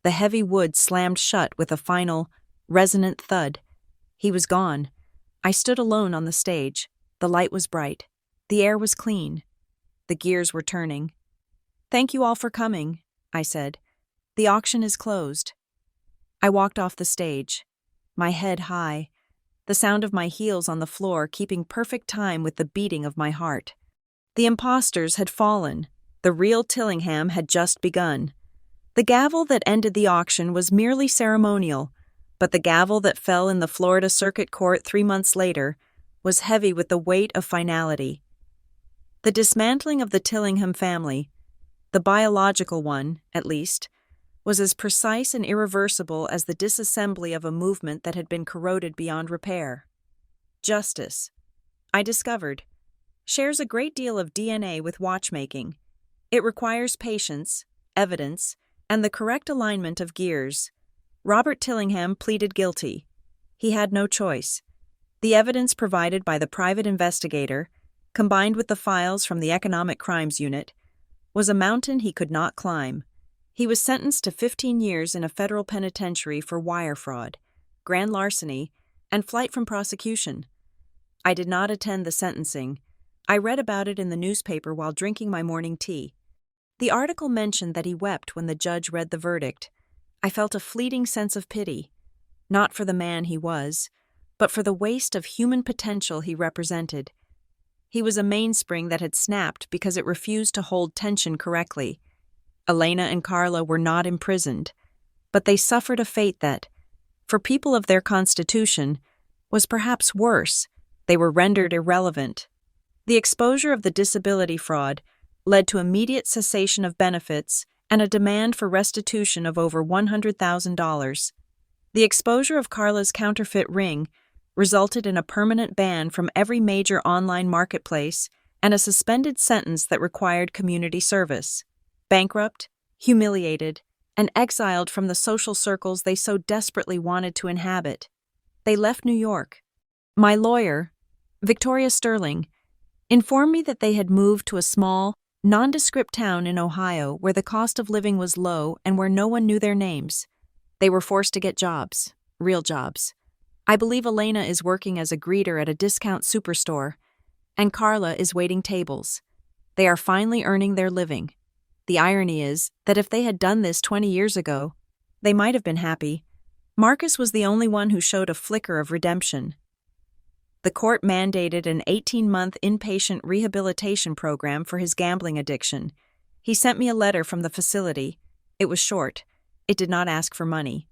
The heavy wood slammed shut with a final, resonant thud. He was gone. I stood alone on the stage. The light was bright. The air was clean. The gears were turning. "Thank you all for coming," I said. "The auction is closed." I walked off the stage, my head high, the sound of my heels on the floor keeping perfect time with the beating of my heart. The imposters had fallen. The real Tillingham had just begun. The gavel that ended the auction was merely ceremonial, but the gavel that fell in the Florida Circuit Court 3 months later was heavy with the weight of finality. The dismantling of the Tillingham family, the biological one, at least, was as precise and irreversible as the disassembly of a movement that had been corroded beyond repair. Justice, I discovered, shares a great deal of DNA with watchmaking. It requires patience, evidence, and the correct alignment of gears. Robert Tillingham pleaded guilty. He had no choice. The evidence provided by the private investigator, combined with the files from the Economic Crimes Unit, was a mountain he could not climb. He was sentenced to 15 years in a federal penitentiary for wire fraud, grand larceny, and flight from prosecution. I did not attend the sentencing. I read about it in the newspaper while drinking my morning tea. The article mentioned that he wept when the judge read the verdict. I felt a fleeting sense of pity, not for the man he was, but for the waste of human potential he represented. He was a mainspring that had snapped because it refused to hold tension correctly. Elena and Carla were not imprisoned, but they suffered a fate that, for people of their constitution, was perhaps worse. They were rendered irrelevant. The exposure of the disability fraud led to immediate cessation of benefits and a demand for restitution of over $100,000. The exposure of Carla's counterfeit ring resulted in a permanent ban from every major online marketplace and a suspended sentence that required community service. Bankrupt, humiliated, and exiled from the social circles they so desperately wanted to inhabit, they left New York. My lawyer, Victoria Sterling, informed me that they had moved to a small, nondescript town in Ohio where the cost of living was low and where no one knew their names. They were forced to get jobs, real jobs. I believe Elena is working as a greeter at a discount superstore, and Carla is waiting tables. They are finally earning their living. The irony is that if they had done this 20 years ago, they might have been happy. Marcus was the only one who showed a flicker of redemption. The court mandated an 18-month inpatient rehabilitation program for his gambling addiction. He sent me a letter from the facility. It was short. It did not ask for money.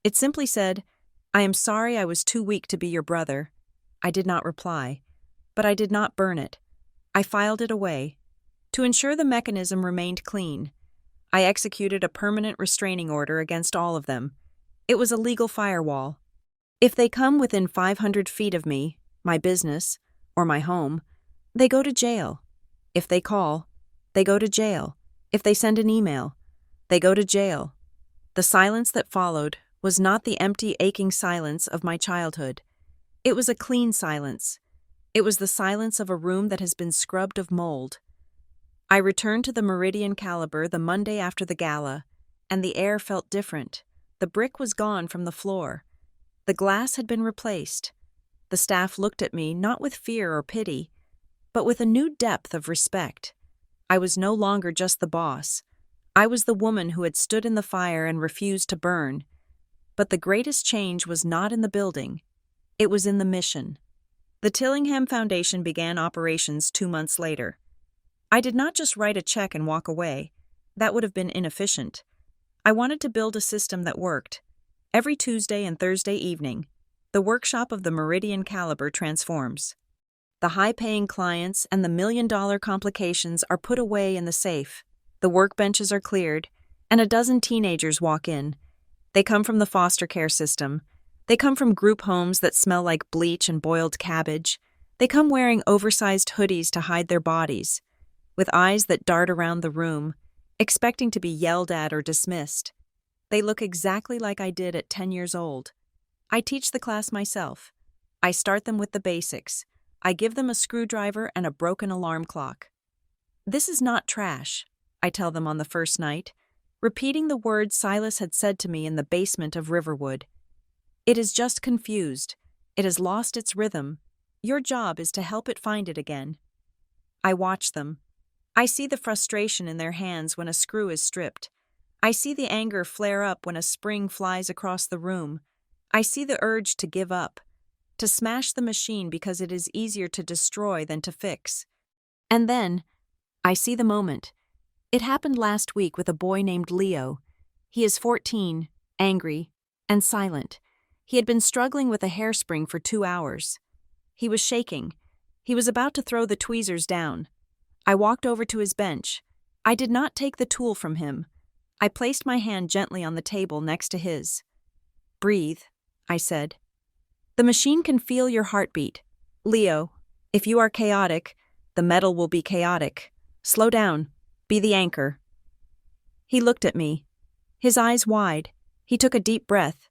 It simply said, "I am sorry I was too weak to be your brother." I did not reply, but I did not burn it. I filed it away. To ensure the mechanism remained clean, I executed a permanent restraining order against all of them. It was a legal firewall. If they come within 500 feet of me, my business, or my home, they go to jail. If they call, they go to jail. If they send an email, they go to jail. The silence that followed was not the empty, aching silence of my childhood. It was a clean silence. It was the silence of a room that has been scrubbed of mold. I returned to the Meridian Caliber the Monday after the gala, and the air felt different. The brick was gone from the floor. The glass had been replaced. The staff looked at me not with fear or pity, but with a new depth of respect. I was no longer just the boss. I was the woman who had stood in the fire and refused to burn. But the greatest change was not in the building. It was in the mission. The Tillingham Foundation began operations 2 months later. I did not just write a check and walk away. That would have been inefficient. I wanted to build a system that worked. Every Tuesday and Thursday evening, the workshop of the Meridian Caliber transforms. The high-paying clients and the million-dollar complications are put away in the safe. The workbenches are cleared, and a dozen teenagers walk in. They come from the foster care system. They come from group homes that smell like bleach and boiled cabbage. They come wearing oversized hoodies to hide their bodies, with eyes that dart around the room, expecting to be yelled at or dismissed. They look exactly like I did at 10 years old. I teach the class myself. I start them with the basics. I give them a screwdriver and a broken alarm clock. "This is not trash," I tell them on the first night, repeating the words Silas had said to me in the basement of Riverwood. "It is just confused. It has lost its rhythm. Your job is to help it find it again." I watch them. I see the frustration in their hands when a screw is stripped. I see the anger flare up when a spring flies across the room. I see the urge to give up, to smash the machine because it is easier to destroy than to fix. And then, I see the moment. It happened last week with a boy named Leo. He is 14, angry, and silent. He had been struggling with a hairspring for 2 hours. He was shaking. He was about to throw the tweezers down. I walked over to his bench. I did not take the tool from him. I placed my hand gently on the table next to his. "Breathe," I said. "The machine can feel your heartbeat. Leo, if you are chaotic, the metal will be chaotic. Slow down. Be the anchor." He looked at me, his eyes wide. He took a deep breath.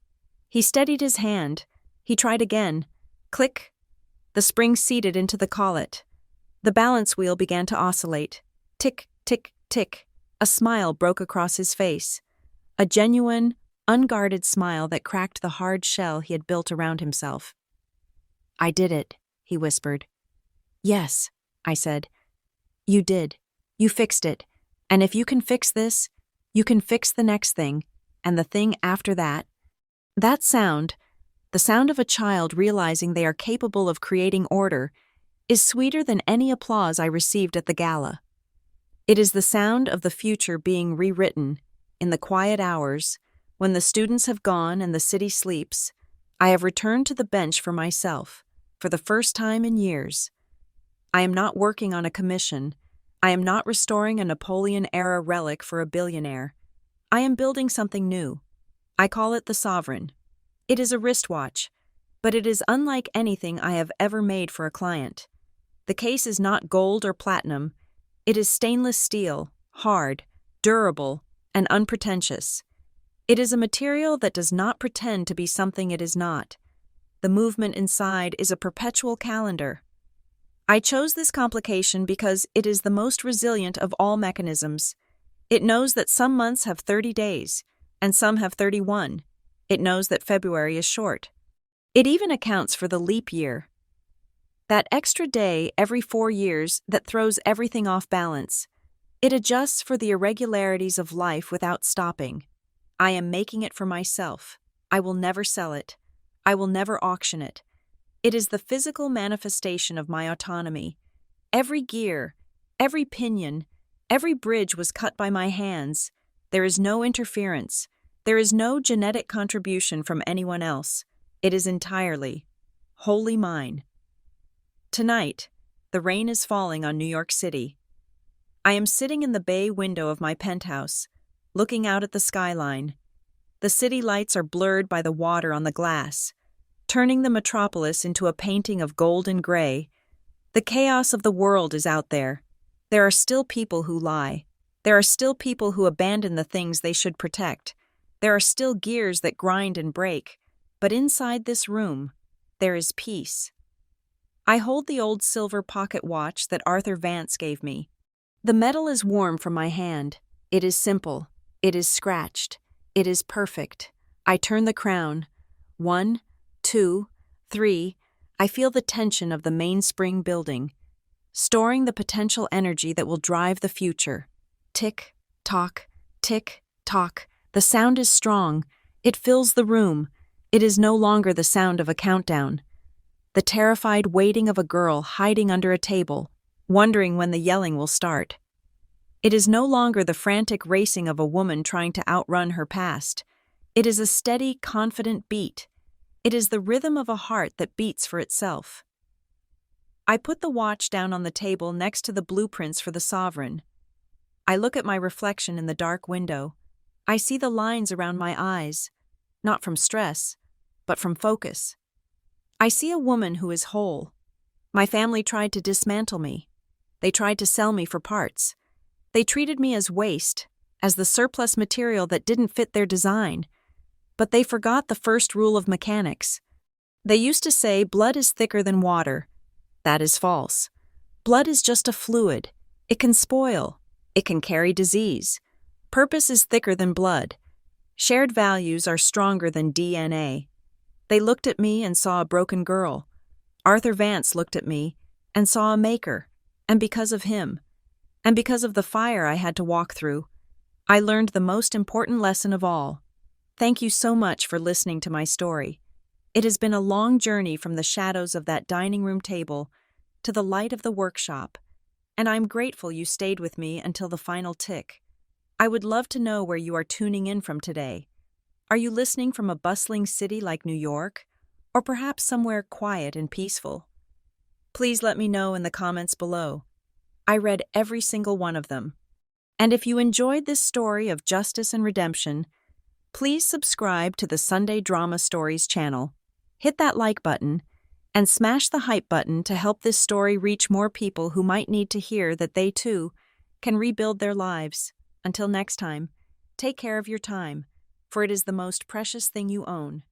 He steadied his hand. He tried again. Click. The spring seated into the collet. The balance wheel began to oscillate. Tick, tick, tick. A smile broke across his face. A genuine, unguarded smile that cracked the hard shell he had built around himself. "I did it," he whispered. "Yes," I said. "You did. You fixed it. And if you can fix this, you can fix the next thing, and the thing after that." That sound, the sound of a child realizing they are capable of creating order, is sweeter than any applause I received at the gala. It is the sound of the future being rewritten. In the quiet hours, when the students have gone and the city sleeps, I have returned to the bench for myself, for the first time in years. I am not working on a commission. I am not restoring a Napoleon-era relic for a billionaire. I am building something new. I call it the Sovereign. It is a wristwatch, but it is unlike anything I have ever made for a client. The case is not gold or platinum. It is stainless steel, hard, durable, and unpretentious. It is a material that does not pretend to be something it is not. The movement inside is a perpetual calendar. I chose this complication because it is the most resilient of all mechanisms. It knows that some months have 30 days, and some have 31. It knows that February is short. It even accounts for the leap year. That extra day every 4 years that throws everything off balance. It adjusts for the irregularities of life without stopping. I am making it for myself. I will never sell it. I will never auction it. It is the physical manifestation of my autonomy. Every gear, every pinion, every bridge was cut by my hands. There is no interference. There is no genetic contribution from anyone else. It is entirely, wholly mine. Tonight, the rain is falling on New York City. I am sitting in the bay window of my penthouse, looking out at the skyline. The city lights are blurred by the water on the glass, turning the metropolis into a painting of gold and gray. The chaos of the world is out there. There are still people who lie. There are still people who abandon the things they should protect. There are still gears that grind and break. But inside this room, there is peace. I hold the old silver pocket watch that Arthur Vance gave me. The metal is warm from my hand. It is simple. It is scratched. It is perfect. I turn the crown. 1, 2, 3. I feel the tension of the mainspring building, storing the potential energy that will drive the future. Tick, tock, tick, tock. The sound is strong. It fills the room. It is no longer the sound of a countdown. The terrified waiting of a girl hiding under a table, wondering when the yelling will start. It is no longer the frantic racing of a woman trying to outrun her past. It is a steady, confident beat. It is the rhythm of a heart that beats for itself. I put the watch down on the table next to the blueprints for the Sovereign. I look at my reflection in the dark window. I see the lines around my eyes, not from stress, but from focus. I see a woman who is whole. My family tried to dismantle me. They tried to sell me for parts. They treated me as waste, as the surplus material that didn't fit their design. But they forgot the first rule of mechanics. They used to say blood is thicker than water. That is false. Blood is just a fluid. It can spoil. It can carry disease. Purpose is thicker than blood. Shared values are stronger than DNA. They looked at me and saw a broken girl. Arthur Vance looked at me and saw a maker, and because of him, and because of the fire I had to walk through, I learned the most important lesson of all. Thank you so much for listening to my story. It has been a long journey from the shadows of that dining room table to the light of the workshop, and I'm grateful you stayed with me until the final tick. I would love to know where you are tuning in from today. Are you listening from a bustling city like New York, or perhaps somewhere quiet and peaceful? Please let me know in the comments below. I read every single one of them. And if you enjoyed this story of justice and redemption, please subscribe to the Sunday Drama Stories channel. Hit that like button and smash the hype button to help this story reach more people who might need to hear that they too can rebuild their lives. Until next time, take care of your time, for it is the most precious thing you own.